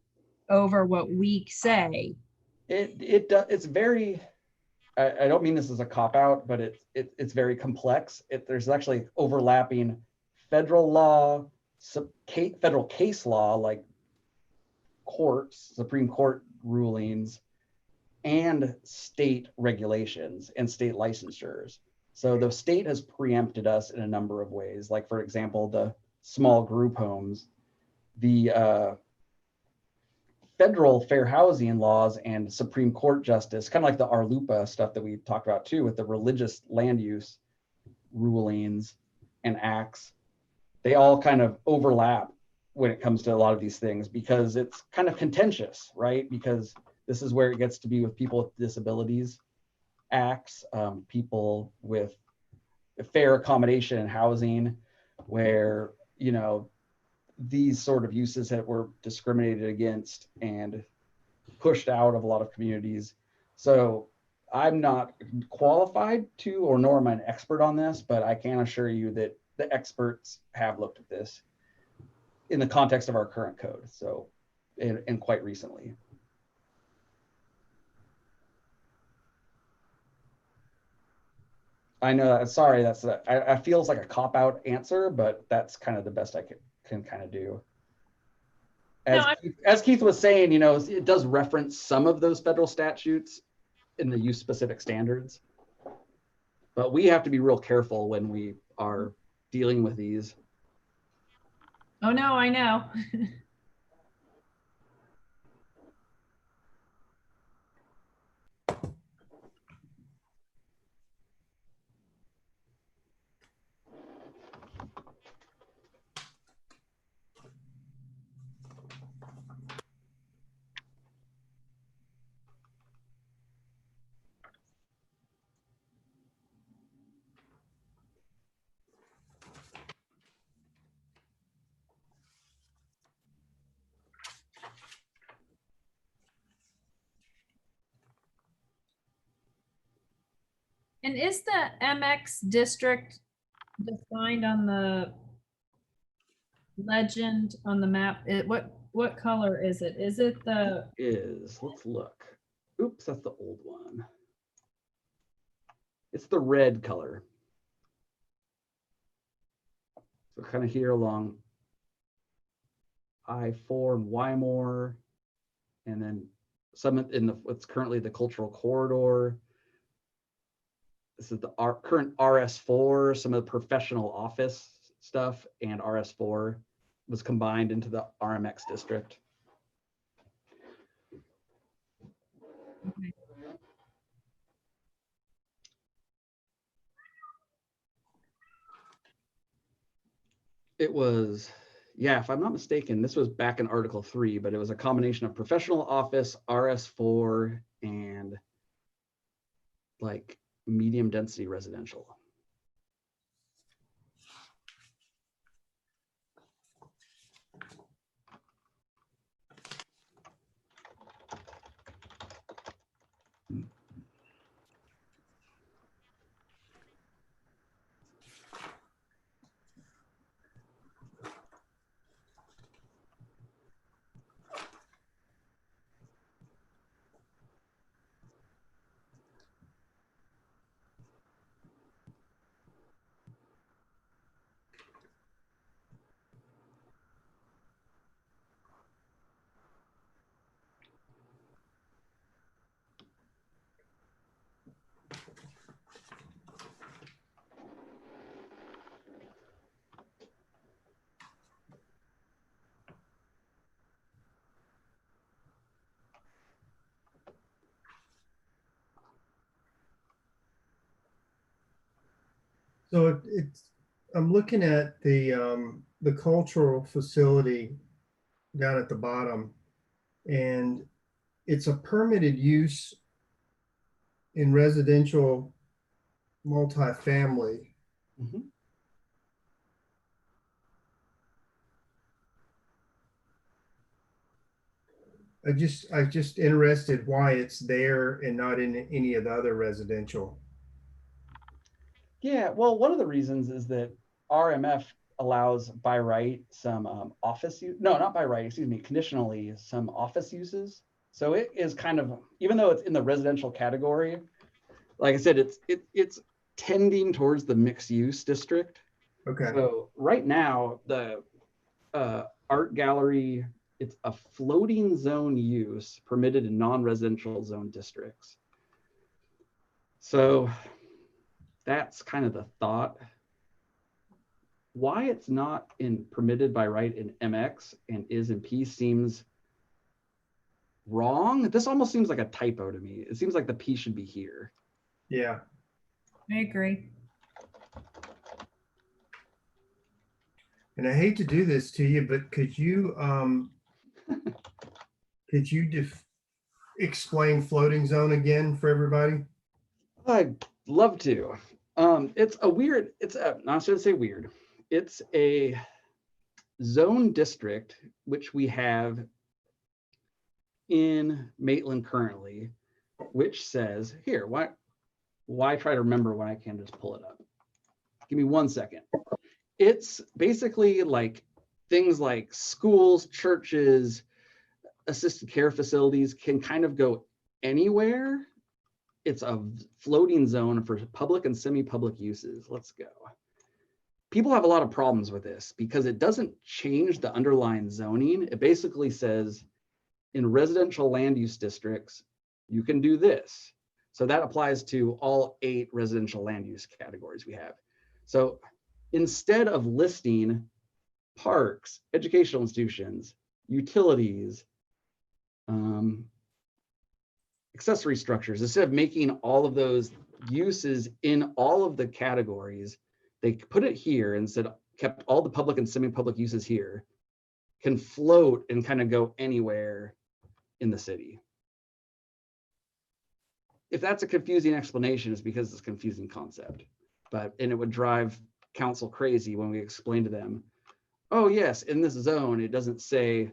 over what we say? it's very, I don't mean this as a cop out, but it's very complex. There's actually overlapping federal law, federal case law, like courts, Supreme Court rulings, and state regulations and state licensures. So the state has preempted us in a number of ways. Like, for example, the small group homes, the federal fair housing laws and Supreme Court justice, kind of like the Arlupa stuff that we talked about too, with the religious land use rulings and acts, they all kind of overlap when it comes to a lot of these things, because it's kind of contentious, right? Because this is where it gets to be with people with disabilities acts, people with fair accommodation and housing, where, these sort of uses that were discriminated against and pushed out of a lot of communities. So I'm not qualified to, or nor am I an expert on this, but I can assure you that the experts have looked at this in the context of our current code. So, and quite recently. I know, sorry, I feels like a cop out answer, but that's kind of the best I can kind of do. As, No, I- as Keith was saying, you know, it does reference some of those federal statutes in the use specific standards. But we have to be real careful when we are dealing with these. Oh, no, I know. And is the MX district defined on the legend on the map? What color is it? Is it the, Let's look. Oops, that's the old one. It's the red color. So kind of here along I-4 and Wymore, and then some in the what's currently the cultural corridor. This is the current RS4, some of the professional office stuff, and RS4 was combined into the RMX district. okay. It was, yeah, if I'm not mistaken, this was back in Article 3, but it was a combination of professional office, RS4, and like medium density residential. So it's, I'm looking at the cultural facility down at the bottom, and it's a permitted use in residential multifamily. Mhm. I just interested why it's there and not in any of the other residential. Yeah, well, one of the reasons is that RMF allows by right some office use. No, not by right, excuse me, conditionally some office uses. So it is kind of, even though it's in the residential category, like I said, it's tending towards the mixed use district. Okay. So right now, the art gallery, it's a floating zone use permitted in non-residential zone districts. So that's kind of the thought. Why it's not in permitted by right in MX and is in P seems wrong. This almost seems like a typo to me. It seems like the P should be here. Yeah. I agree. And I hate to do this to you, but could you explain floating zone again for everybody? I'd love to. It's a weird, it's a, not to say weird. It's a zone district, which we have in Maitland currently, which says, here, why try to remember when I can just pull it up? Give me 1 second. It's basically like things like schools, churches, assisted care facilities can kind of go anywhere. It's a floating zone for public and semi-public uses. Let's go. people have a lot of problems with this because it doesn't change the underlying zoning. It basically says in residential land use districts, you can do this. So that applies to all 8 residential land use categories we have. So instead of listing parks, educational institutions, utilities, accessory structures, instead of making all of those uses in all of the categories, they put it here and said, kept all the public and semi-public uses here, can float and kind of go anywhere in the city. If that's a confusing explanation, it's because it's a confusing concept. And it would drive council crazy when we explain to them, oh yes, in this zone, it doesn't say,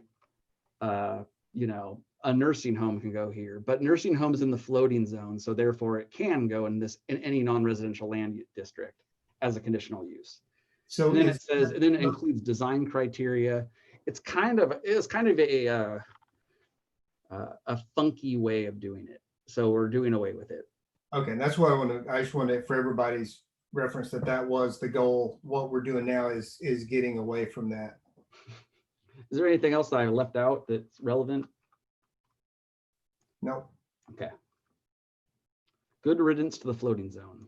you know, a nursing home can go here, but nursing homes in the floating zone, so therefore it can go in any non-residential land district as a conditional use. So And then it says, and then it includes design criteria. It's kind of a funky way of doing it. So we're doing away with it. okay, and that's what I just wanted for everybody's reference that was the goal. What we're doing now is getting away from that. Is there anything else that I left out that's relevant? No. Okay. Good riddance to the floating zone.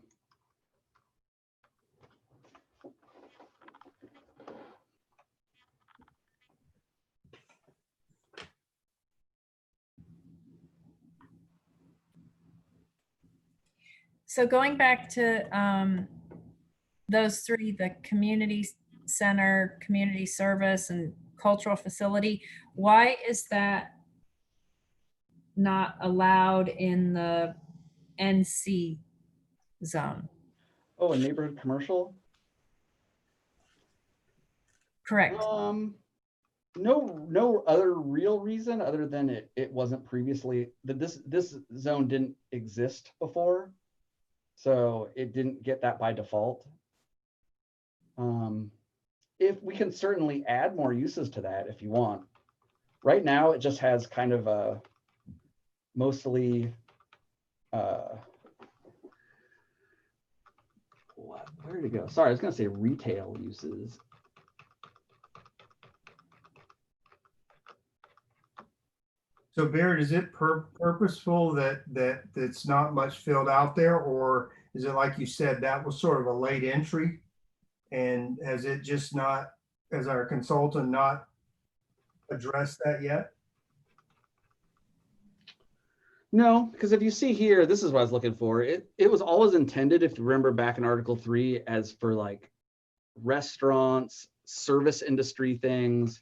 So going back to those 3, the community center, community service, and cultural facility, why is that not allowed in the NC zone? Oh, a neighborhood commercial? Correct. No other real reason other than it wasn't previously, that this zone didn't exist before. So it didn't get that by default. If we can certainly add more uses to that if you want. Right now, it just has kind of a mostly, where did it go? Sorry, I was gonna say retail uses. So Barrett, is it purposeful that it's not much filled out there, or is it like you said, that was sort of a late entry? And has it just not, as our consultant, not addressed that yet? No, because if you see here, this is what I was looking for. It was always intended, if you remember back in Article 3, as for like restaurants, service industry things.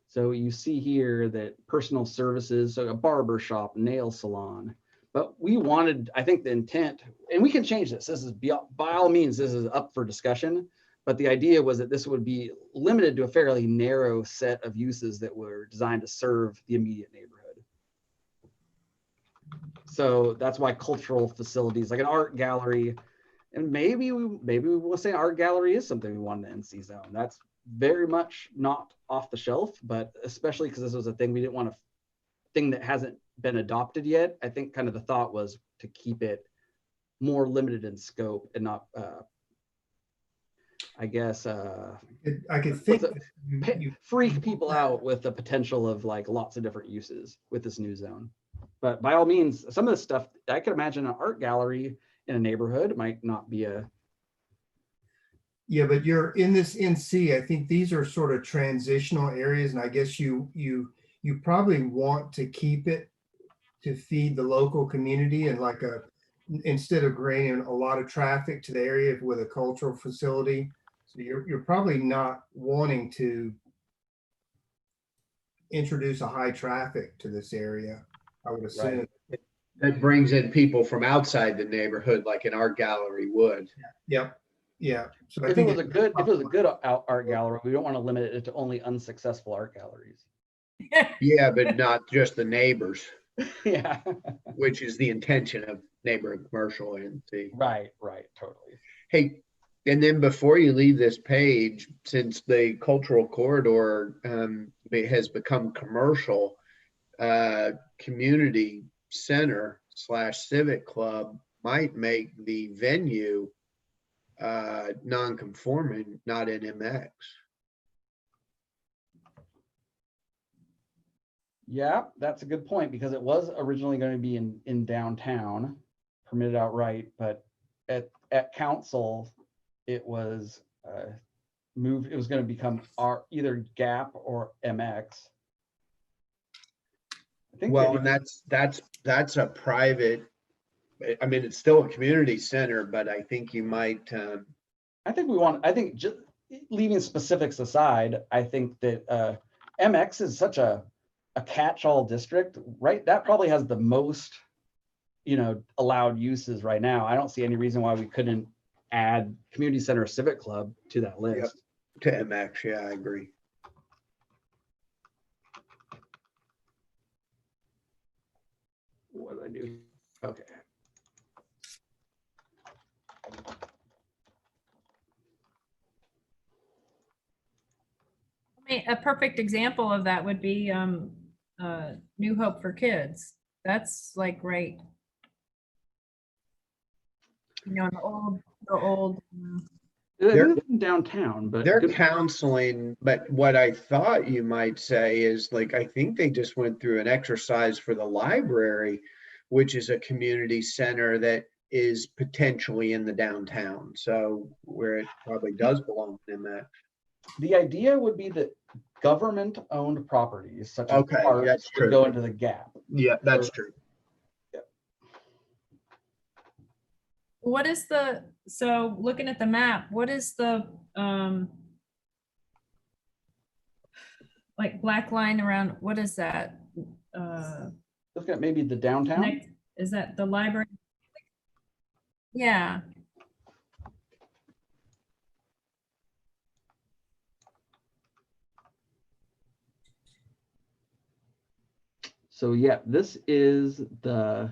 So you see here that personal services, so a barber shop, nail salon. But we wanted, I think the intent, and we can change this. This is by all means, this is up for discussion. But the idea was that this would be limited to a fairly narrow set of uses that were designed to serve the immediate neighborhood. So that's why cultural facilities like an art gallery, and maybe we will say art gallery is something we want in the NC zone. That's very much not off the shelf, but especially because this was a thing we didn't want a thing that hasn't been adopted yet. I think kind of the thought was to keep it more limited in scope and not, I guess, I could think freak people out with the potential of like lots of different uses with this new zone. But by all means, some of the stuff I could imagine an art gallery in a neighborhood might not be a. Yeah, but you're in this NC. I think these are sort of transitional areas, and I guess you probably want to keep it to feed the local community, and like instead of bringing a lot of traffic to the area with a cultural facility. So you're probably not wanting to introduce a high traffic to this area, I would assume. Right. That brings in people from outside the neighborhood, like an art gallery would. Yep. Yeah. So If it was a good art gallery, we don't want to limit it to only unsuccessful art galleries. Yeah, but not just the neighbors. Yeah. Which is the intention of neighborhood commercial NC. Right, totally. Hey, and then before you leave this page, since the cultural corridor has become commercial, community center / civic club might make the venue non-conforming, not in MX. Yeah, that's a good point, because it was originally going to be in downtown, permitted outright, but at council, it was moved. It was going to become either GAP or MX. I think Well, and that's a private, I mean, it's still a community center, but I think you might, I think just leaving specifics aside, I think that MX is such a catch-all district, right? That probably has the most, allowed uses right now. I don't see any reason why we couldn't add community center or civic club to that list. to MX, yeah, I agree. What did I do? Okay. I mean, a perfect example of that would be New Hope for Kids. That's like great. The old. They're- It's in downtown, but They're good- counseling, but what I thought you might say is like, I think they just went through an exercise for the library, which is a community center that is potentially in the downtown. So where it probably does belong in that. the idea would be that government-owned properties such as Okay, parks that's would true. go into the GAP. Yeah, that's true. What is so looking at the map, what is the like black line around, what is that? Look at maybe the downtown. Is that the library? Yeah. So yeah, this is the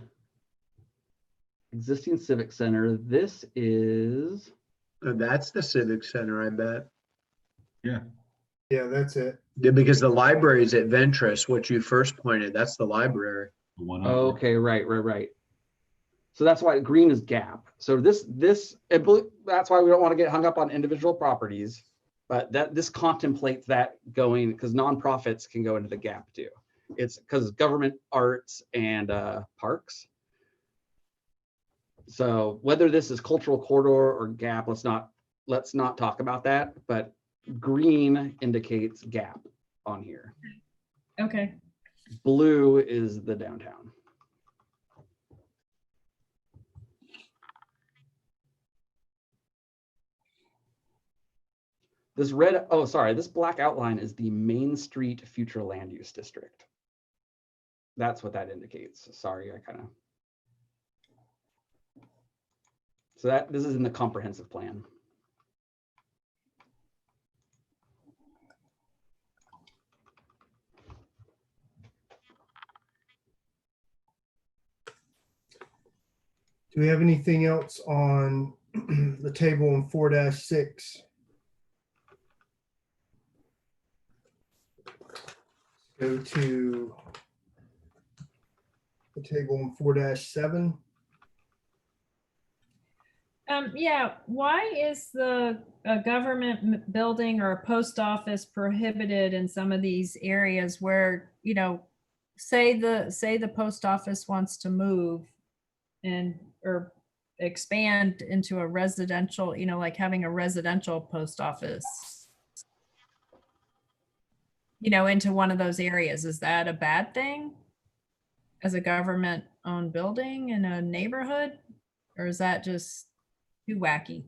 existing civic center. This is, That's the civic center, I bet. Yeah, that's it. Yeah, because the library is at Ventress, what you first pointed, that's the library. The one up. okay, right. So that's why green is GAP. So that's why we don't want to get hung up on individual properties, but this contemplates that going, because nonprofits can go into the GAP too. It's because government, arts, and parks. So whether this is cultural corridor or GAP, let's not talk about that, but green indicates GAP on here. Okay. Blue is the downtown. This this black outline is the Main Street Future Land Use District. That's what that indicates. Sorry, so this is in the comprehensive plan. Do we have anything else on the table in 4-6? Go to the table in 4-7. Yeah, why is the government building or a post office prohibited in some of these areas where, say the post office wants to move or expand into a residential, like having a residential post office, into one of those areas? Is that a bad thing as a government owned building in a neighborhood? Or is that just too wacky?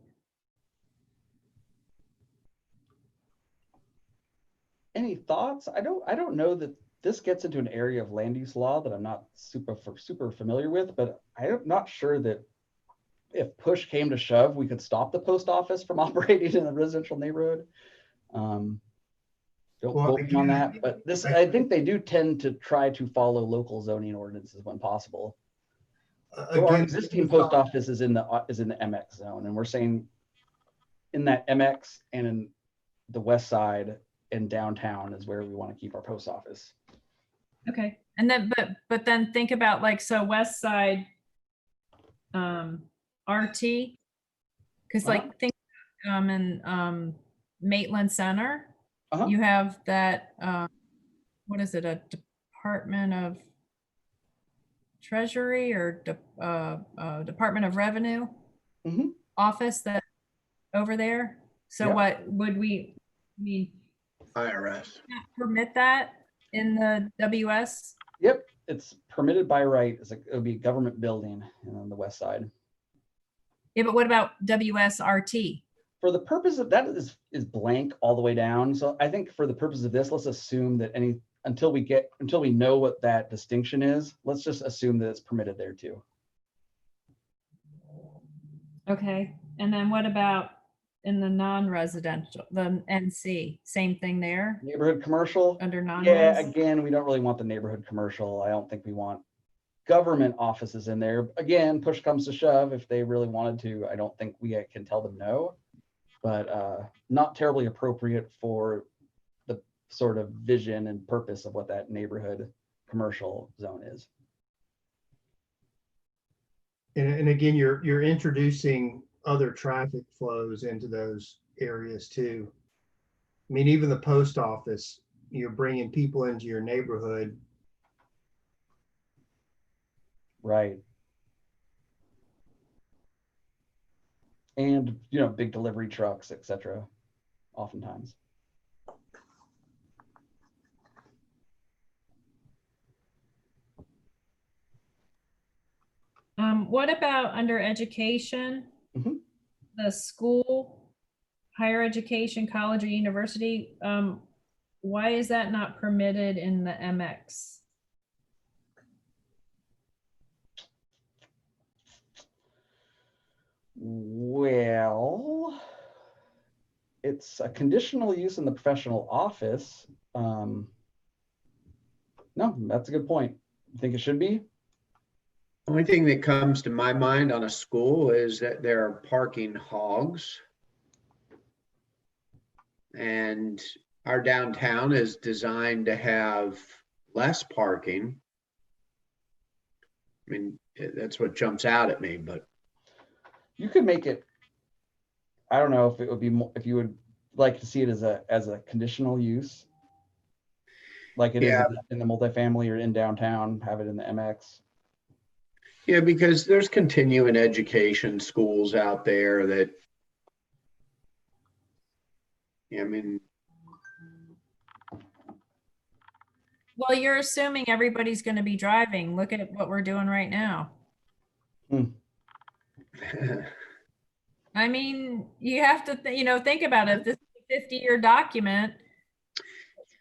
Any thoughts? I don't know that this gets into an area of land use law that I'm not super familiar with, but I'm not sure that if push came to shove, we could stop the post office from operating in a residential neighborhood. Don't quote me on that, but I think they do tend to try to follow local zoning ordinances when possible. So our existing post office is in the MX zone, and we're saying in that MX and in the west side and downtown is where we want to keep our post office. Okay, and then but then think about so west side RT Because like think in Maitland Center, Uh-huh. you have that what is it, a Department of Treasury or Department of Revenue Mhm. office that over there. So Yeah. what would we IRS. not permit that in the WS? Yep, it's permitted by right. It'll be a government building on the west side. Yeah, but what about WSRT? For the purpose of that is blank all the way down. So I think for the purpose of this, let's assume that until we know what that distinction is, let's just assume that it's permitted there too. Okay, and then what about in the non-residential, the NC, same thing there Neighborhood commercial. under Yeah, non-res? again, we don't really want the neighborhood commercial. I don't think we want government offices in there. Again, push comes to shove, if they really wanted to, I don't think we can tell them no, but not terribly appropriate for the sort of vision and purpose of what that neighborhood commercial zone is. And again, you're introducing other traffic flows into those areas too. I mean, even the post office, you're bringing people into your neighborhood. Right. And, big delivery trucks, etc. oftentimes. What about under education? Mhm. The school, higher education, college or university, why is that not permitted in the MX? Well, it's a conditional use in the professional office. No, that's a good point. You think it should be? Only thing that comes to my mind on a school is that there are parking hogs. And our downtown is designed to have less parking. I mean, that's what jumps out at me, but You could make it, I don't know if it would be more, if you would like to see it as a conditional use, like it is Yeah. in the multifamily or in downtown, have it in the MX. yeah, because there's continuing education schools out there that, I mean, Well, you're assuming everybody's going to be driving. Look at what we're doing right now. I mean, you have to, think about it. This is a 50-year document.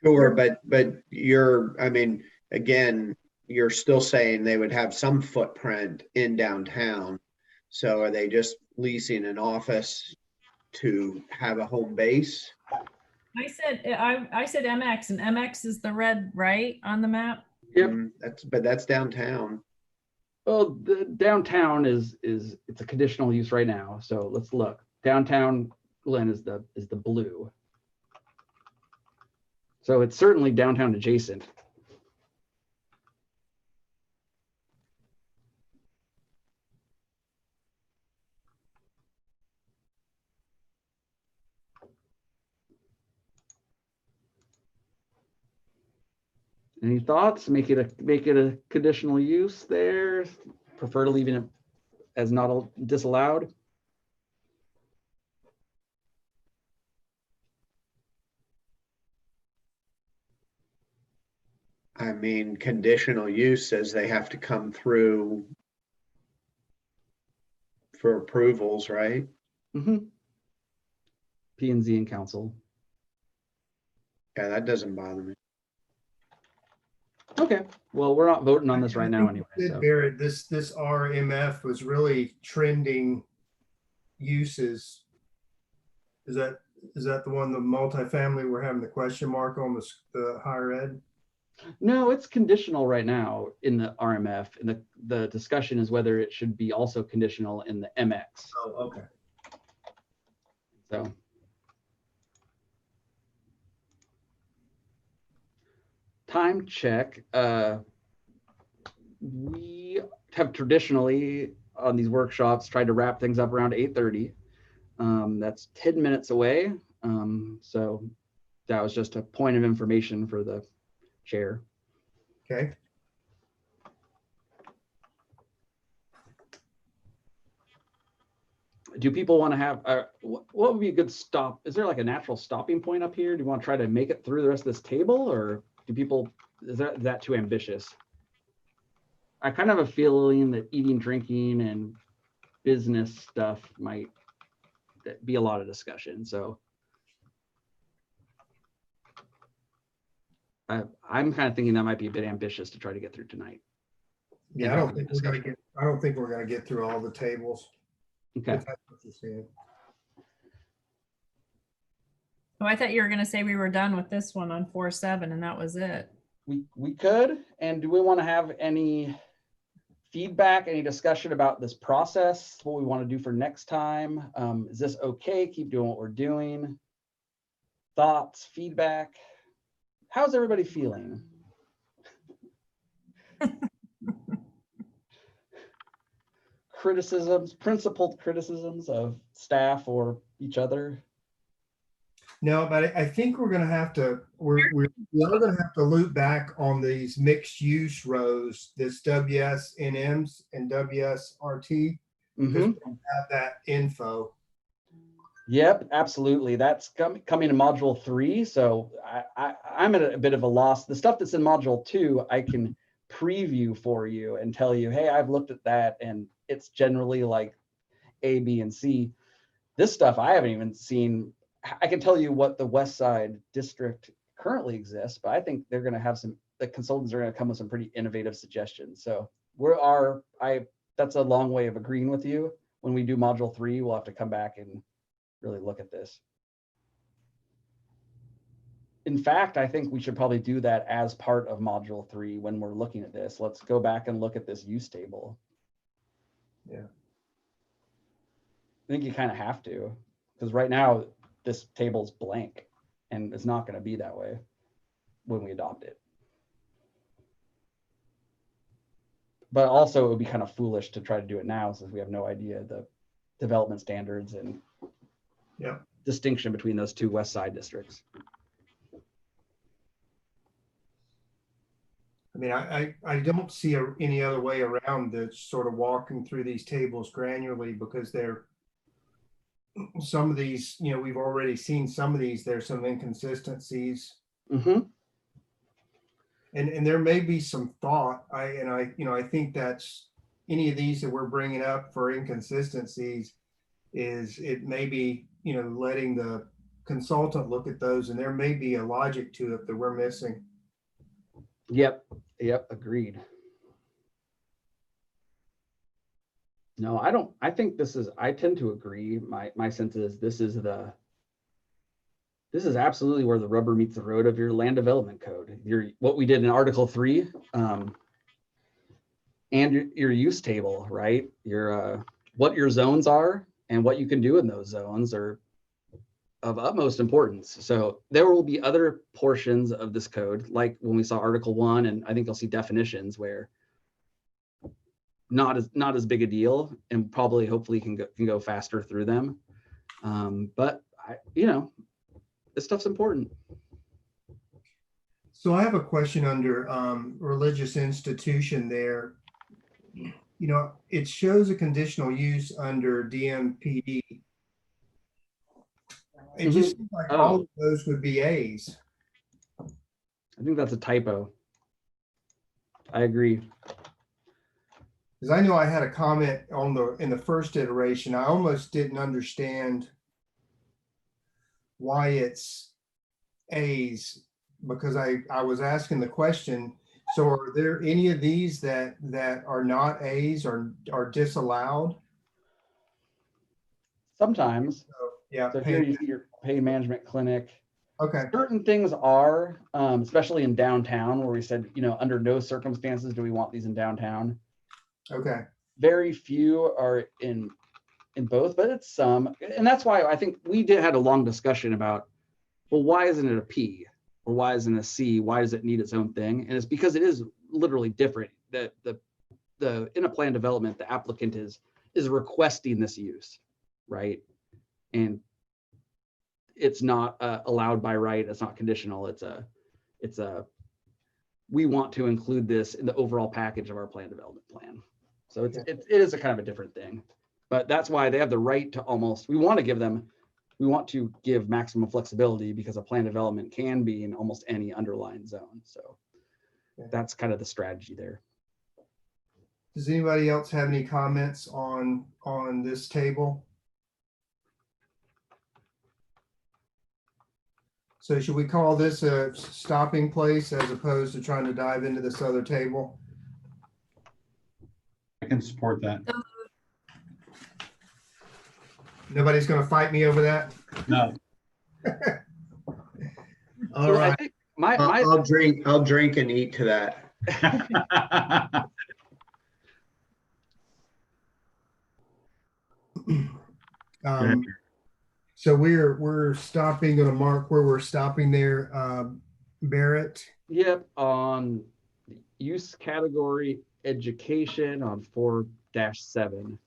sure, but I mean, again, you're still saying they would have some footprint in downtown. So are they just leasing an office to have a home base? I said MX, and MX is the red, right, on the map? Yep. But that's downtown. Well, the downtown is it's a conditional use right now. So let's look. Downtown, Glen, is the blue. So it's certainly downtown adjacent. Any thoughts? Make it a conditional use there. Prefer to leave it as not disallowed. I mean, conditional use says they have to come through for approvals, right? Mm-hmm. P&Z and council. Yeah, that doesn't bother me. Okay. Well, we're not voting on this right now anyway. So. Barrett, this RMF was really trending uses. Is that the one, the multifamily, we're having the question mark on the higher ed? No, it's conditional right now in the RMF, and the discussion is whether it should be also conditional in the MX. Oh, okay. So. Time check. We have traditionally on these workshops tried to wrap things up around 8:30. That's 10 minutes away. So that was just a point of information for the chair. Okay. Do people want to have, what would be a good stop? Is there like a natural stopping point up here? Do you want to try to make it through the rest of this table, or do people, is that too ambitious? I kind of have a feeling that eating, drinking, and business stuff might be a lot of discussion. So I'm kind of thinking that might be a bit ambitious to try to get through tonight. Yeah, I don't think we're gonna get through all the tables. Okay. If that's what you're saying. Oh, I thought you were gonna say we were done with this one on 4.7 and that was it. We could. And do we want to have any feedback, any discussion about this process, what we want to do for next time? Is this okay? Keep doing what we're doing. Thoughts, feedback. How's everybody feeling? Criticisms, principled criticisms of staff or each other. No, but I think we're gonna have to, we are gonna have to loop back on these mixed use rows, this WSNMs and WSRT. Mhm. Because we don't have that info. Yep, absolutely. That's coming in module 3. So I'm at a bit of a loss. The stuff that's in module 2, I can preview for you and tell you, hey, I've looked at that and it's generally like A, B, and C. This stuff I haven't even seen. I can tell you what the West Side District currently exists, but I think they're going to have the consultants are going to come with some pretty innovative suggestions. So that's a long way of agreeing with you. When we do module 3, we'll have to come back and really look at this. In fact, I think we should probably do that as part of module 3 when we're looking at this. Let's go back and look at this use table. Yeah. I think you kind of have to, because right now this table's blank and it's not going to be that way when we adopt it. But also it would be kind of foolish to try to do it now since we have no idea the development standards and distinction between those two West Side districts. I mean, I don't see any other way around this sort of walking through these tables granularly, because some of these, we've already seen some of these, there's some inconsistencies. Mm-hmm. And there may be some thought, I think that's any of these that we're bringing up for inconsistencies is it may be, letting the consultant look at those, and there may be a logic to it that we're missing. Yep, agreed. No, I think I tend to agree. My sense is this is absolutely where the rubber meets the road of your land development code. What we did in Article 3, and your use table, right? What your zones are and what you can do in those zones are of utmost importance. So there will be other portions of this code, like when we saw Article 1, and I think you'll see definitions where not as big a deal, and probably hopefully can go faster through them. But this stuff's important. So I have a question under religious institution there. It shows a conditional use under DMPD. It just seems like all of those would be A's. I think that's a typo. I agree. Because I know I had a comment in the first iteration. I almost didn't understand why it's A's, because I was asking the question. So are there any of these that are not A's or are disallowed? Sometimes. So, yeah. So here you see your pain management clinic. Okay. Certain things are, especially in downtown, where we said, under no circumstances do we want these in downtown. Okay. Very few are in both, but it's some. And that's why I think we had a long discussion about, well, why isn't it a P? Or why isn't it a C? Why does it need its own thing? And it's because it is literally different. The in a plan development, the applicant is requesting this use, right? and it's not allowed by right. It's not conditional. It's a we want to include this in the overall package of our plan development plan. So it is a kind of a different thing, but that's why they have the right to we want to give maximum flexibility, because a plan development can be in almost any underlying zone. So that's kind of the strategy there. Does anybody else have any comments on this table? So should we call this a stopping place as opposed to trying to dive into this other table? I can support that. Nobody's going to fight me over that? No. All So right. I think my I'll drink and eat to that. So we're stopping, going to mark where we're stopping there, Barrett. Yep, on use category education on 4-7.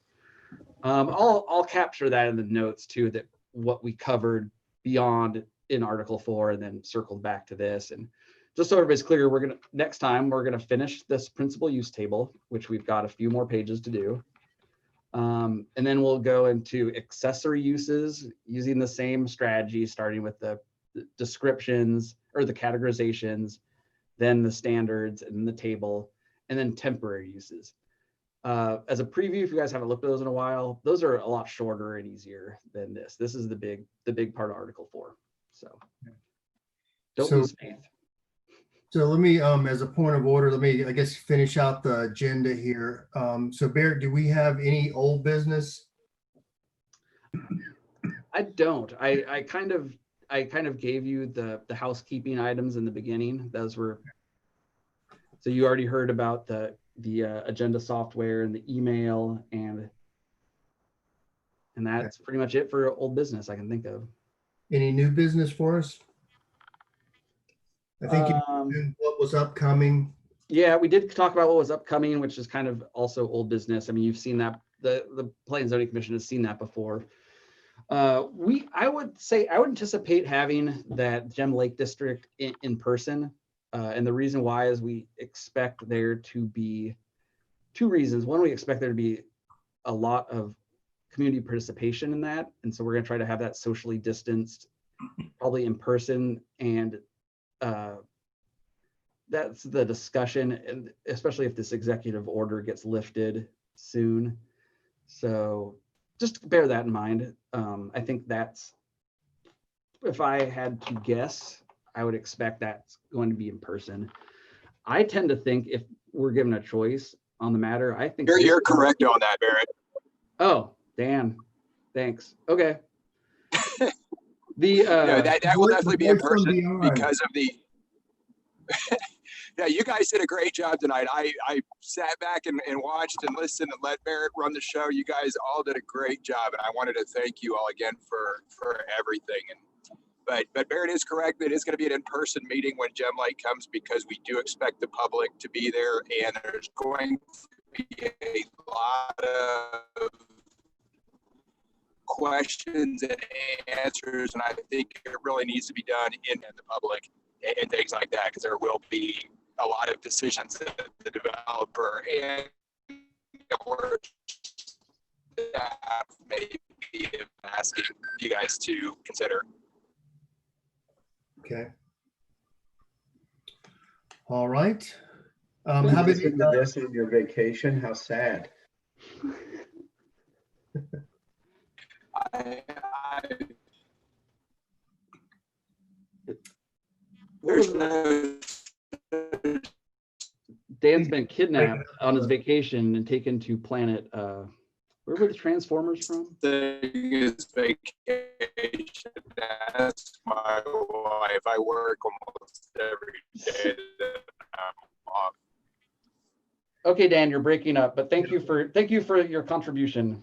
I'll capture that in the notes too, that what we covered beyond in Article 4 and then circled back to this. And just so everybody's clear, next time we're gonna finish this principal use table, which we've got a few more pages to do. And then we'll go into accessory uses using the same strategy, starting with the descriptions or the categorizations, then the standards and the table, and then temporary uses. As a preview, if you guys haven't looked at those in a while, those are a lot shorter and easier than this. This is the big part of Article 4. So don't lose faith. So let me, as a point of order, let me, I guess, finish out the agenda here. So Barrett, do we have any old business? I don't. I kind of gave you the housekeeping items in the beginning. Those were, so you already heard about the agenda software and the email, and that's pretty much it for old business I can think of. Any new business for us? I think you mentioned what was upcoming. Yeah, we did talk about what was upcoming, which is kind of also old business. I mean, you've seen that, the Planning and Zoning Commission has seen that before. I would say I would anticipate having that Gem Lake District in person. And the reason why is we expect there to be two reasons. One, we expect there to be a lot of community participation in that. And so we're going to try to have that socially distanced, probably in person. And that's the discussion, and especially if this executive order gets lifted soon. So just bear that in mind. I think that's, if I had to guess, I would expect that's going to be in person. I tend to think if we're given a choice on the matter, I think you're correct on that, Barrett. Oh, Dan, thanks. Okay. No, that will definitely be in person Beyond. because of the. Yeah, you guys did a great job tonight. I sat back and watched and listened and let Barrett run the show. You guys all did a great job, and I wanted to thank you all again for everything. But Barrett is correct. It is going to be an in-person meeting when Gem Lake comes, because we do expect the public to be there, and there's going to be a lot of questions and answers, and I think it really needs to be done in the public and things like that, because there will be a lot of decisions that the developer and or staff may be asking you guys to consider. Okay. All right. How You many? listen to this on your vacation? How sad. There's no. Dan's been kidnapped on his vacation and taken to planet. Where were the Transformers from? Thing is vacation. That's my wife. I work almost every day that I'm off. Okay, Dan, you're breaking up, but thank you for your contribution.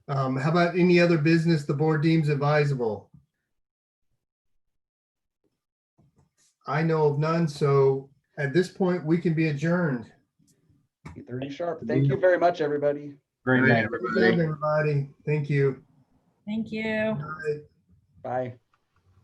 How about any other business the board deems advisable? I know of none, so at this point we can be adjourned. 8:30 sharp. Thank you very much, everybody. Great Good night. night, everybody. Everybody, thank you. Thank you. Bye.